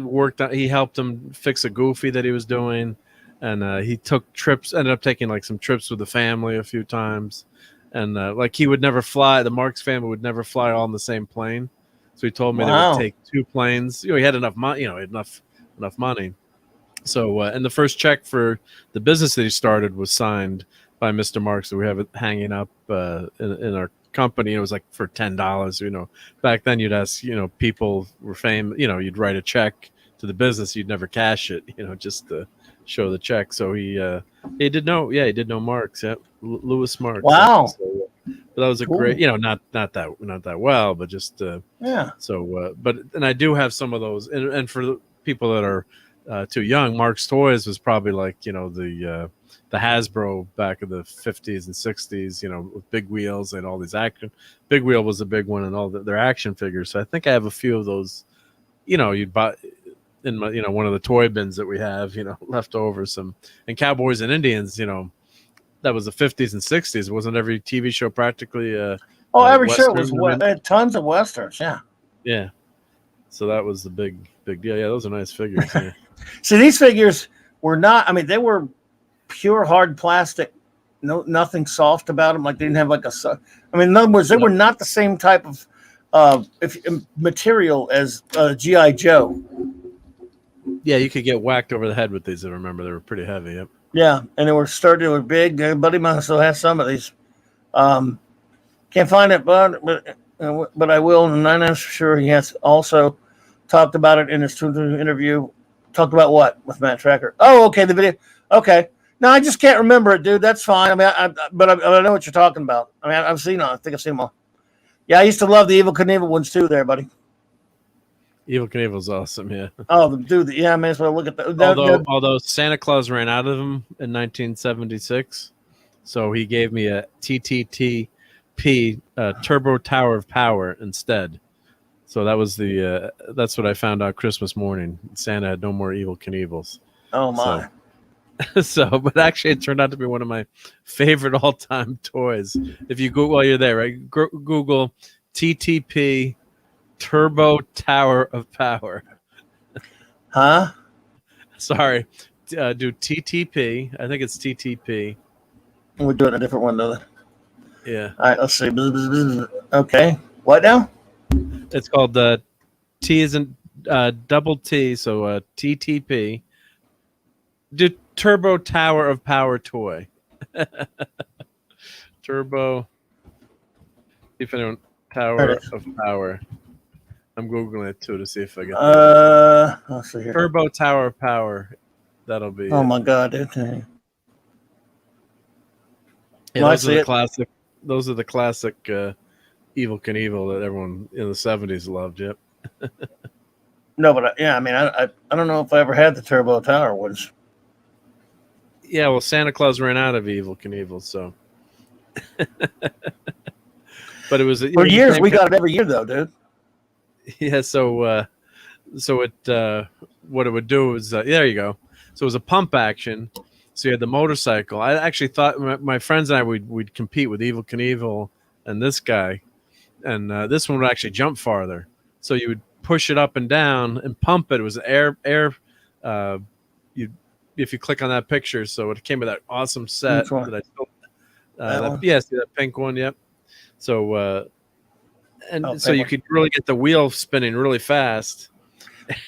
helped him fix a Goofy that he was doing, and he took trips. Ended up taking like some trips with the family a few times, and like he would never fly. The Marks family would never fly all in the same plane, so he told me they would take two planes. He had enough money. He had enough money. So and the first check for the business that he started was signed by Mr. Marks. So we have it hanging up in our company. It was like for $10. Back then you'd ask, people were famous. You'd write a check to the business. You'd never cash it. Just to show the check. So he did know Marks. Yeah, Lewis Marks. Wow. So, but that was a great. Not that well, but just yeah. So and I do have some of those, and for the people that are too young, Mark's Toys was probably like the Hasbro back in the 50s and 60s, with big wheels and all these action. Big Wheel was a big one, and all their action figures. So I think I have a few of those. You'd buy in my, one of the toy bins that we have, left over some. And Cowboys and Indians, that was the 50s and 60s. Wasn't every TV show practically? Every show was they had tons of westerns. Yeah. Yeah. So that was the big deal. Yeah, those are nice figures. Yeah. See, these figures were not. I mean, they were pure hard plastic. Nothing soft about them. Like they didn't have like a. I mean, in other words, they were not the same type of material as GI Joe. Yeah, you could get whacked over the head with these. I remember they were pretty heavy. Yep. Yeah, and they were sturdy. They were big. Buddy mine still has some of these. Can't find it, but I will. And I'm not sure he has also talked about it in his interview Talked about what with Matt Tracker? Oh, okay, the video. Okay. No, I just can't remember it, dude. That's fine. I mean, I know what you're talking about. I mean, I've seen them. I think I've seen them all. Yeah, I used to love the Evil Knievel ones too, there, buddy. Evil Knievel's awesome, yeah. Oh, dude, yeah, I may as well look at that. Although Santa Claus ran out of them in 1976, so he gave me a TTTP Turbo Tower of Power instead. So that was that's what I found out Christmas morning. Santa had no more Evil Knievels. Oh my! But actually, it turned out to be one of my favorite all-time toys. If you Google while you're there, right? Google TTP Turbo Tower of Power. Huh? Sorry. Do TTP. I think it's TTP. We're doing a different one, though. Yeah. All right, let's see. Okay. What now? It's called T isn't double T, so TTP. Do Turbo Tower of Power toy. Turbo. If anyone Tower of Power. I'm Googling it too to see if I get let's see here. Turbo Tower of Power. That'll be. Oh my God, dude. Yeah, those are the classic. Those are the classic Evil Knievel that everyone in the 70s loved. Yep. No, but I mean, I don't know if I ever had the Turbo Tower ones. Yeah, well, Santa Claus ran out of Evil Knievel, so. But it was for years. We got it every year, though, dude. Yeah, so what it would do is there you go. So it was a pump action. So you had the motorcycle. I actually thought my friends and I we'd compete with Evil Knievel and this guy, and this one would actually jump farther. So you would push it up and down and pump it. It was air. If you click on that picture, so it came with that awesome set that I still. Yes, that pink one. Yep. So so you could really get the wheel spinning really fast.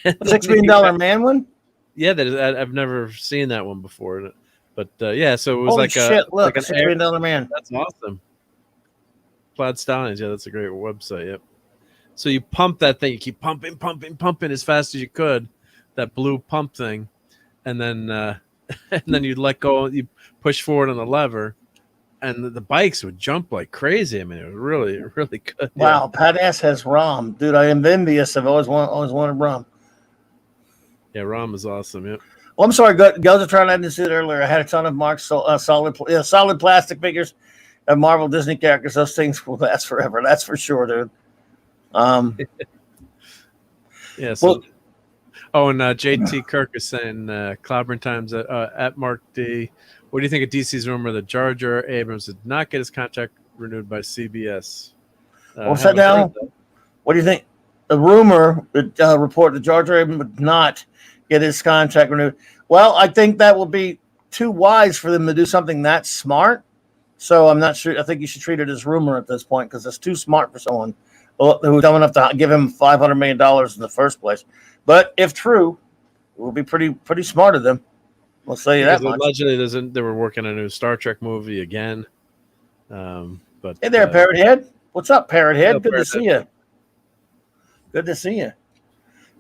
$6 million man one. Yeah, I've never seen that one before. But yeah, so it was Holy like shit, look, like $6 million man. That's awesome. Plaid Stallions, yeah, that's a great website. Yep. So you pump that thing, you keep pumping as fast as you could, that blue pump thing, and then you'd let go, you push forward on the lever, and the bikes would jump like crazy. I mean, it was really, really good. Wow, Pat Ass has ROM, dude. I am envious. I've always wanted ROM. Yeah, ROM is awesome. Yep. Well, I'm sorry, Gozatron. I didn't see it earlier. I had a ton of Mark's solid plastic figures of Marvel Disney characters. Those things will last forever. That's for sure, dude. Yeah. So, and JT Kirk is saying Clobberin Times at Mark D. What do you think of DC's rumor that Jar Jar Abrams did not get his contract renewed by CBS? What's that now? What do you think? The rumor report that Jar Jar Abrams would not get his contract renewed. Well, I think that will be too wise for them to do something that smart. So I'm not sure. I think you should treat it as rumor at this point because it's too smart for someone who's dumb enough to give him $500 million in the first place. But if true, it will be pretty smart of them. We'll say that much. Allegedly, they were working on a new Star Trek movie again. But hey there, Parrot Head. What's up, Parrot Head? Good to see you. Good to see you.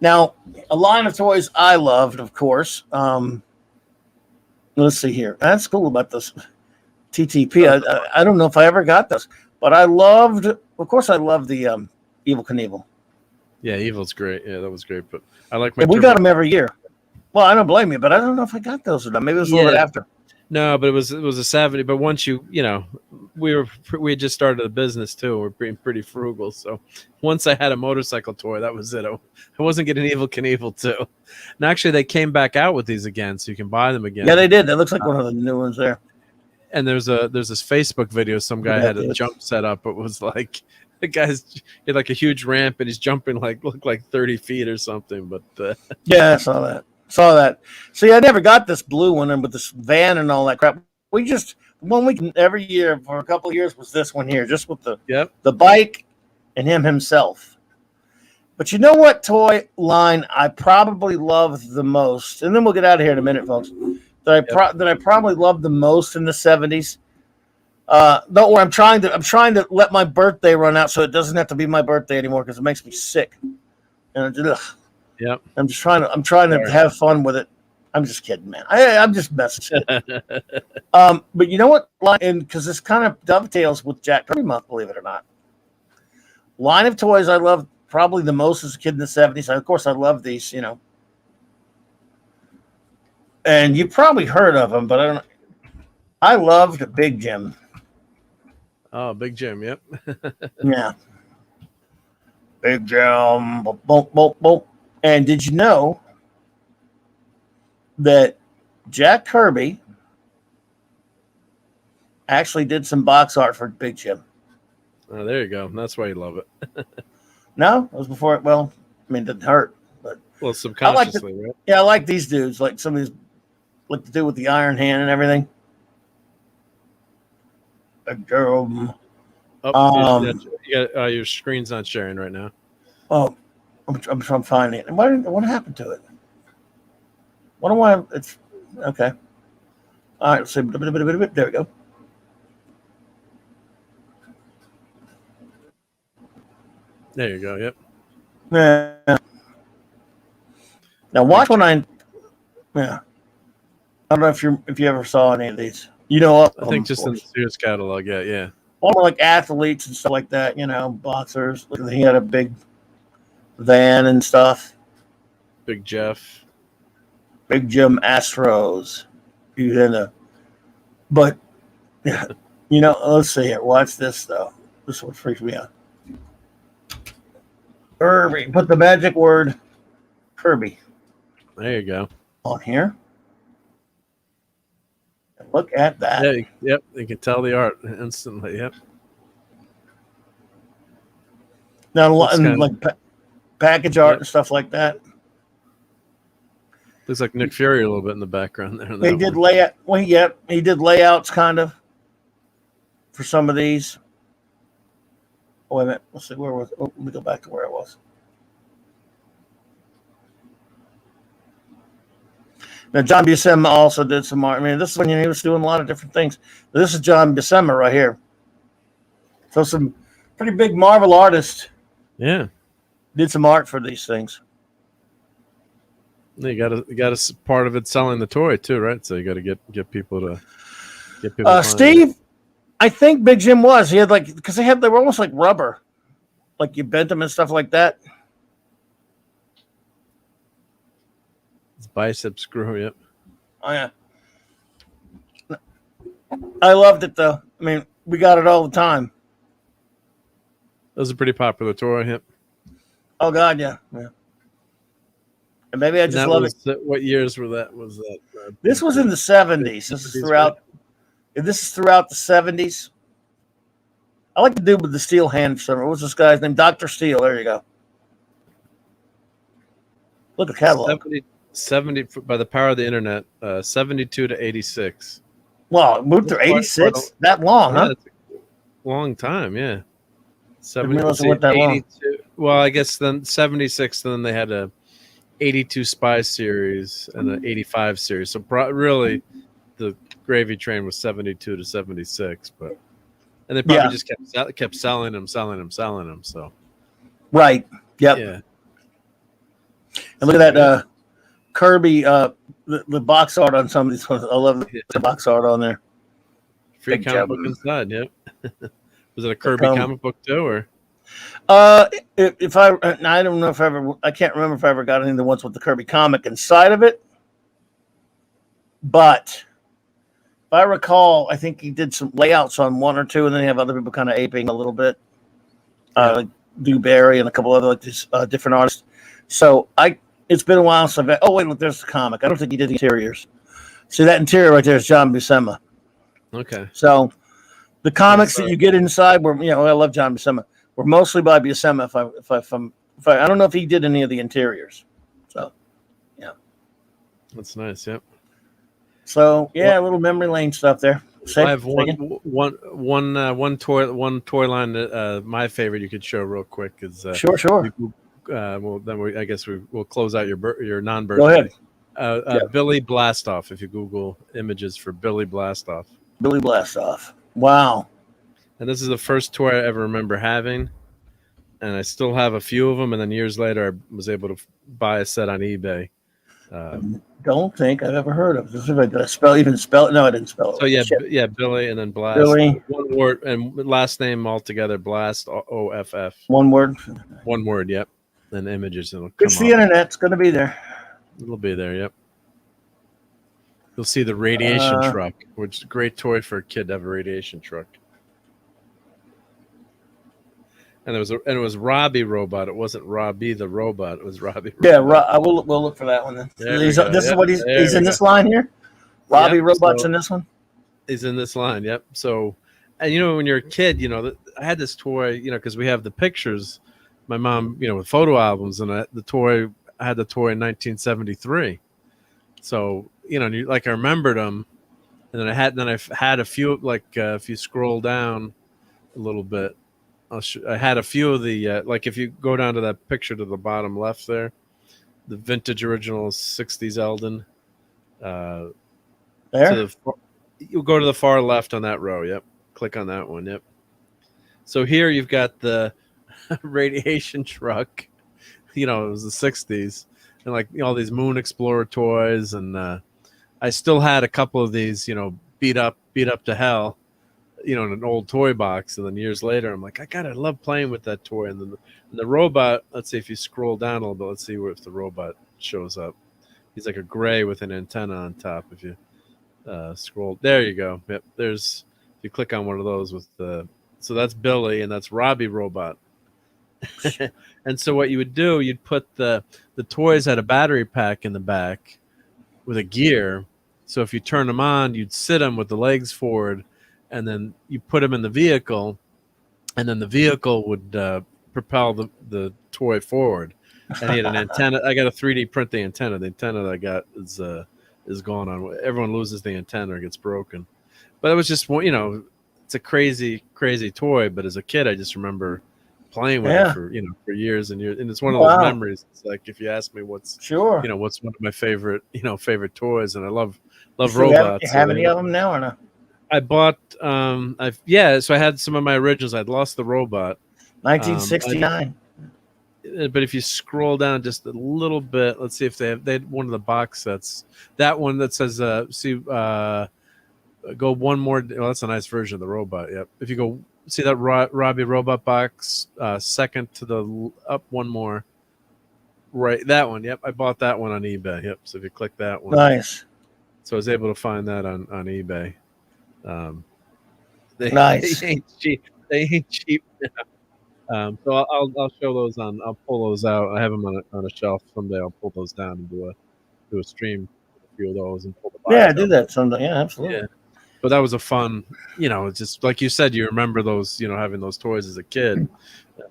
Now, a line of toys I loved, of course. Let's see here. That's cool about this TTP. I don't know if I ever got those, but I loved. Of course, I loved the Evil Knievel. Yeah, Evil's great. Yeah, that was great. But I like we got them every year. Well, I don't blame you, but I don't know if I got those or not. Maybe it was a little bit after. No, but it was a 70. But once we had just started a business too. We're being pretty frugal. So once I had a motorcycle toy, that was it. I wasn't getting Evil Knievel too. And actually, they came back out with these again, so you can buy them again. Yeah, they did. That looks like one of the new ones there. And there's this Facebook video. Some guy had a jump set up. It was like the guy's had like a huge ramp and he's jumping looked like 30 feet or something. But yeah, I saw that. See, I never got this blue one and with this van and all that crap. We just 1 week every year for a couple of years was this one here, just with the bike and him himself. But you know what toy line I probably loved the most, and then we'll get out of here in a minute, folks. That I probably loved the most in the 70s. Don't worry, I'm trying to let my birthday run out so it doesn't have to be my birthday anymore because it makes me sick. And Yep. I'm trying to have fun with it. I'm just kidding, man. I'm just messing. But you know what? And because this kind of dovetails with Jack Kirby Month, believe it or not. Line of toys I loved probably the most as a kid in the 70s. Of course, I love these, and you probably heard of them, but I don't know. I loved Big Jim. Oh, Big Jim. Yep. Yeah. Big Jim. Boop, boop, boop, boop. And did you know that Jack Kirby actually did some box art for Big Jim? Oh, there you go. That's why you love it. No, it was before it. Well, I mean, it didn't hurt, but subconsciously, right? Yeah, I like these dudes. Like some of these, like to do with the Iron Hand and everything. Big Jim. Oh, your screen's not sharing right now. Oh, I'm trying to find it. What happened to it? What do I? It's okay. All right, let's see. There we go. There you go. Yep. Yeah. Now watch when I. Yeah. I don't know if you ever saw any of these. I think just in the Sears catalog. Yeah. All like athletes and stuff like that. Boxers. He had a big van and stuff. Big Jeff. Big Jim Astros. But yeah, let's see here. Watch this though. This one freaks me out. Kirby. Put the magic word Kirby. There you go. On here. And look at that. Yeah, yep. You can tell the art instantly. Yep. Now, like package art and stuff like that. Looks like Nick Fury a little bit in the background there. He did layout. Well, yeah, he did layouts kind of for some of these. Oh, wait a minute. Let's see where was. Oh, let me go back to where I was. Now, John Buscema also did some art. I mean, this is when he was doing a lot of different things. This is John Buscema right here. So some pretty big Marvel artists. Yeah. Did some art for these things. You got a part of it selling the toy too, right? So you got to get people to get people. Steve, I think Big Jim was. He had because they were almost like rubber, like you bent them and stuff like that. It's bicep screw. Yep. Oh yeah. I loved it though. I mean, we got it all the time. That was a pretty popular toy. Yep. Oh God, yeah. And maybe I just love it. What years was that? This was in the 70s. This is throughout the 70s. I like the dude with the steel hand. What was this guy's name? Dr. Steel. There you go. Look at the catalog. 70 by the power of the internet. 72 to 86. Wow, it moved through 86. That long, huh? Long time, yeah. 70. That long. Well, I guess then 76. Then they had a 82 Spy series and an 85 series. So really, the gravy train was 72 to 76, but and they probably just kept selling them. So right, yep. Yeah. And look at that Kirby, the box art on some of these ones. I love the box art on there. Free comic book inside. Yep. Was it a Kirby comic book too, or? If I don't know if I can't remember if I ever got any of the ones with the Kirby comic inside of it, but if I recall, I think he did some layouts on one or two, and then you have other people kind of aping a little bit, like Dewberry and a couple other these different artists. So it's been a while since I've. Oh wait, look, there's the comic. I don't think he did the interiors. See that interior right there is John Buscema. Okay. So the comics that you get inside were, I love John Buscema. We're mostly by Buscema. If I don't know if he did any of the interiors. So, yeah, that's nice. Yep. So a little memory lane stuff there. I have one toy line that my favorite you could show real quick is sure. Well, then I guess we'll close out your non-birthday. Go ahead. Billy Blastoff. If you Google images for Billy Blastoff. Billy Blastoff. Wow. And this is the first toy I ever remember having. and I still have a few of them. And then years later, I was able to buy a set on eBay. Don't think I've ever heard of this. Did I spell it? No, I didn't spell it So right. yeah, Shit. yeah, Billy, and then Blast. Billy. One word and last name altogether. Blast. OFF. One word. One word. Yep. And images. It'll come It's the up. internet. It's going to be there. It'll be there. Yep. You'll see the radiation truck, which is a great toy for a kid to have a radiation truck. And it was Robbie Robot. It wasn't Robbie the robot. It was Robbie. Yeah, we'll look for that one then. This is what he's in this line here. Robbie Robot's in this one. He's in this line. Yep. So, and when you're a kid, I had this toy, because we have the pictures. My mom, with photo albums, and I had the toy in 1973. So, I remembered them, and then I've had a few, if you scroll down a little bit, I had a few of the, if you go down to that picture to the bottom left there, the vintage original 60s Eldon. There? You'll go to the far left on that row. Yep. Click on that one. Yep. So here you've got the radiation truck. It was the 60s. And all these Moon Explorer toys. And I still had a couple of these, beat up to hell. In an old toy box, and then years later, I'm like, I love playing with that toy. And then the robot. Let's see if you scroll down a little bit. Let's see if the robot shows up. He's like a gray with an antenna on top. If you scroll, there you go. Yep, if you click on one of those with so that's Billy, and that's Robbie Robot. And so what you would do, you'd put the toys had a battery pack in the back with a gear. So if you turn them on, you'd sit them with the legs forward. And then you put them in the vehicle, and then the vehicle would propel the toy forward. And he had an antenna. I got a 3D print the antenna. The antenna that I got is gone on. Everyone loses the antenna or gets broken. But it was just it's a crazy toy. But as a kid, I just remember playing with it for years and years. And it's one of those memories. It's like if you ask me what's what's one of my favorite toys, and I love robots. You have any of them now or not? I bought, so I had some of my originals. I'd lost the robot. 1969. But if you scroll down just a little bit, let's see if they had one of the box sets. That one that says, go one more. Well, that's a nice version of the robot. Yep. If you go, see that Robbie Robot box, second to the up one more. Right. That one. Yep. I bought that one on eBay. Yep. So if you click that one. Nice. So I was able to find that on eBay. Nice. They ain't cheap now. So I'll show those I'll pull those out. I have them on a shelf. Someday I'll pull those down and do a stream with a few of those and pull the box out. Do that someday. Yeah, absolutely. Yeah. But that was a fun, it's just like you said, you remember those, having those toys as a kid,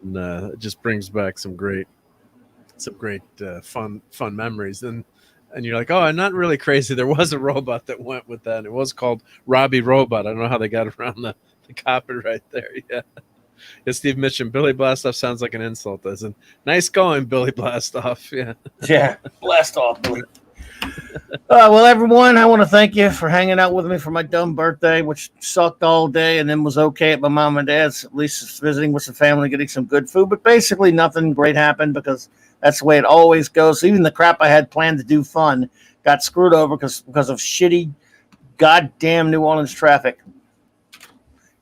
and it just brings back some great fun memories. And you're like, oh, I'm not really crazy. There was a robot that went with that. And it was called Robbie Robot. I don't know how they got around the copyright there. Yeah. Steve mentioned Billy Blastoff sounds like an insult, doesn't? Nice going, Billy Blastoff. Yeah. Yeah. Blast off, Billy. Well, everyone, I want to thank you for hanging out with me for my dumb birthday, which sucked all day and then was okay at my mom and dad's, at least visiting with some family, getting some good food. But basically nothing great happened because that's the way it always goes. Even the crap I had planned to do fun got screwed over because of shitty, goddamn New Orleans traffic.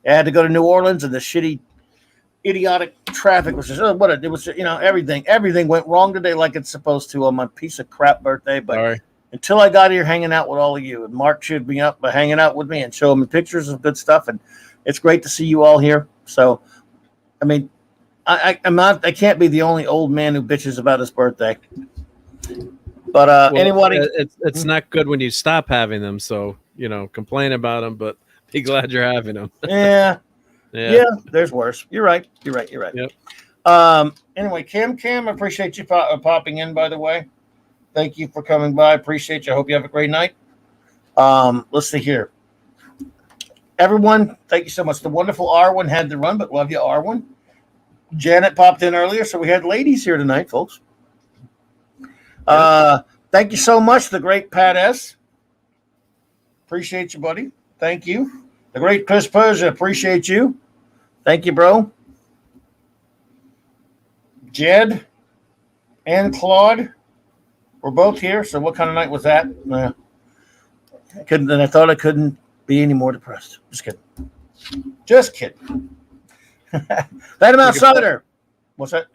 I had to go to New Orleans, and the shitty, idiotic traffic was just everything went wrong today like it's supposed to on my piece of crap birthday. But until I got here hanging out with all of you, and Mark should be up by hanging out with me and showing me pictures of good stuff, and it's great to see you all here. So, I mean, I can't be the only old man who bitches about his birthday. But anybody, it's not good when you stop having them. So complain about them, but be glad you're having them. Yeah. There's worse. You're right. Yep. Anyway, Cam, I appreciate you popping in. By the way, thank you for coming by. Appreciate you. I hope you have a great night. Let's see here. Everyone, thank you so much. The wonderful Arwen had to run, but love you, Arwen. Janet popped in earlier, so we had ladies here tonight, folks. Thank you so much, the great Pat S. Appreciate you, buddy. Thank you. The great Chris Persia, appreciate you. Thank you, bro. Jed and Claude were both here. So what kind of night was that? I couldn't, and I thought I couldn't be any more depressed. Just kidding. Just kidding. Phantom Outsider. What's that?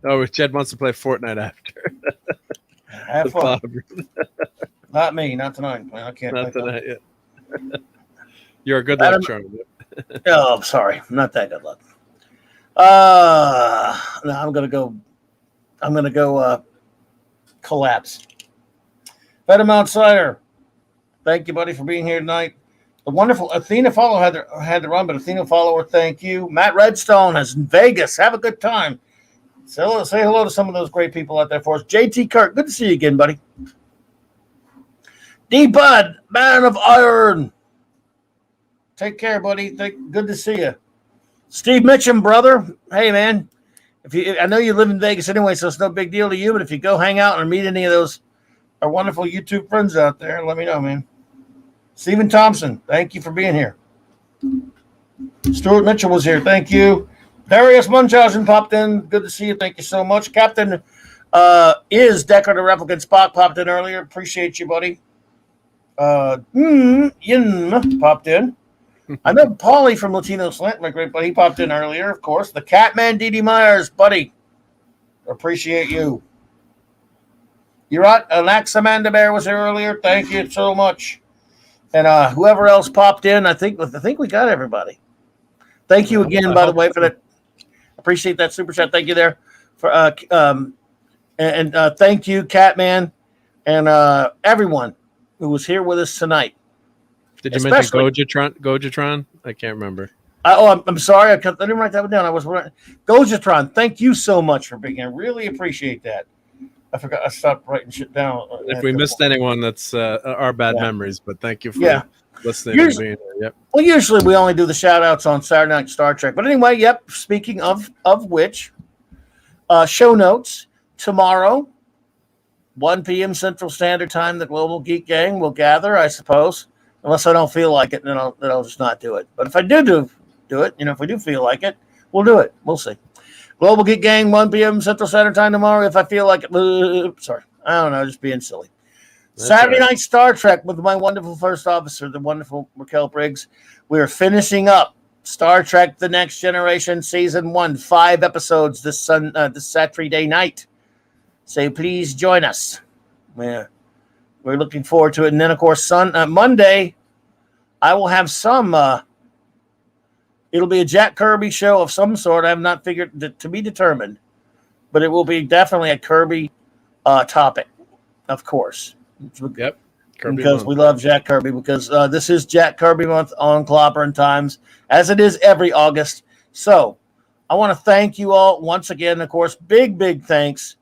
Oh, Jed wants to play Fortnite after. Have fun. Not me. Not tonight. I can't. Not tonight yet. You're a good luck charm. Oh, I'm sorry. I'm not that good luck. No, I'm gonna go collapse. Phantom Outsider. Thank you, buddy, for being here tonight. The wonderful Athena Follow had to run, but Athena Follower, thank you. Matt Redstone is in Vegas. Have a good time. Say hello to some of those great people out there for us. JT Kirk, good to see you again, buddy. D Bud, Man of Iron. Take care, buddy. Good to see you. Steve Mitchum, brother. Hey, man. I know you live in Vegas anyway, so it's no big deal to you. But if you go hang out and meet any of those our wonderful YouTube friends out there, let me know, man. Stephen Thompson, thank you for being here. Stuart Mitchell was here. Thank you. Darius Munchausen popped in. Good to see you. Thank you so much. Captain is Decker the Replicant Spock popped in earlier. Appreciate you, buddy. Yin popped in. I know Paulie from Latino Slant, my great buddy. He popped in earlier, of course. The Catman, D.D. Myers, buddy. Appreciate you. You're right. Amanda Bear was here earlier. Thank you so much. And whoever else popped in, I think we got everybody. Thank you again, by the way, for that. Appreciate that super chat. Thank you there for thank you, Catman, and everyone who was here with us tonight. Did you mention Gojatron? I can't remember. I'm sorry. I didn't write that one down. Gojatron. Thank you so much for being here. Really appreciate that. I forgot. I stopped writing shit down. If we missed anyone, that's our bad memories. But thank you for listening and being here. Yep. Well, usually we only do the shout outs on Saturday Night Star Trek. But anyway, yep. Speaking of which, show notes tomorrow, 1 p.m. Central Standard Time. The Global Geek Gang will gather, I suppose, unless I don't feel like it, then I'll just not do it. But if I do it, if we do feel like it, we'll do it. We'll see. Global Geek Gang, 1 p.m. Central Standard Time tomorrow. If I feel like it, sorry, I don't know, just being silly. That's Saturday Night Star Trek with my wonderful first officer, the wonderful Raquel Briggs. We're finishing up Star Trek: The Next Generation Season 1, 5 episodes this Saturday night. So please join us. We're looking forward to it. And then, of course, Monday, I will have some. It'll be a Jack Kirby show of some sort. I have not figured to be determined, but it will be definitely a Kirby topic, of course. Yep. Kirby because month. We love Jack Kirby, because this is Jack Kirby month on Clobberin Times, as it is every August. So I want to thank you all once again. Of course, big thanks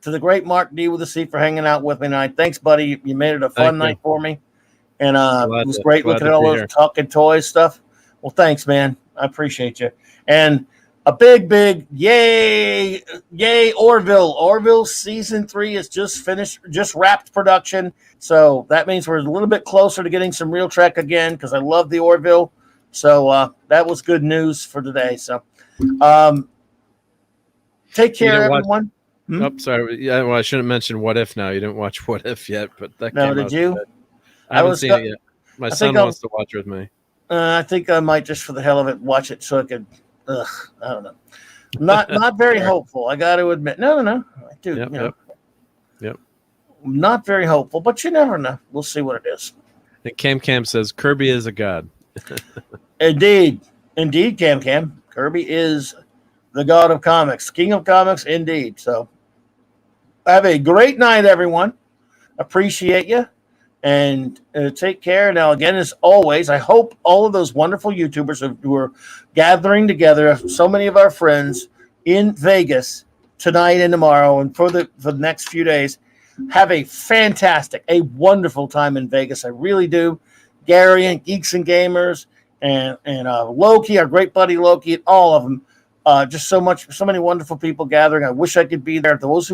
to the great Mark D with the C for hanging out with me tonight. Thanks, buddy. You made it a fun night for me. And it was great looking at all those talking toys stuff. Well, thanks, man. I appreciate you. And a big yay Orville. Orville season 3 is just wrapped production. So that means we're a little bit closer to getting some real Trek again, because I love the Orville. So that was good news for today. So take care, everyone. Oh, sorry. Yeah, well, I shouldn't mention What If now. You didn't watch What If yet, but that came out. Did you? Today. I haven't seen it yet. My son wants to watch with me. I think I might, just for the hell of it, watch it so I could. I don't know. Not very hopeful. I got to admit. No. I do. Yep. Not very hopeful, but you never know. We'll see what it is. And Cam says Kirby is a god. Indeed, Cam. Kirby is the god of comics, king of comics, indeed. So have a great night, everyone. Appreciate you. And take care. Now, again, as always, I hope all of those wonderful YouTubers who are gathering together, so many of our friends in Vegas tonight and tomorrow and for the next few days, have a wonderful time in Vegas. I really do. Gary and Geeks and Gamers and Loki, our great buddy Loki, and all of them. Just so many wonderful people gathering. I wish I could be there. Those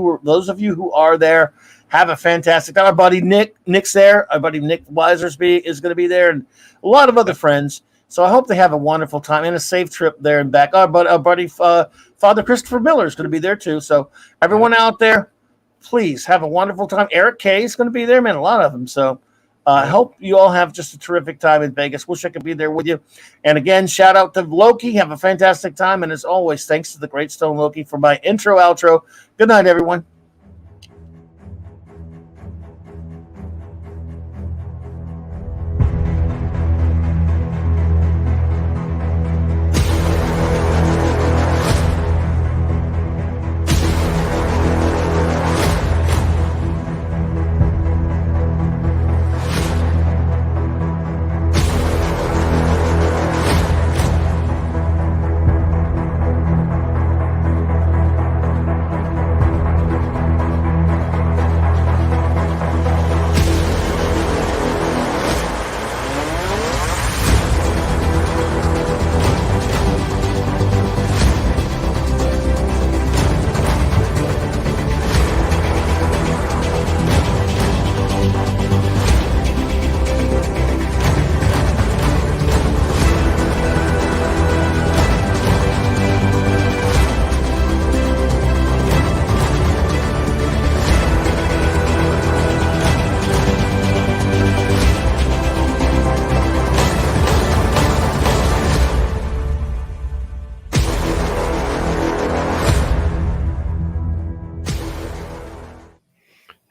of you who are there, have a fantastic time. Our buddy Nick's there. Our buddy Nick Wisersby is going to be there, and a lot of other friends. So I hope they have a wonderful time and a safe trip there and back. Our buddy Father Christopher Miller is going to be there too. So everyone out there, please have a wonderful time. Eric Kay is going to be there, man. A lot of them. So I hope you all have just a terrific time in Vegas. Wish I could be there with you. And again, shout out to Loki. Have a fantastic time. And as always, thanks to the Great Stone Loki for my intro, outro. Good night, everyone.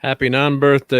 Happy non-birthday